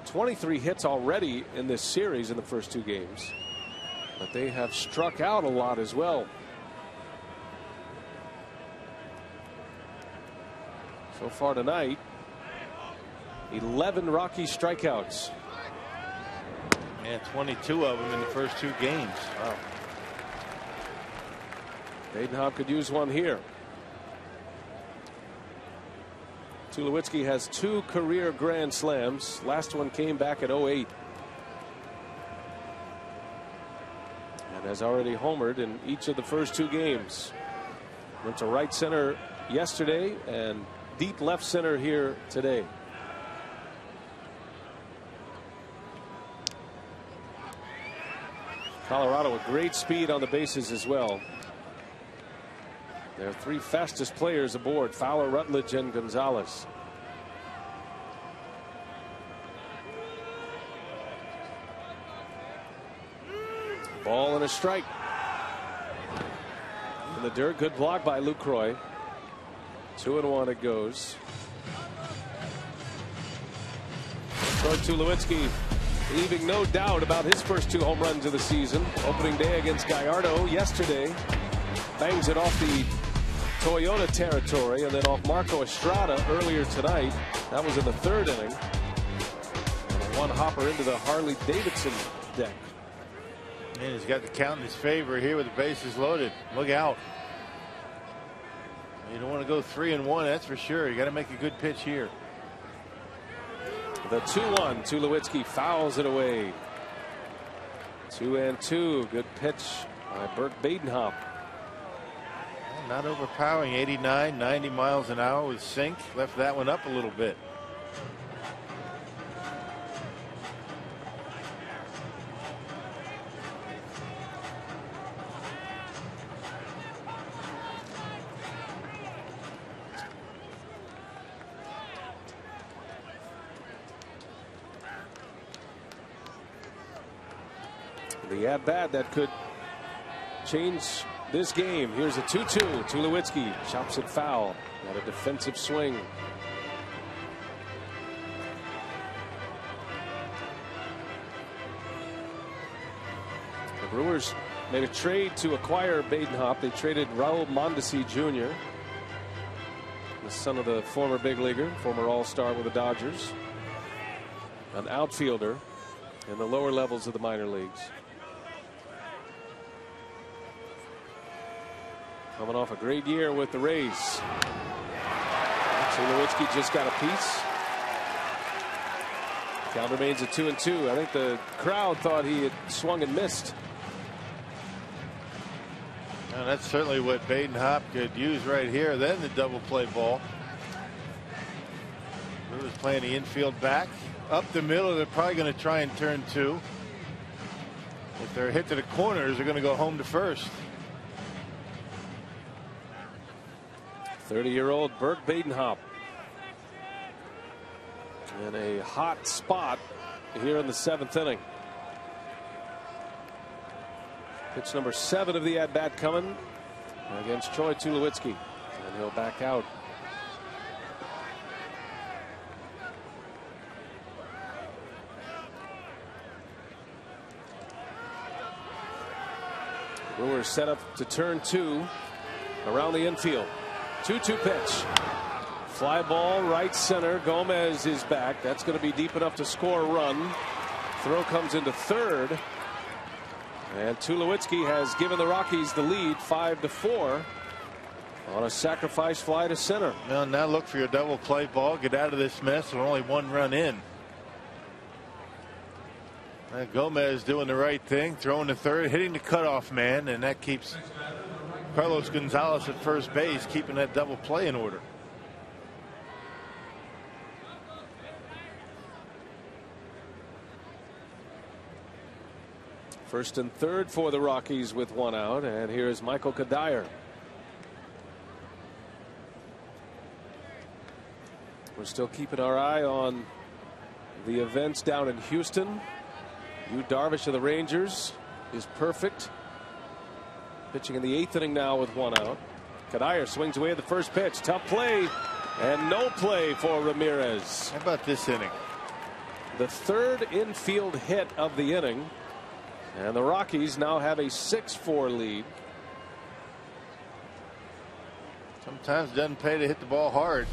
23 hits already in this series in the first 2 games, but they have struck out a lot as well. So far tonight, 11 Rocky strikeouts. And 22 of them in the first 2 games. Wow. Badenhop could use one here. Tulowitzki has 2 career grand slams. Last one came back at 08. And has already homered in each of the first 2 games. Went to right center yesterday and deep left center here today. Colorado with great speed on the bases as well. Their 3 fastest players aboard: Fowler, Rutledge, and Gonzalez. Ball and a strike. In the dirt, good block by Lucroy. 2-1 it goes. Troy Tulowitzki leaving no doubt about his first 2 home runs of the season. Opening day against Gallardo yesterday. Bangs it off the Toyota territory, and then off Marco Estrada earlier tonight. That was in the 3rd inning. And a 1 hopper into the Harley Davidson deck. And he's got the count in his favor here with the bases loaded. Look out. You don't want to go 3-1, that's for sure. You got to make a good pitch here. The 2-1. Tulowitzki fouls it away. 2-2. Good pitch by Burke Badenhop. Not overpowering. 89, 90 miles an hour with sink. Left that one up a little bit. The at-bat that could change this game. Here's a 2-2. Tulowitzki chops it foul. Got a defensive swing. The Brewers made a trade to acquire Badenhop. They traded Raul Mondesi Jr., the son of the former big leaguer, former all-star with the Dodgers, an outfielder in the lower levels of the minor leagues. Coming off a great year with the Rays. Tulowitzki just got a piece. Count remains at 2-2. I think the crowd thought he had swung and missed. And that's certainly what Badenhop could use right here. Then the double play ball. Brewers playing the infield back. Up the middle, they're probably going to try and turn 2. If they're hit to the corners, they're going to go home to first. 30-year-old Burke Badenhop in a hot spot here in the 7th inning. Pitch number 7 of the at-bat coming against Troy Tulowitzki, and he'll back out. Brewers set up to turn 2 around the infield. 2-2 pitch. Fly ball right center. Gomez is back. That's going to be deep enough to score a run. Throw comes into 3rd. And Tulowitzki has given the Rockies the lead 5-4 on a sacrifice fly to center. Well, now look for your double play ball. Get out of this mess with only 1 run in. Gomez doing the right thing, throwing to 3rd, hitting the cutoff man, and that keeps Carlos Gonzalez at first base, keeping that double play in order. First and 3rd for the Rockies with 1 out, and here is Michael Kadire. We're still keeping our eye on the events down in Houston. Yu Darvish of the Rangers is perfect. Pitching in the 8th inning now with 1 out. Kadire swings away at the first pitch. Tough play and no play for Ramirez. How about this inning? The 3rd infield hit of the inning, and the Rockies now have a 6-4 lead. Sometimes it doesn't pay to hit the ball hard.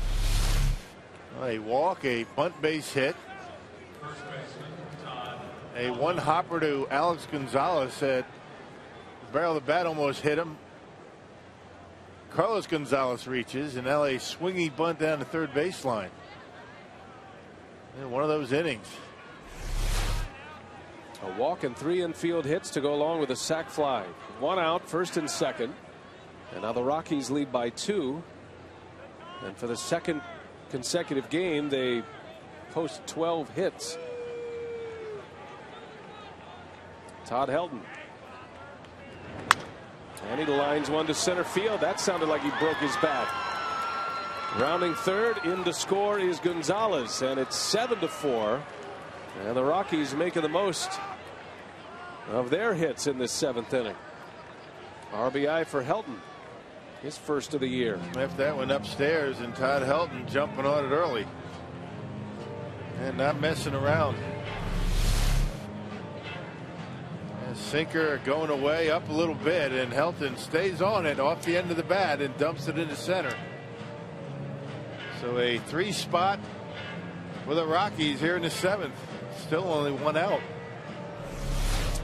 A walk, a bunt base hit, a 1 hopper to Alex Gonzalez that barrel of the bat almost hit him. Carlos Gonzalez reaches, and now a swingy bunt down the 3rd baseline. And one of those innings. A walk and 3 infield hits to go along with a sac fly. 1 out, 1st and 2nd. And now the Rockies lead by 2. And for the 2nd consecutive game, they post 12 hits. Todd Helton. And he lines one to center field. That sounded like he broke his bat. Rounding third, in to score is Gonzalez, and it's 7-4. And the Rockies making the most of their hits in this 7th inning. RBI for Helton, his first of the year. Left that one upstairs, and Todd Helton jumping on it early and not messing around. And sinker going away up a little bit, and Helton stays on it off the end of the bat and dumps it into center. So a 3-spot for the Rockies here in the 7th. Still only 1 out.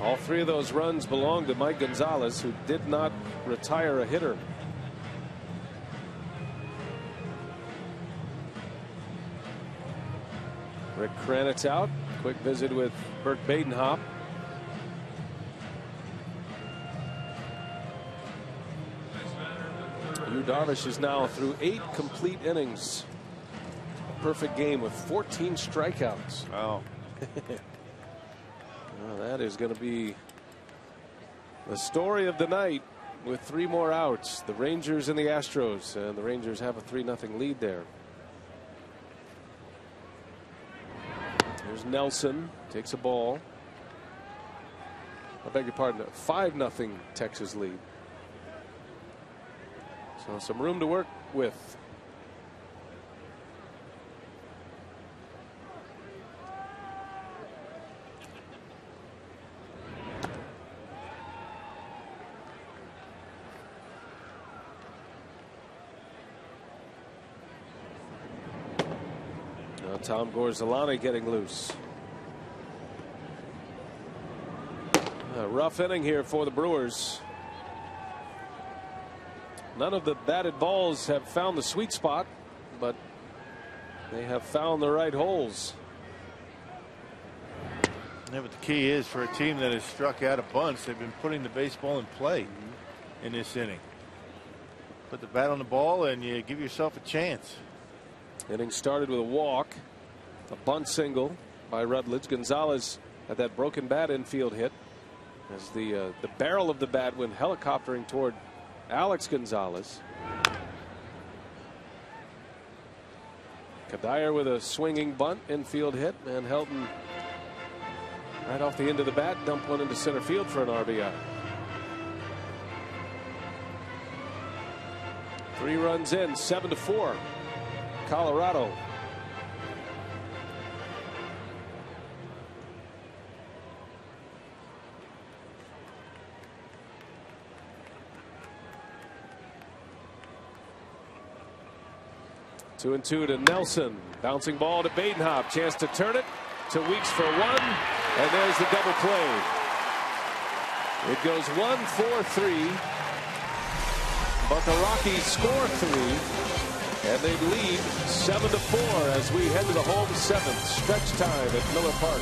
All 3 of those runs belong to Mike Gonzalez, who did not retire a hitter. Rick Kranitz out. Quick visit with Bert Badenhop. Yu Darvish is now through 8 complete innings. A perfect game with 14 strikeouts. Wow. Well, that is going to be the story of the night with 3 more outs. The Rangers and the Astros, and the Rangers have a 3-0 lead there. There's Nelson, takes a ball. I beg your pardon, 5-0 Texas lead. So some room to work with. Now Tom Gorzolani getting loose. A rough inning here for the Brewers. None of the batted balls have found the sweet spot, but they have found the right holes. Yeah, but the key is for a team that has struck out a bunch, they've been putting the baseball in play in this inning. Put the bat on the ball and you give yourself a chance. Inning started with a walk, a bunt single by Rutledge. Gonzalez had that broken bat infield hit as the barrel of the bat went helicoptering toward Alex Gonzalez. Kadire with a swinging bunt infield hit, and Helton right off the end of the bat dumped one into center field for an RBI. 3 runs in, 7-4 Colorado. Two and two to Nelson. Bouncing ball to Badenhop. Chance to turn it to Weeks for 1. And there's the double play. It goes 1-4-3. But the Rockies score 3. And they lead 7-4 as we head to the home 7th. Stretch time at Miller Park.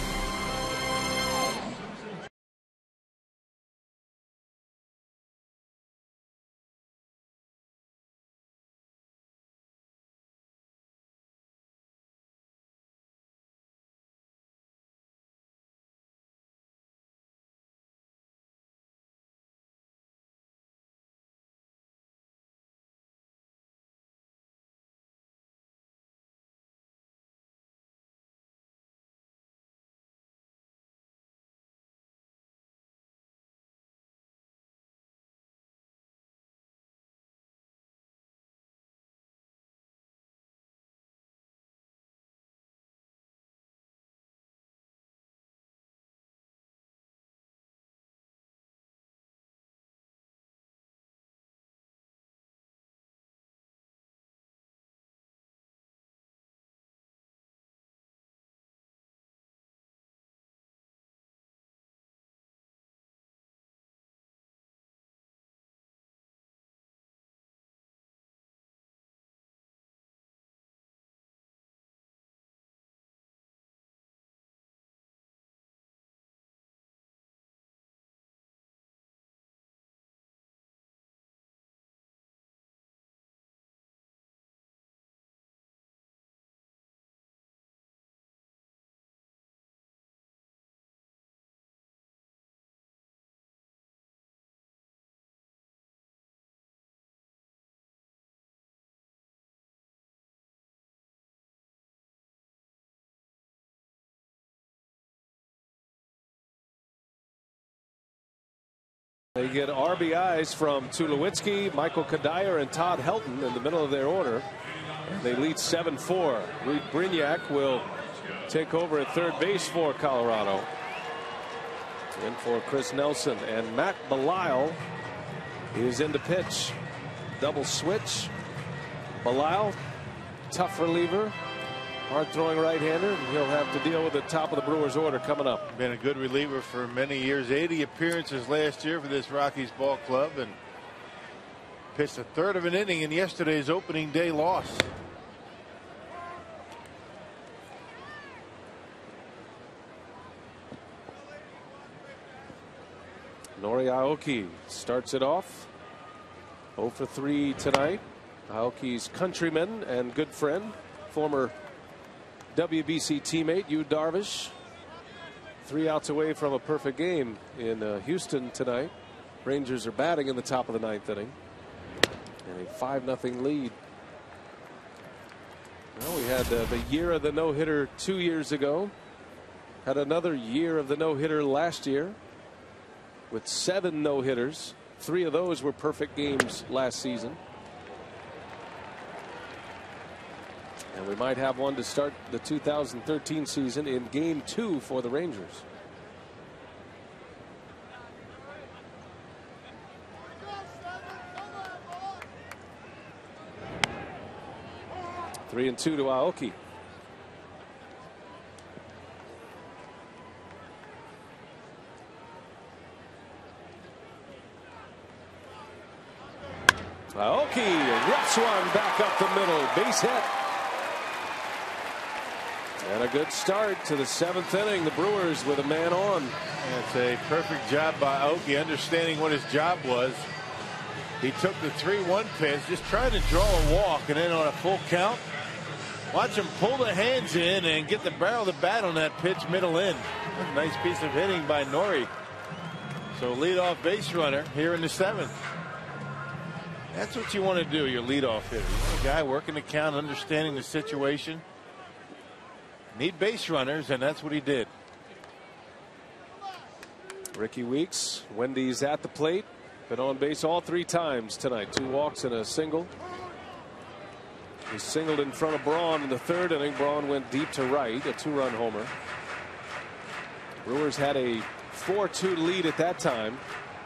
They get RBIs from Tulowitzki, Michael Kadire, and Todd Helton in the middle of their order. They lead 7-4. Reed Brignac will take over at third base for Colorado. In for Chris Nelson, and Matt Belisle is in the pitch. Double switch. Belisle, tough reliever, hard throwing right-hander, and he'll have to deal with the top of the Brewers order coming up. Been a good reliever for many years. 80 appearances last year for this Rockies ball club, and pitched a third of an inning in yesterday's opening day loss. Nori Aoki starts it off. 0 for 3 tonight. Aoki's countryman and good friend, former WBC teammate Yu Darvish. 3 outs away from a perfect game in Houston tonight. Rangers are batting in the top of the 9th inning. And a 5-0 lead. Well, we had the year of the no-hitter 2 years ago. Had another year of the no-hitter last year with 7 no-hitters. 3 of those were perfect games last season. And we might have one to start the 2013 season in Game 2 for the Rangers. Three and 2 to Aoki. Aoki rips one back up the middle, base hit. And a good start to the 7th inning. The Brewers with a man on. It's a perfect job by Aoki, understanding what his job was. He took the 3-1 pitch, just trying to draw a walk, and then on a full count, watch him pull the hands in and get the barrel of the bat on that pitch middle in. Nice piece of hitting by Nori. So leadoff base runner here in the 7th. That's what you want to do, your leadoff hitter. You want a guy working the count, understanding the situation. Need base runners, and that's what he did. Ricky Weeks, Wendy's at the plate. Been on base all 3 times tonight. 2 walks and a single. He singled in front of Braun in the 3rd inning. Braun went deep to right, a 2-run homer. Brewers had a 4-2 lead at that time.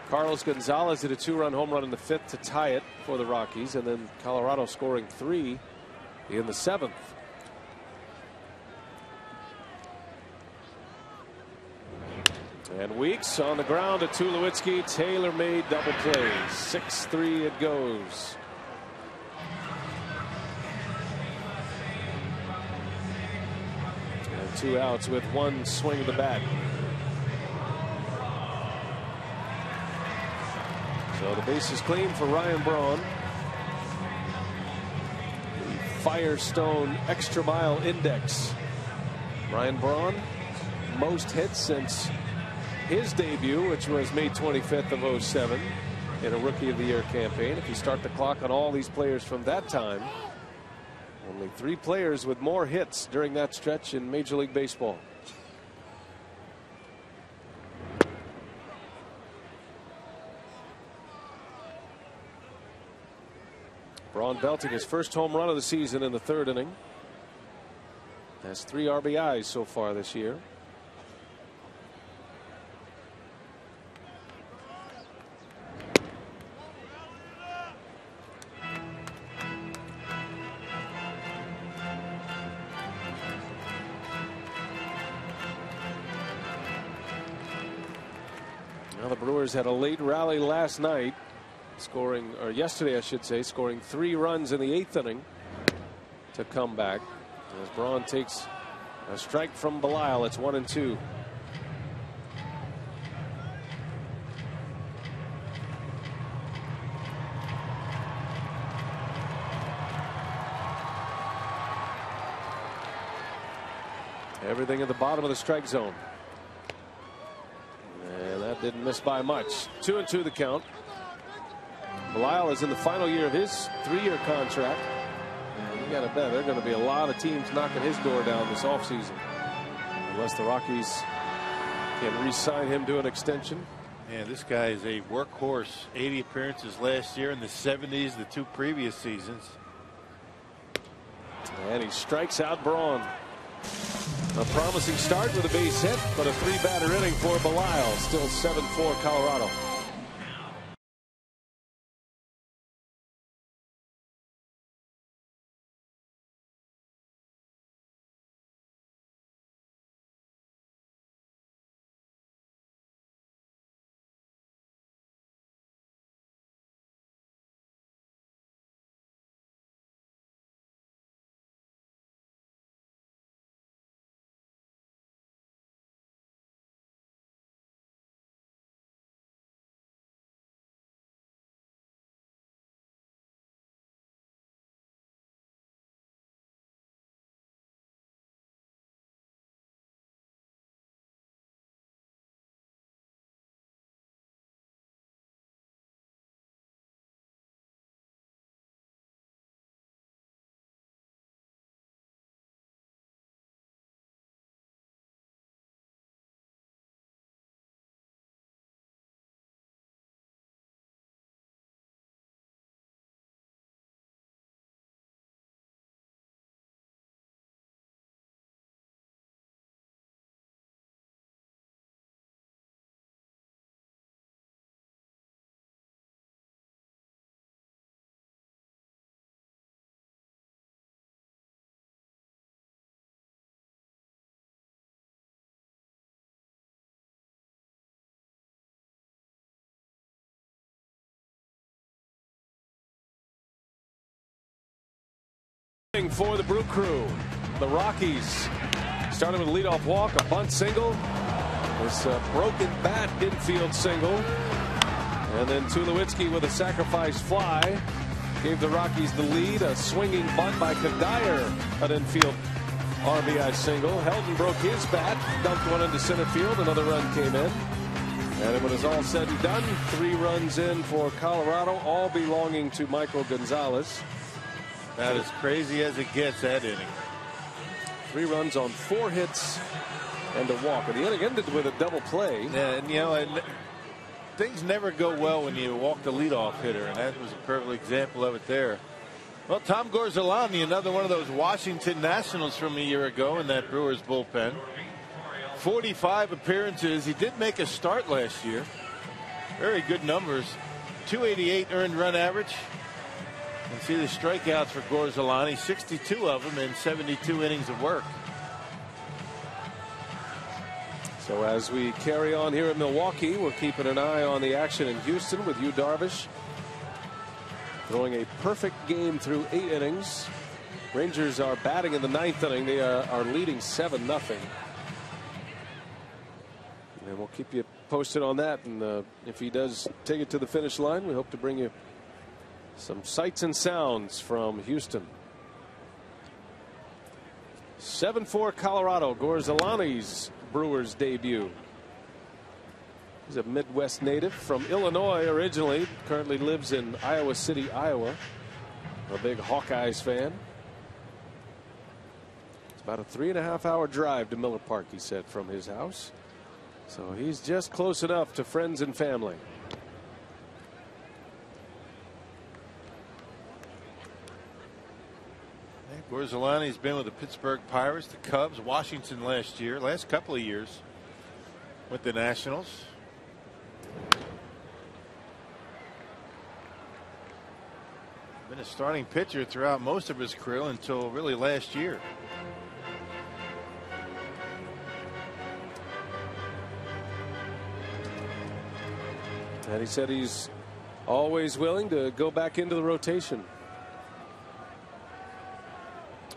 Carlos Gonzalez did a 2-run home run in the 5th to tie it for the Rockies, and then Colorado scoring 3 in the 7th. And Weeks on the ground to Tulowitzki. Taylor-made double play. 6-3 it goes. And 2 outs with 1 swing of the bat. So the base is clean for Ryan Braun. The Firestone Extra Mile Index. Ryan Braun, most hits since his debut, which was May 25th of 07 in a Rookie of the Year campaign. If you start the clock on all these players from that time, only 3 players with more hits during that stretch in Major League Baseball. Braun belting his first home run of the season in the 3rd inning. Has 3 RBIs so far this year. Now the Brewers had a late rally last night, scoring, or yesterday I should say, scoring 3 runs in the 8th inning to come back. As Braun takes a strike from Belisle, it's 1-2. Everything at the bottom of the strike zone. And that didn't miss by much. 2-2 the count. Belisle is in the final year of his 3-year contract. And you got to bet there are going to be a lot of teams knocking his door down this offseason. Unless the Rockies can re-sign him to an extension. Yeah, this guy is a workhorse. 80 appearances last year, in the 70s the 2 previous seasons. And he strikes out Braun. A promising start with a base hit, but a 3-batter inning for Belisle. Still 7-4 Colorado. For the Brew Crew, the Rockies started with a leadoff walk, a bunt single, this broken bat infield single, and then Tulowitzki with a sacrifice fly gave the Rockies the lead. A swinging bunt by Kadire, an infield RBI single. Helton broke his bat, dumped one into center field. Another run came in, and when it's all said and done, 3 runs in for Colorado, all belonging to Michael Gonzalez. That is crazy as it gets, that inning. 3 runs on 4 hits and a walk. And the inning ended with a double play. Yeah, and you know, things never go well when you walk the leadoff hitter, and that was a perfect example of it there. Well, Tom Gorzolany, another one of those Washington Nationals from a year ago in that Brewers bullpen. 45 appearances. He did make a start last year. Very good numbers. 288 earned run average. And see the strikeouts for Gorzolany, 62 of them in 72 innings of work. So as we carry on here at Milwaukee, we're keeping an eye on the action in Houston with Yu Darvish throwing a perfect game through 8 innings. Rangers are batting in the 9th inning. They are leading 7-0. And we'll keep you posted on that. And if he does take it to the finish line, we hope to bring you some sights and sounds from Houston. 7-4 Colorado. Gorzolany's Brewers debut. He's a Midwest native from Illinois originally. Currently lives in Iowa City, Iowa. A big Hawkeyes fan. It's about a 3.5-hour drive to Miller Park, he said, from his house. So he's just close enough to friends and family. Gorzolany's been with the Pittsburgh Pirates, the Cubs, Washington last year, last couple of years with the Nationals. Been a starting pitcher throughout most of his career until really last year. And he said he's always willing to go back into the rotation,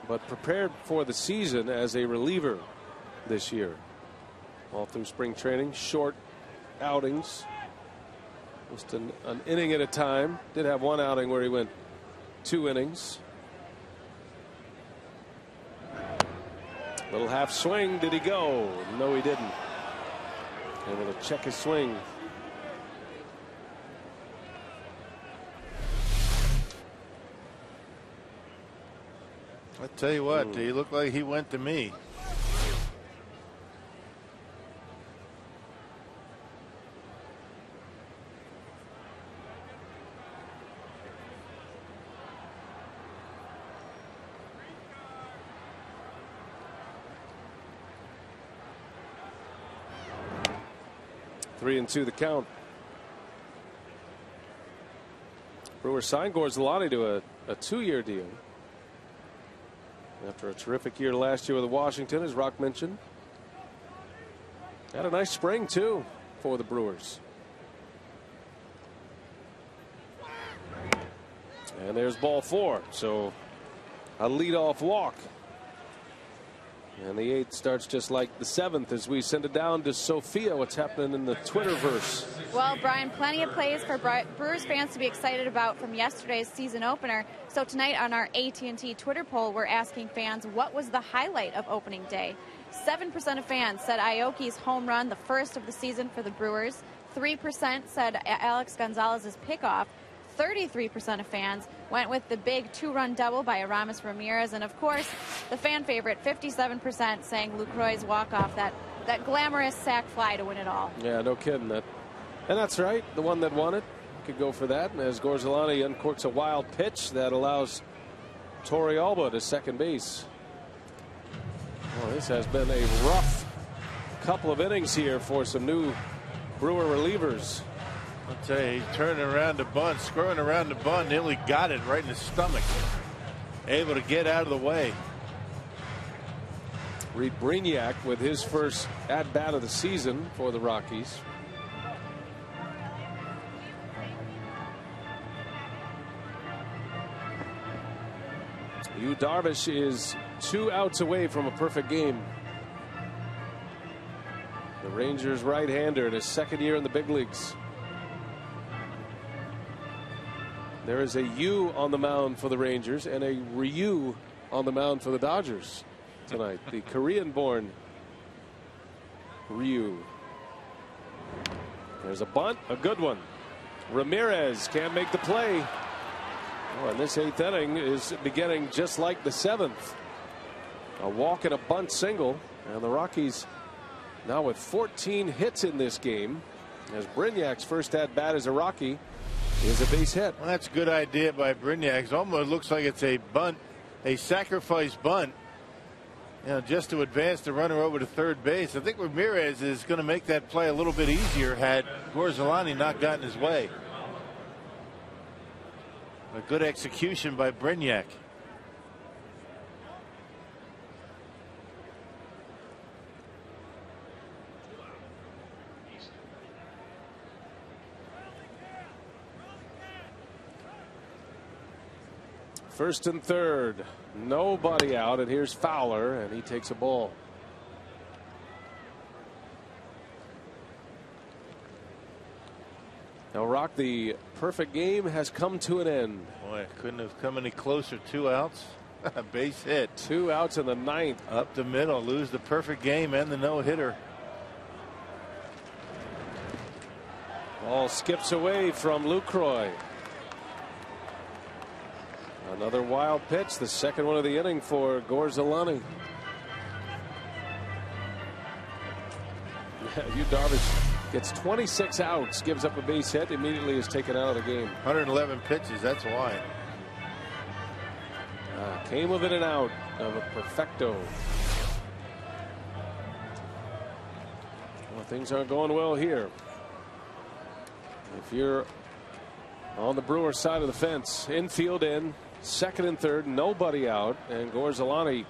but prepared for the season as a reliever this year. All through spring training, short outings, just an inning at a time. Did have one outing where he went 2 innings. Little half swing. Did he go? No, he didn't. Able to check his swing. I tell you what, he looked like he went to me. 3-2 the count. Brewers signed Gorzelani to a 2-year deal after a terrific year last year with Washington, as Rock mentioned. Had a nice spring too for the Brewers. And there's ball 4, so a leadoff walk. And the 8th starts just like the 7th as we send it down to Sophia. What's happening in the Twitterverse? Well, Brian, plenty of plays for Brewers fans to be excited about from yesterday's season opener. So tonight on our AT&T Twitter poll, we're asking fans what was the highlight of opening day. 7% of fans said Aoki's home run, the first of the season for the Brewers. 3% said Alex Gonzalez's pickoff. 33% of fans went with the big 2-run double by Aramis Ramirez. And, of course, the fan favorite, 57% saying Lucroy's walk-off, that glamorous sac fly to win it all. Yeah, no kidding. And that's right. The one that won it could go for that. And as Gorzelani uncorks a wild pitch that allows Torrealba to second base. Well, this has been a rough couple of innings here for some new Brewer relievers. I'll tell you, he's turning around the bunt, screwing around the bunt, nearly got it right in the stomach. Able to get out of the way. Reed Brignac with his first at-bat of the season for the Rockies. Yu Darvish is 2 outs away from a perfect game. The Rangers right-hander in his second year in the big leagues. There is a U on the mound for the Rangers and a Ryu on the mound for the Dodgers tonight. The Korean-born Ryu. There's a bunt, a good one. Ramirez can't make the play. Oh, and this 8th inning is beginning just like the 7th. A walk and a bunt single, and the Rockies now with 14 hits in this game, as Brignac's first at bat as a Rocky is a base hit. Well, that's a good idea by Brignac. It almost looks like it's a bunt, a sacrifice bunt, just to advance the runner over to third base. I think Ramirez is going to make that play a little bit easier had Gorzelani not gotten his way. A good execution by Brignac. First and third, nobody out, and here's Fowler, and he takes a ball. Now, Rock, the perfect game has come to an end. Boy, couldn't have come any closer. 2 outs, base hit. 2 outs in the 9th. Up the middle, lose the perfect game and the no-hitter. Ball skips away from Lucroy. Another wild pitch, the second one of the inning for Gorzelani. Yu Darvish gets 26 outs, gives up a base hit, immediately is taken out of the game. 111 pitches, that's why. Came within an out of a perfecto. Well, things aren't going well here. If you're on the Brewer side of the fence, infield in, second and third, nobody out, and Gorzelani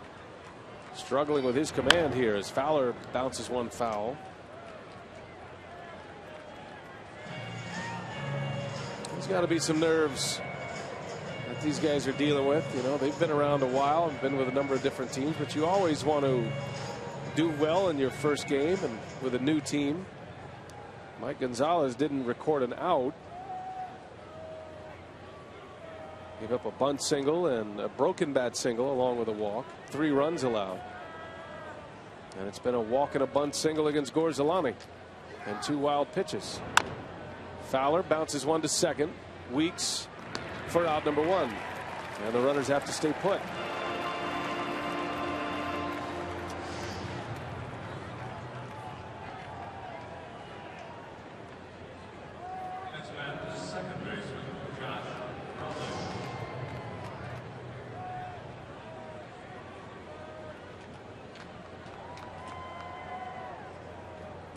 struggling with his command here as Fowler bounces one foul. There's got to be some nerves that these guys are dealing with. You know, they've been around a while and been with a number of different teams, but you always want to do well in your first game and with a new team. Mike Gonzalez didn't record an out. Gave up a bunt single and a broken bat single along with a walk. 3 runs allowed. And it's been a walk and a bunt single against Gorzelani and 2 wild pitches. Fowler bounces one to second. Weeks for out number 1. And the runners have to stay put.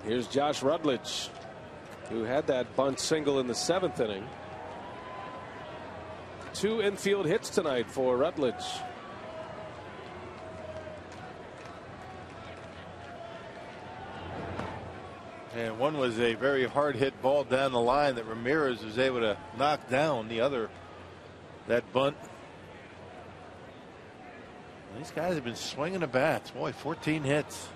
Here's Josh Rutledge. who had that bunt single in the 7th inning. 2 infield hits tonight for Rutledge. And one was a very hard hit ball down the line that Ramirez was able to knock down. The other, that bunt. These guys have been swinging the bats. Boy, 14 hits.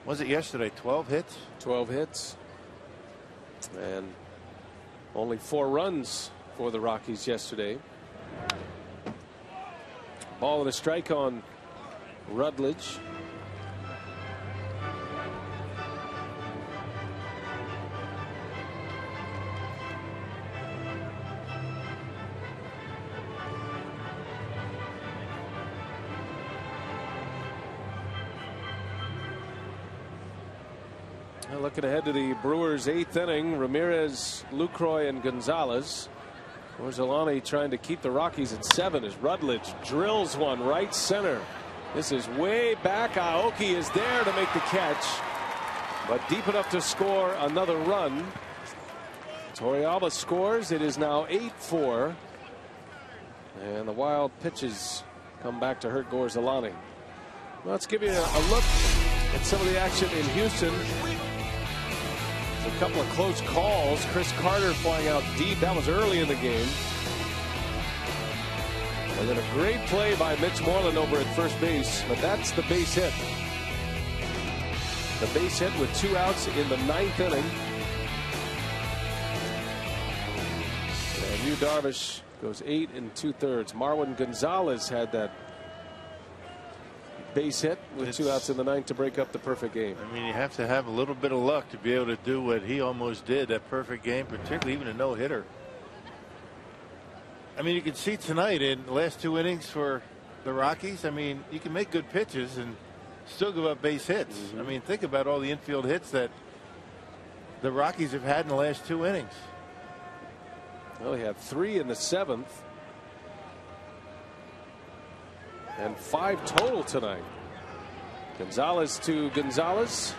Was it yesterday? 12 hits? 12 hits. And only 4 runs for the Rockies yesterday. Ball and a strike on Rutledge. Looking ahead to the Brewers' 8th inning, Ramirez, Lucroy, and Gonzalez. Orsolani trying to keep the Rockies at 7 as Rutledge drills one right center. This is way back. Aoki is there to make the catch, but deep enough to score another run. Toriyama scores. It is now 8-4, and the wild pitches come back to hurt Orsolani. Well, let's give you a look at some of the action in Houston. A couple of close calls. Chris Carter flying out deep. That was early in the game. And then a great play by Mitch Moreland over at first base, but that's the base hit. The base hit with 2 outs in the 9th inning. And Yu Darvish goes 8 2/3. Marwin Gonzalez had that base hit with 2 outs in the 9th to break up the perfect game. I mean, you have to have a little bit of luck to be able to do what he almost did, that perfect game, particularly even a no-hitter. I mean, you can see tonight in the last 2 innings for the Rockies, I mean, you can make good pitches and still give up base hits. I mean, think about all the infield hits that the Rockies have had in the last 2 innings. Well, he had 3 in the 7th. And 5 total tonight. Gonzalez to Gonzalez,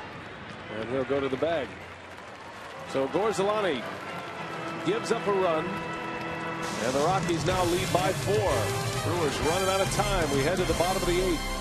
and he'll go to the bag. So Orsolani gives up a run, and the Rockies now lead by 4. Brewers running out of time. We head to the bottom of the 8th.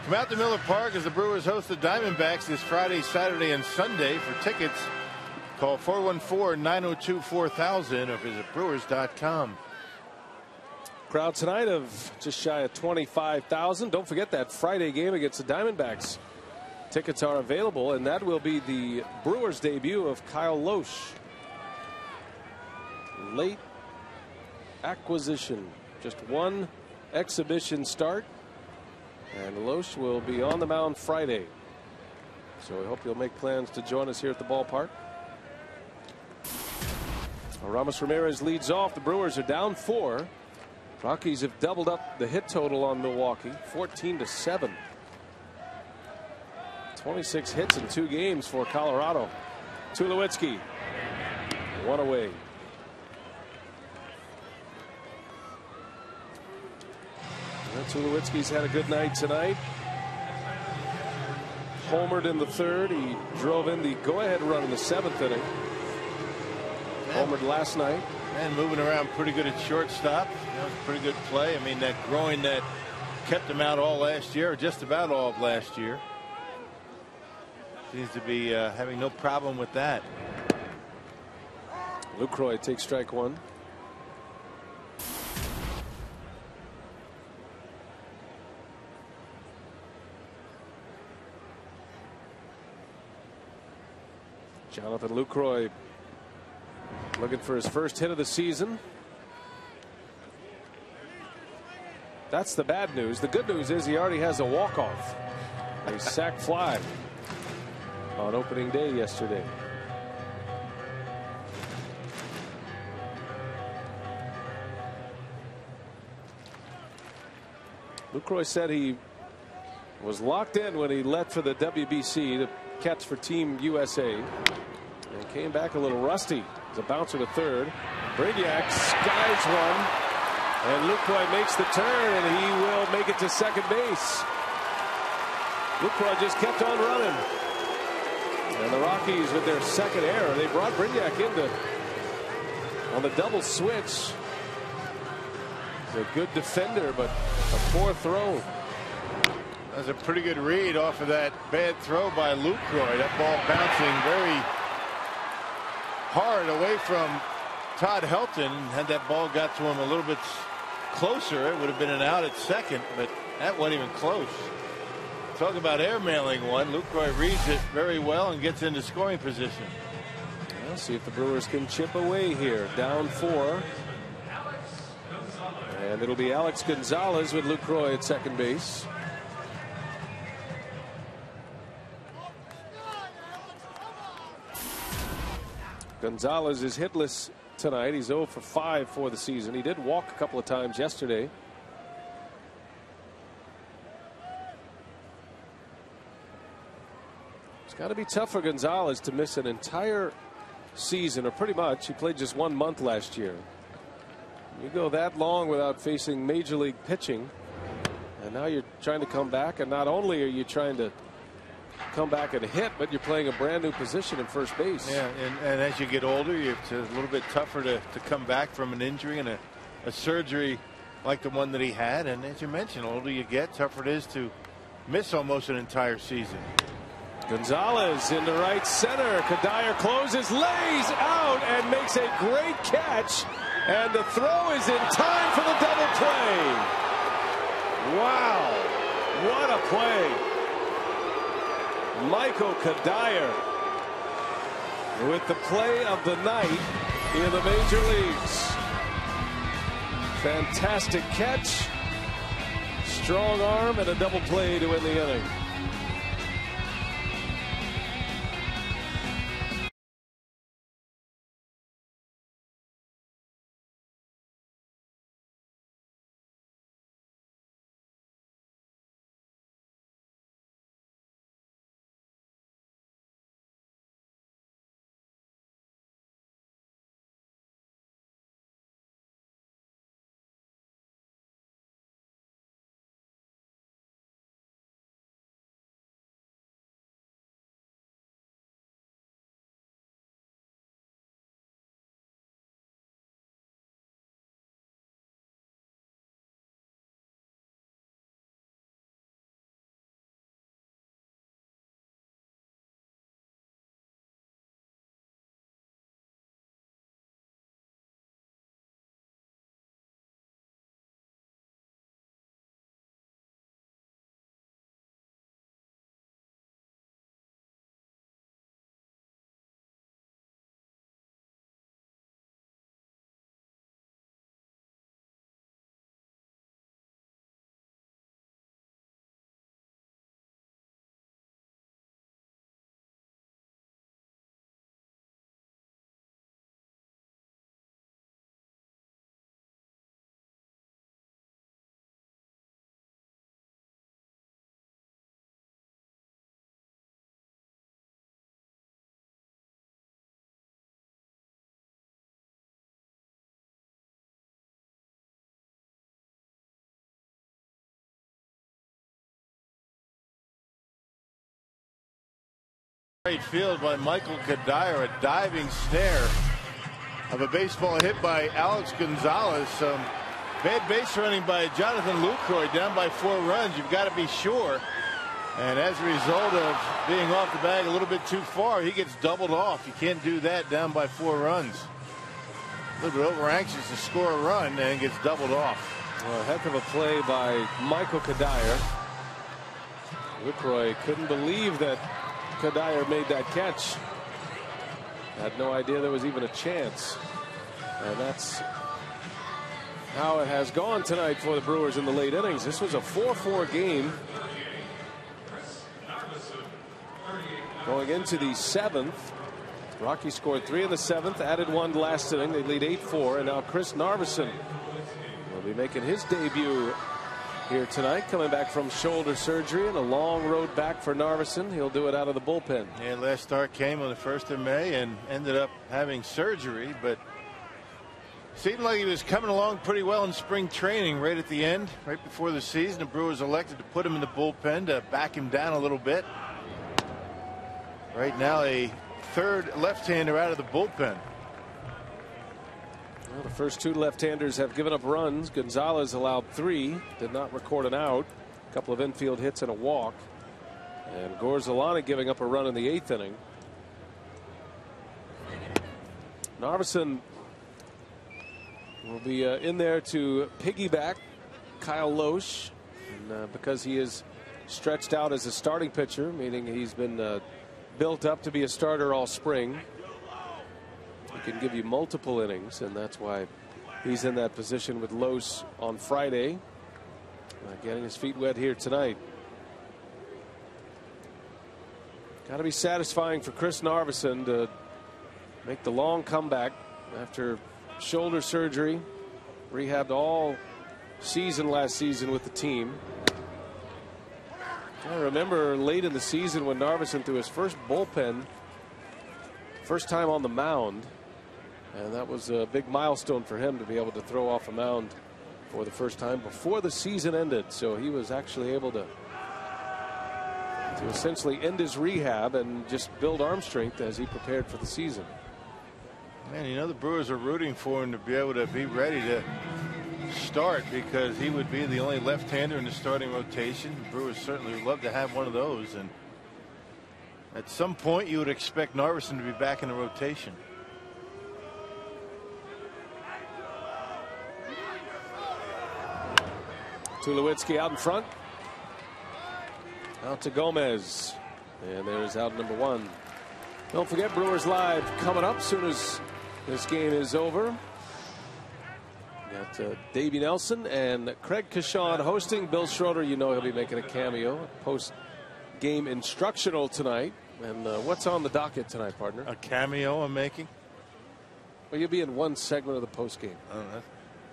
From out to Miller Park as the Brewers host the Diamondbacks this Friday, Saturday, and Sunday. For tickets, call 414-902-4000 or visit brewers.com. Crowd tonight of just shy of 25,000. Don't forget that Friday game against the Diamondbacks. Tickets are available, and that will be the Brewers debut of Kyle Loesch. Late acquisition. Just one exhibition start And Loesch will be on the mound Friday. So we hope you'll make plans to join us here at the ballpark. Ramos Ramirez leads off. The Brewers are down 4. Rockies have doubled up the hit total on Milwaukee, 14-7. 26 hits in 2 games for Colorado. Tulowitzki, 1 away. Tulowitzki's had a good night tonight. Homered in the 3rd. He drove in the go-ahead run in the 7th inning. Homered last night. And moving around pretty good at shortstop. That was a pretty good play. I mean, that groin that kept him out all last year, or just about all of last year. Seems to be having no problem with that. Lucroy takes strike 1. Jonathan Lucroy looking for his first hit of the season. That's the bad news. The good news is he already has a walk-off. A sac fly on opening day yesterday. Lucroy said he was locked in when he left for the WBC to catch for Team USA. And came back a little rusty. It's a bouncer to 3rd. Brignac skies one. And Lucroy makes the turn, and he will make it to second base. Lucroy just kept on running. And the Rockies with their second error. They brought Brignac in on the double switch. He's a good defender, but a poor throw. That was a pretty good read off of that bad throw by Lucroy. That ball bouncing very hard away from Todd Helton. Had that ball got to him a little bit closer, it would have been an out at second, but that wasn't even close. Talk about airmailing one. Lucroy reads it very well and gets into scoring position. We'll see if the Brewers can chip away here. Down 4. And it'll be Alex Gonzalez with Lucroy at second base. Gonzalez is hitless tonight. He's 0 for 5 for the season. He did walk a couple of times yesterday. It's got to be tough for Gonzalez to miss an entire season, or pretty much. He played just 1 month last year. You go that long without facing major league pitching, and now you're trying to come back, and not only are you trying to come back and hit, but you're playing a brand new position in first base. Yeah, and as you get older, it's a little bit tougher to come back from an injury and a surgery like the one that he had. And as you mentioned, the older you get, tougher it is to miss almost an entire season. Gonzalez into right center. Kadire closes, lays out, and makes a great catch. And the throw is in time for the double play. Wow, what a play. Michael Kadire with the play of the night in the major leagues. Fantastic catch, strong arm, and a double play to win the inning. Right field by Michael Kadire, a diving snare of a baseball hit by Alex Gonzalez. Bad base running by Jonathan Lucroy, down by 4 runs. You've got to be sure. And as a result of being off the bag a little bit too far, he gets doubled off. You can't do that down by 4 runs. A little bit over anxious to score a run and gets doubled off. Well, a heck of a play by Michael Kadire. Lucroy couldn't believe that Kadire made that catch. Had no idea there was even a chance. And that's how it has gone tonight for the Brewers in the late innings. This was a 4-4 game. Going into the 7th. Rocky scored 3 in the 7th, added 1 last inning. They lead 8-4, and now Chris Narveson will be making his debut here tonight, coming back from shoulder surgery, and a long road back for Narveson. He'll do it out of the bullpen. Yeah, last start came on the 1st of May and ended up having surgery, but seemed like he was coming along pretty well in spring training right at the end, right before the season. The Brewers elected to put him in the bullpen to back him down a little bit. Right now, a 3rd left-hander out of the bullpen. Well, the first 2 left-handers have given up runs. Gonzalez allowed 3, did not record an out, a couple of infield hits and a walk, and Gorzalani giving up a run in the 8th inning. Narveson will be in there to piggyback Kyle Loesch, and because he is stretched out as a starting pitcher, meaning he's been built up to be a starter all spring. He can give you multiple innings, and that's why he's in that position with Loesch on Friday, getting his feet wet here tonight. Got to be satisfying for Chris Narveson to make the long comeback after shoulder surgery, rehabbed all season last season with the team. I remember late in the season when Narveson threw his first bullpen, first time on the mound, and that was a big milestone for him to be able to throw off a mound for the first time before the season ended. So he was actually able to essentially end his rehab and just build arm strength as he prepared for the season. Man, you know, the Brewers are rooting for him to be able to be ready to start, because he would be the only left-hander in the starting rotation. The Brewers certainly would love to have one of those, and at some point you would expect Narveson to be back in the rotation. Tulowitzki out in front. Out to Gomez, and there's out number 1. Don't forget, Brewers Live coming up soon as this game is over. Got Davey Nelson and Craig Kashawn hosting. Bill Schroeder, you know, he'll be making a cameo, post-game instructional tonight. And what's on the docket tonight, partner? A cameo I'm making? Well, you'll be in one segment of the post-game.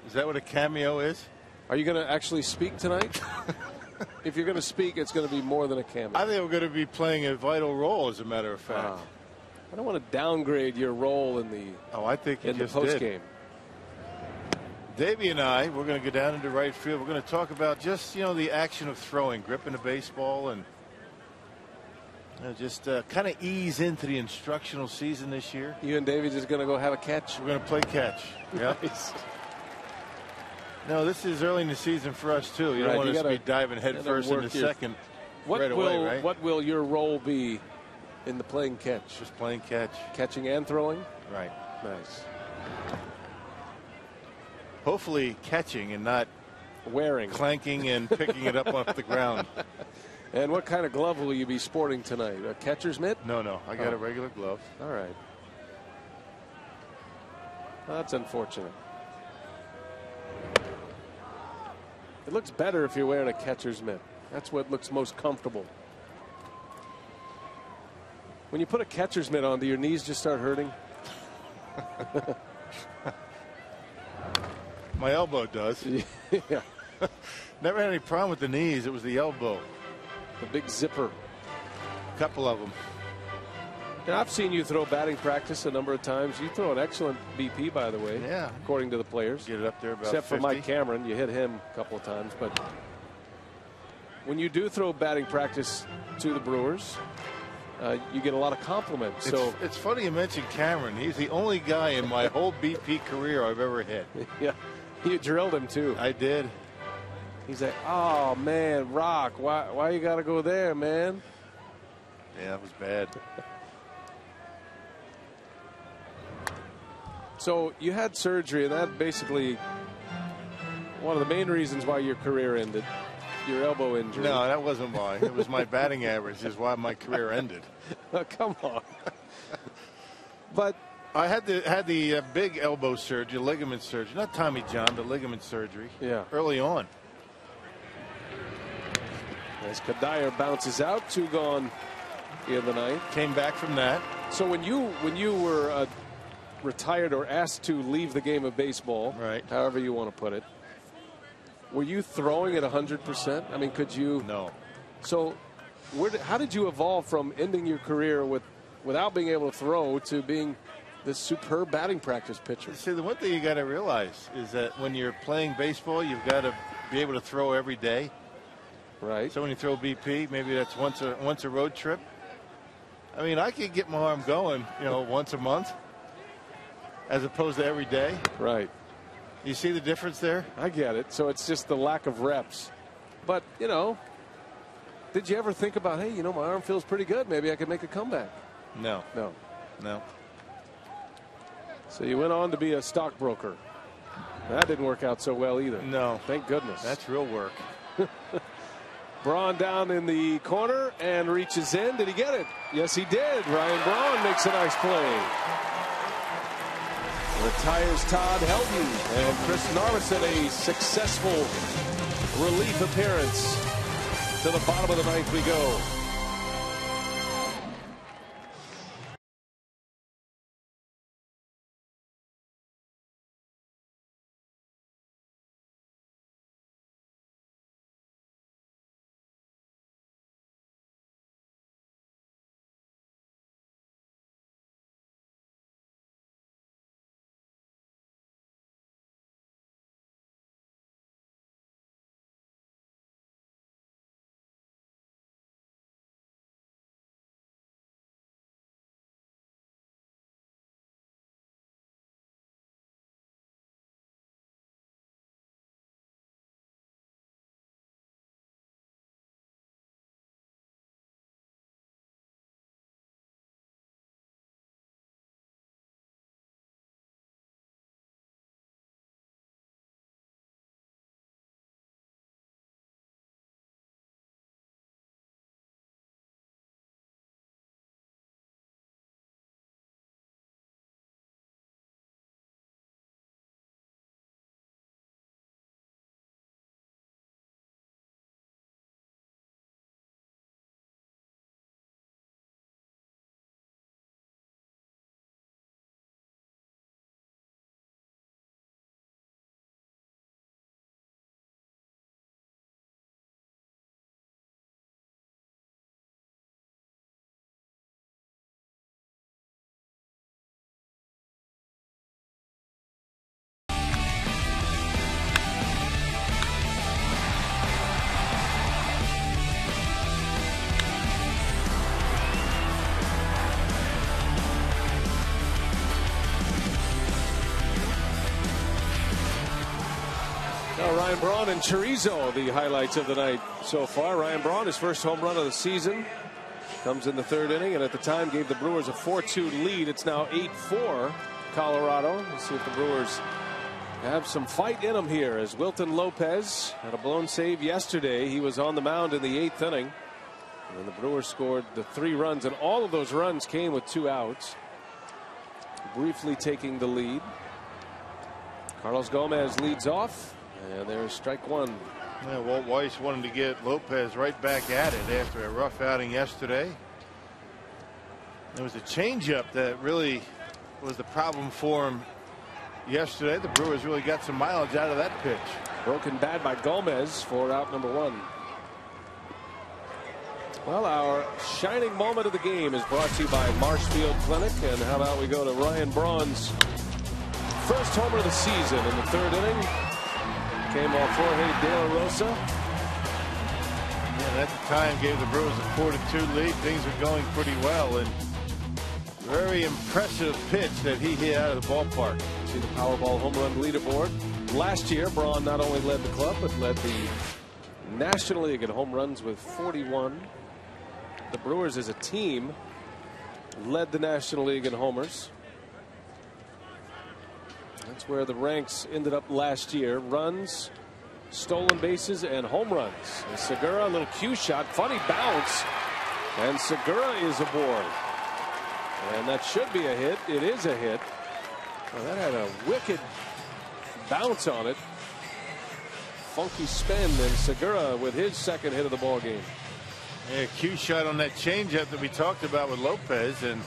Is that what a cameo is? Are you going to actually speak tonight? If you're going to speak, it's going to be more than a cameo. I think we're going to be playing a vital role, as a matter of fact. I don't want to downgrade your role in the the post game. Davey and I, we're going to go down into right field. We're going to talk about just, you know, the action of throwing, gripping a baseball, and just kind of ease into the instructional season this year. You and Davey just going to go have a catch? We're going to play catch. Yeah. Nice. No, this is early in the season for us too. You don't want us to be diving headfirst into second right away, right? What will your role be in the playing catch? Just playing catch. Catching and throwing? Right. Nice. Hopefully catching and not wearing, clanking and picking it up off the ground. And what kind of glove will you be sporting tonight? A catcher's mitt? No. I got a regular glove. All right. Well, that's unfortunate. It looks better if you're wearing a catcher's mitt. That's what looks most comfortable. When you put a catcher's mitt on, do your knees just start hurting? My elbow does. Yeah. Never had any problem with the knees. It was the elbow. The big zipper. A couple of them. And I've seen you throw batting practice a number of times. You throw an excellent BP, by the way. Yeah. According to the players. Get it up there about Except 50. for Mike Cameron. You hit him a couple of times. But when you do throw batting practice to the Brewers, you get a lot of compliments. So it's funny you mentioned Cameron. He's the only guy in my whole BP career I've ever hit. Yeah, you drilled him too. I did. He's like, oh man, Rock, why you got to go there, man? Yeah, that was bad. So you had surgery, and that basically one of the main reasons why your career ended. Your elbow injury. No, that wasn't why. It was my batting average is why my career ended. Come on. But I had the big elbow surgery, ligament surgery, not Tommy John, but ligament surgery. Yeah. Early on. As Kadire bounces out, 2 gone in the ninth. Came back from that. So when you were retired or asked to leave the game of baseball, right, however you want to put it, were you throwing at 100%? I mean, could you? No. So how did you evolve from ending your career without being able to throw to being this superb batting practice pitcher? See, the one thing you got to realize is that when you're playing baseball, you've got to be able to throw every day. Right. So when you throw BP, maybe that's once a road trip. I mean, I could get my arm going, once a month, as opposed to every day. Right. You see the difference there? I get it. So it's just the lack of reps. But, did you ever think about, hey, my arm feels pretty good. Maybe I could make a comeback? No. No. No. So you went on to be a stockbroker. That didn't work out so well either. No. Thank goodness. That's real work. Braun down in the corner and reaches in. Did he get it? Yes, he did. Ryan Braun makes a nice play. Retires Todd Helton, and Chris Narveson a successful relief appearance. To the bottom of the ninth we go. Ryan Braun and Chorizo, the highlights of the night so far. Ryan Braun, his first home run of the season, comes in the third inning, and at the time gave the Brewers a 4-2 lead. It's now 8-4 Colorado. Let's see if the Brewers have some fight in them here, as Wilton Lopez had a blown save yesterday. He was on the mound in the 8th inning, and the Brewers scored the 3 runs, and all of those runs came with 2 outs, briefly taking the lead. Carlos Gomez leads off. And there's strike 1. Yeah, Walt Weiss wanted to get Lopez right back at it after a rough outing yesterday. There was a changeup that really was the problem for him yesterday. The Brewers really got some mileage out of that pitch. Broken bad by Gomez for out number 1. Well, our shining moment of the game is brought to you by Marshfield Clinic. And how about we go to Ryan Braun's first homer of the season in the 3rd inning. Came off Jorge De La Rosa. And at the time gave the Brewers a 4-2 lead. Things were going pretty well, and very impressive pitch that he hit out of the ballpark. See the Powerball home run leaderboard. Last year, Braun not only led the club, but led the National League in home runs with 41. The Brewers as a team led the National League in homers. That's where the ranks ended up last year. Runs, stolen bases, and home runs. And Segura, a little cue shot, funny bounce, and Segura is aboard. And that should be a hit. It is a hit. Well, that had a wicked bounce on it. Funky spin, and Segura with his second hit of the ball game. Yeah, cue shot on that changeup that we talked about with Lopez, and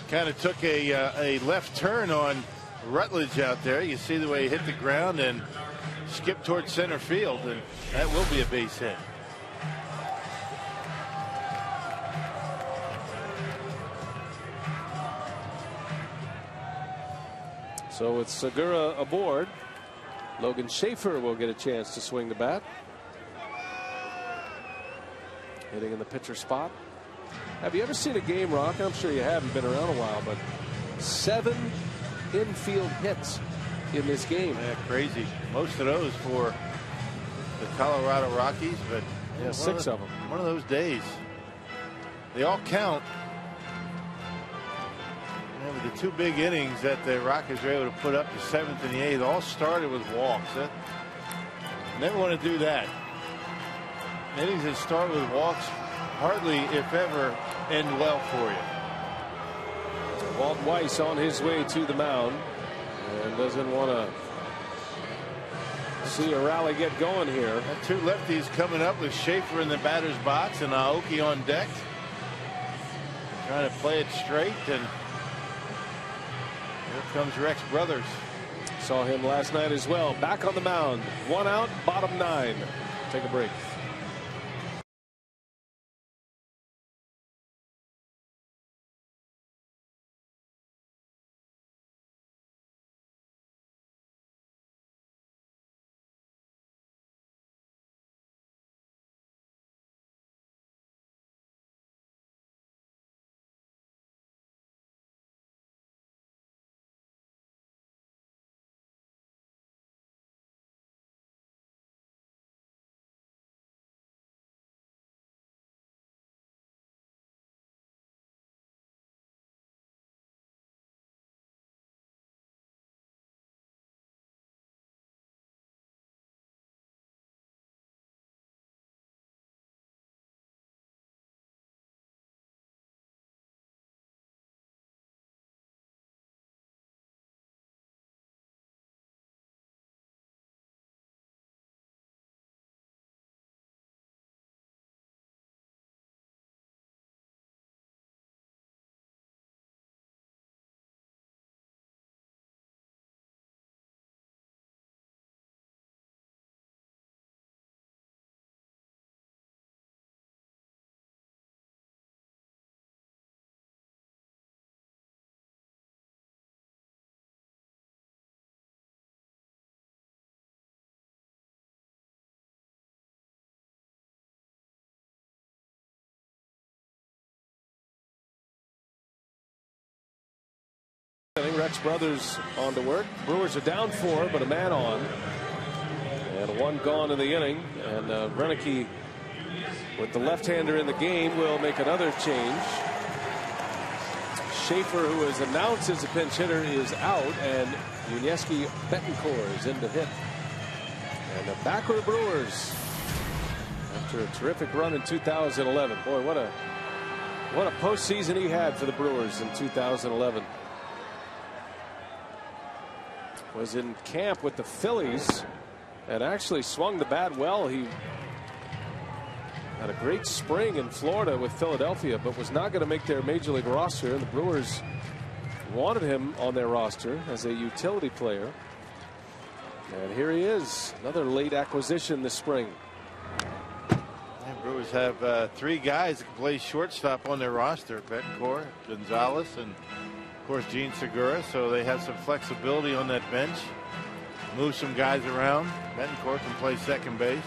kind of took a left turn on Rutledge out there. You see the way he hit the ground and skipped towards center field, and that will be a base hit. So with Segura aboard, Logan Schaefer will get a chance to swing the bat. Hitting in the pitcher spot. Have you ever seen a game, Rock? I'm sure you haven't, been around a while, but 7 infield hits in this game. Yeah, crazy. Most of those for the Colorado Rockies, but yeah, 6 of them. One of those days. They all count. Yeah, with the 2 big innings that the Rockies were able to put up, the 7th and the 8th, all started with walks. Never want to do that. Innings that start with walks hardly, if ever, end well for you. Walt Weiss on his way to the mound and doesn't want to see a rally get going here. Got 2 lefties coming up with Schaefer in the batter's box and Aoki on deck. Trying to play it straight, and here comes Rex Brothers. Saw him last night as well. Back on the mound. 1 out, bottom 9. Take a break. Rex Brothers on to work. Brewers are down 4, but a man on. And 1 gone in the inning. And Renicky, with the left-hander in the game, will make another change. Schaefer, who is announced as a pinch hitter, is out. And Yunieski Betancourt is in to hit. And back with the Brewers after a terrific run in 2011. Boy, what a postseason he had for the Brewers in 2011. Was in camp with the Phillies and actually swung the bat well. He had a great spring in Florida with Philadelphia, but was not going to make their major league roster. The Brewers wanted him on their roster as a utility player. And here he is, another late acquisition this spring. And Brewers have 3 guys that can play shortstop on their roster: Betancourt, Gonzalez, and of course Gene Segura. So they have some flexibility on that bench. Move some guys around. Betancourt can play second base.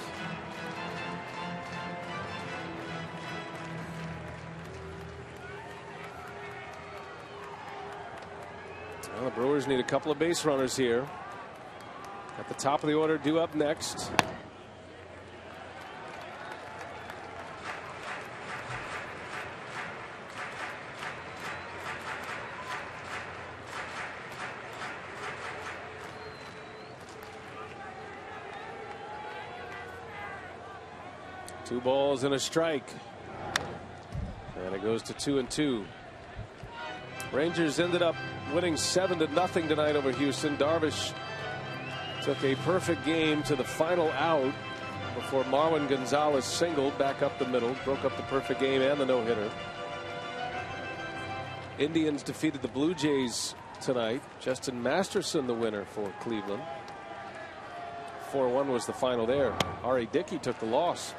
Well, the Brewers need a couple of base runners here. At the top of the order, due up next. Two balls and a strike. And it goes to 2-2. Rangers ended up winning 7-0 tonight over Houston. Darvish took a perfect game to the final out before Marwin Gonzalez singled back up the middle, broke up the perfect game and the no-hitter. Indians defeated the Blue Jays tonight. Justin Masterson the winner for Cleveland. 4-1 was the final there. R.A. Dickey took the loss.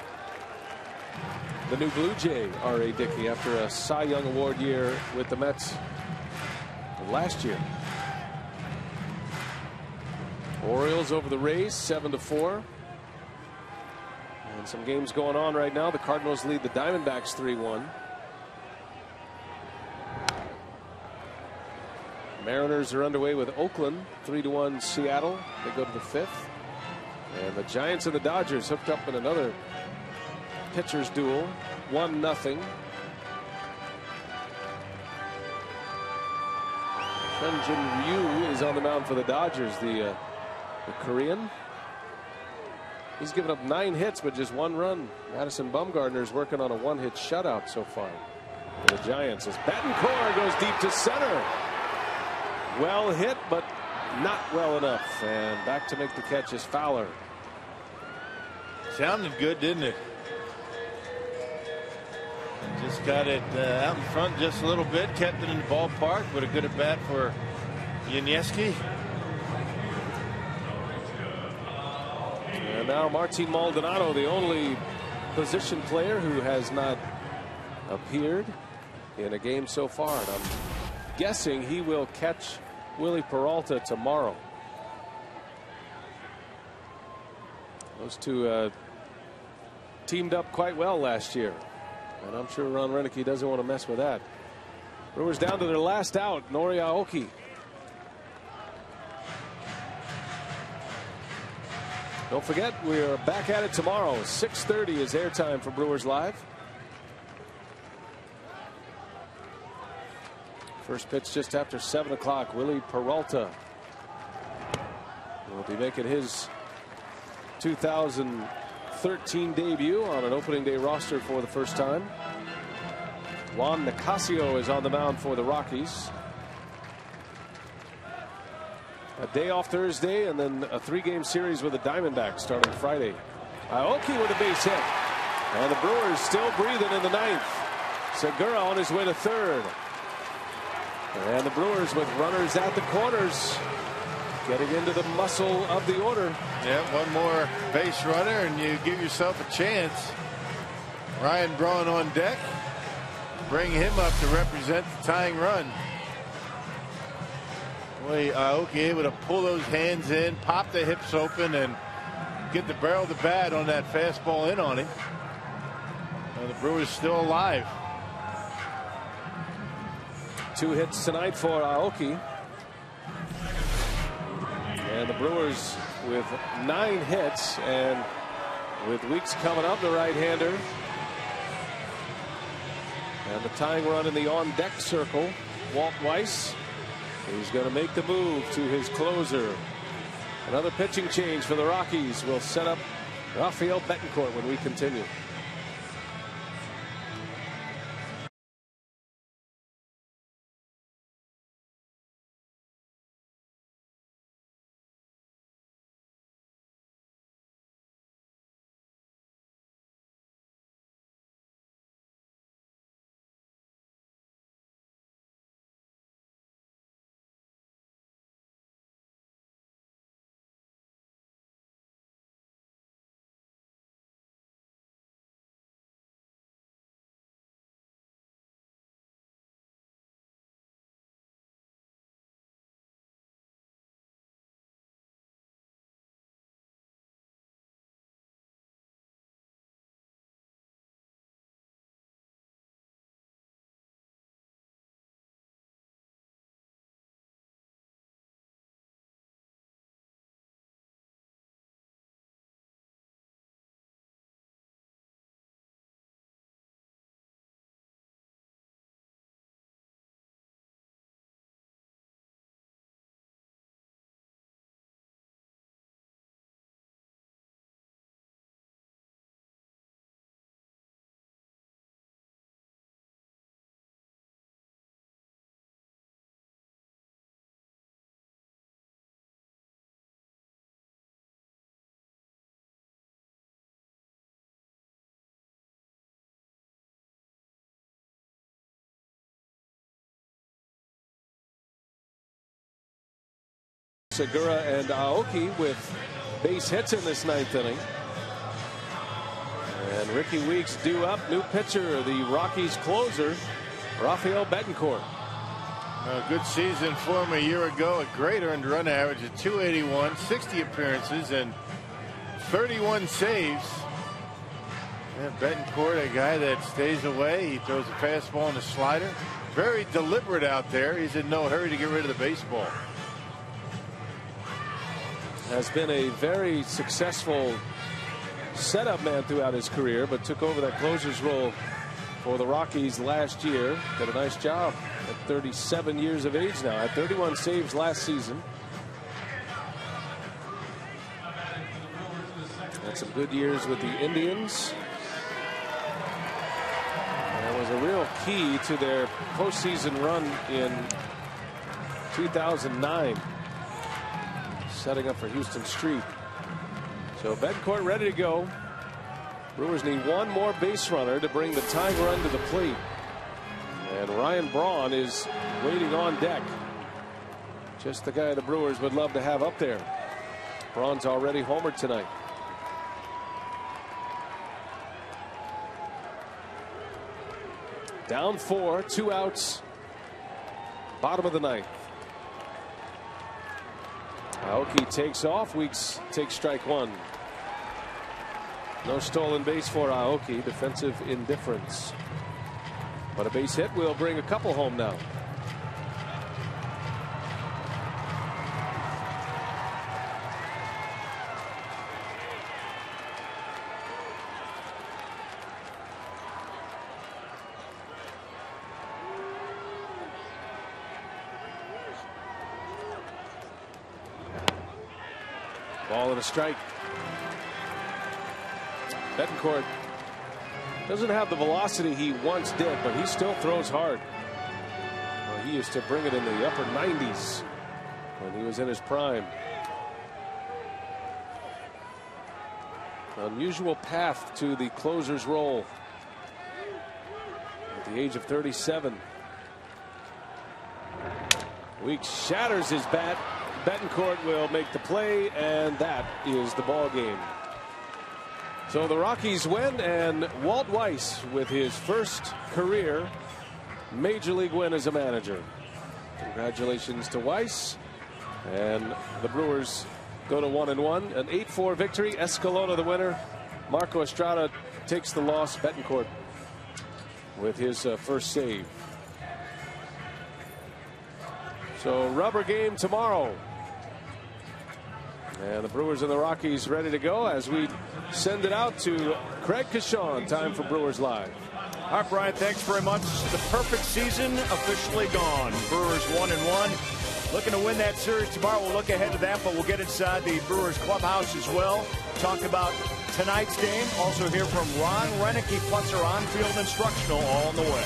The new Blue Jay, R.A. Dickey, after a Cy Young Award year with the Mets last year. Orioles over the Rays 7-4. And some games going on right now. The Cardinals lead the Diamondbacks 3-1. Mariners are underway with Oakland 3-1 Seattle. They go to the 5th. And the Giants and the Dodgers hooked up in another pitchers duel, 1-0. Hyunjin Ryu is on the mound for the Dodgers, the Korean. He's given up 9 hits but just 1 run. Madison Bumgarner is working on a 1-hit shutout so far for the Giants as Betancourt goes deep to center. Well hit but not well enough, and back to make the catch is Fowler. Sounded good, didn't it? Just got it out in front just a little bit, kept it in the ballpark with a good at bat for Yuniesky. And now Martin Maldonado, the only position player who has not appeared in a game so far. And I'm guessing he will catch Willie Peralta tomorrow. Those two teamed up quite well last year. And I'm sure Ron Renicky doesn't want to mess with that. Brewers down to their last out, Nori Aoki. Don't forget, we're back at it tomorrow. 6:30 is airtime for Brewers Live. First pitch just after 7 o'clock. Willie Peralta will be making his 2013 debut on an opening day roster for the first time. Juan Nicasio is on the mound for the Rockies. A day off Thursday and then a 3-game series with the Diamondbacks starting Friday. Aoki with a base hit. And the Brewers still breathing in the 9th. Segura on his way to 3rd. And the Brewers with runners at the corners, getting into the muscle of the order. Yeah, one more base runner and you give yourself a chance. Ryan Braun on deck. Bring him up to represent the tying run. Boy, Aoki able to pull those hands in, pop the hips open, and get the barrel of the bat on that fastball in on him. And the Brewers still alive. 2 hits tonight for Aoki. And the Brewers with 9 hits, and with Weeks coming up, the right-hander. And the tying run in the on-deck circle, Walt Weiss. He's going to make the move to his closer. Another pitching change for the Rockies will set up Rafael Betancourt when we continue. Segura and Aoki with base hits in this 9th inning. And Ricky Weeks due up. New pitcher, the Rockies closer, Rafael Betancourt. A good season for him a year ago. A great earned run average of 281, 60 appearances, and 31 saves. And Betancourt, a guy that stays away. He throws a fastball and a slider. Very deliberate out there. He's in no hurry to get rid of the baseball. Has been a very successful setup man throughout his career, but took over that closer's role for the Rockies last year. Did a nice job at 37 years of age now. Had 31 saves last season. Had some good years with the Indians. And was a real key to their postseason run in 2009. Setting up for Houston Street. So Betancourt ready to go. Brewers need one more base runner to bring the tying run to the plate. And Ryan Braun is waiting on deck. Just the guy the Brewers would love to have up there. Braun's already homered tonight. Down 4, 2 outs. Bottom of the 9th. Aoki takes off. Weeks takes strike 1. No stolen base for Aoki. Defensive indifference. But a base hit will bring a couple home now. Ball and a strike. Betancourt doesn't have the velocity he once did, but he still throws hard. Well, he used to bring it in the upper 90s when he was in his prime. Unusual path to the closer's role at the age of 37. Weeks shatters his bat. Betancourt will make the play, and that is the ball game. So the Rockies win, and Walt Weiss with his first career major league win as a manager. Congratulations to Weiss, and the Brewers go to 1-1, an 8-4 victory. Escalona the winner. Marco Estrada takes the loss. Betancourt with his first save. So rubber game tomorrow. And the Brewers and the Rockies ready to go as we send it out to Craig Cashon. Time for Brewers Live. All right, Brian, thanks very much. The perfect season officially gone. Brewers 1-1. Looking to win that series tomorrow. We'll look ahead to that, but we'll get inside the Brewers clubhouse as well. Talk about tonight's game. Also hear from Ron Renicky plus our on-field instructional all on the way.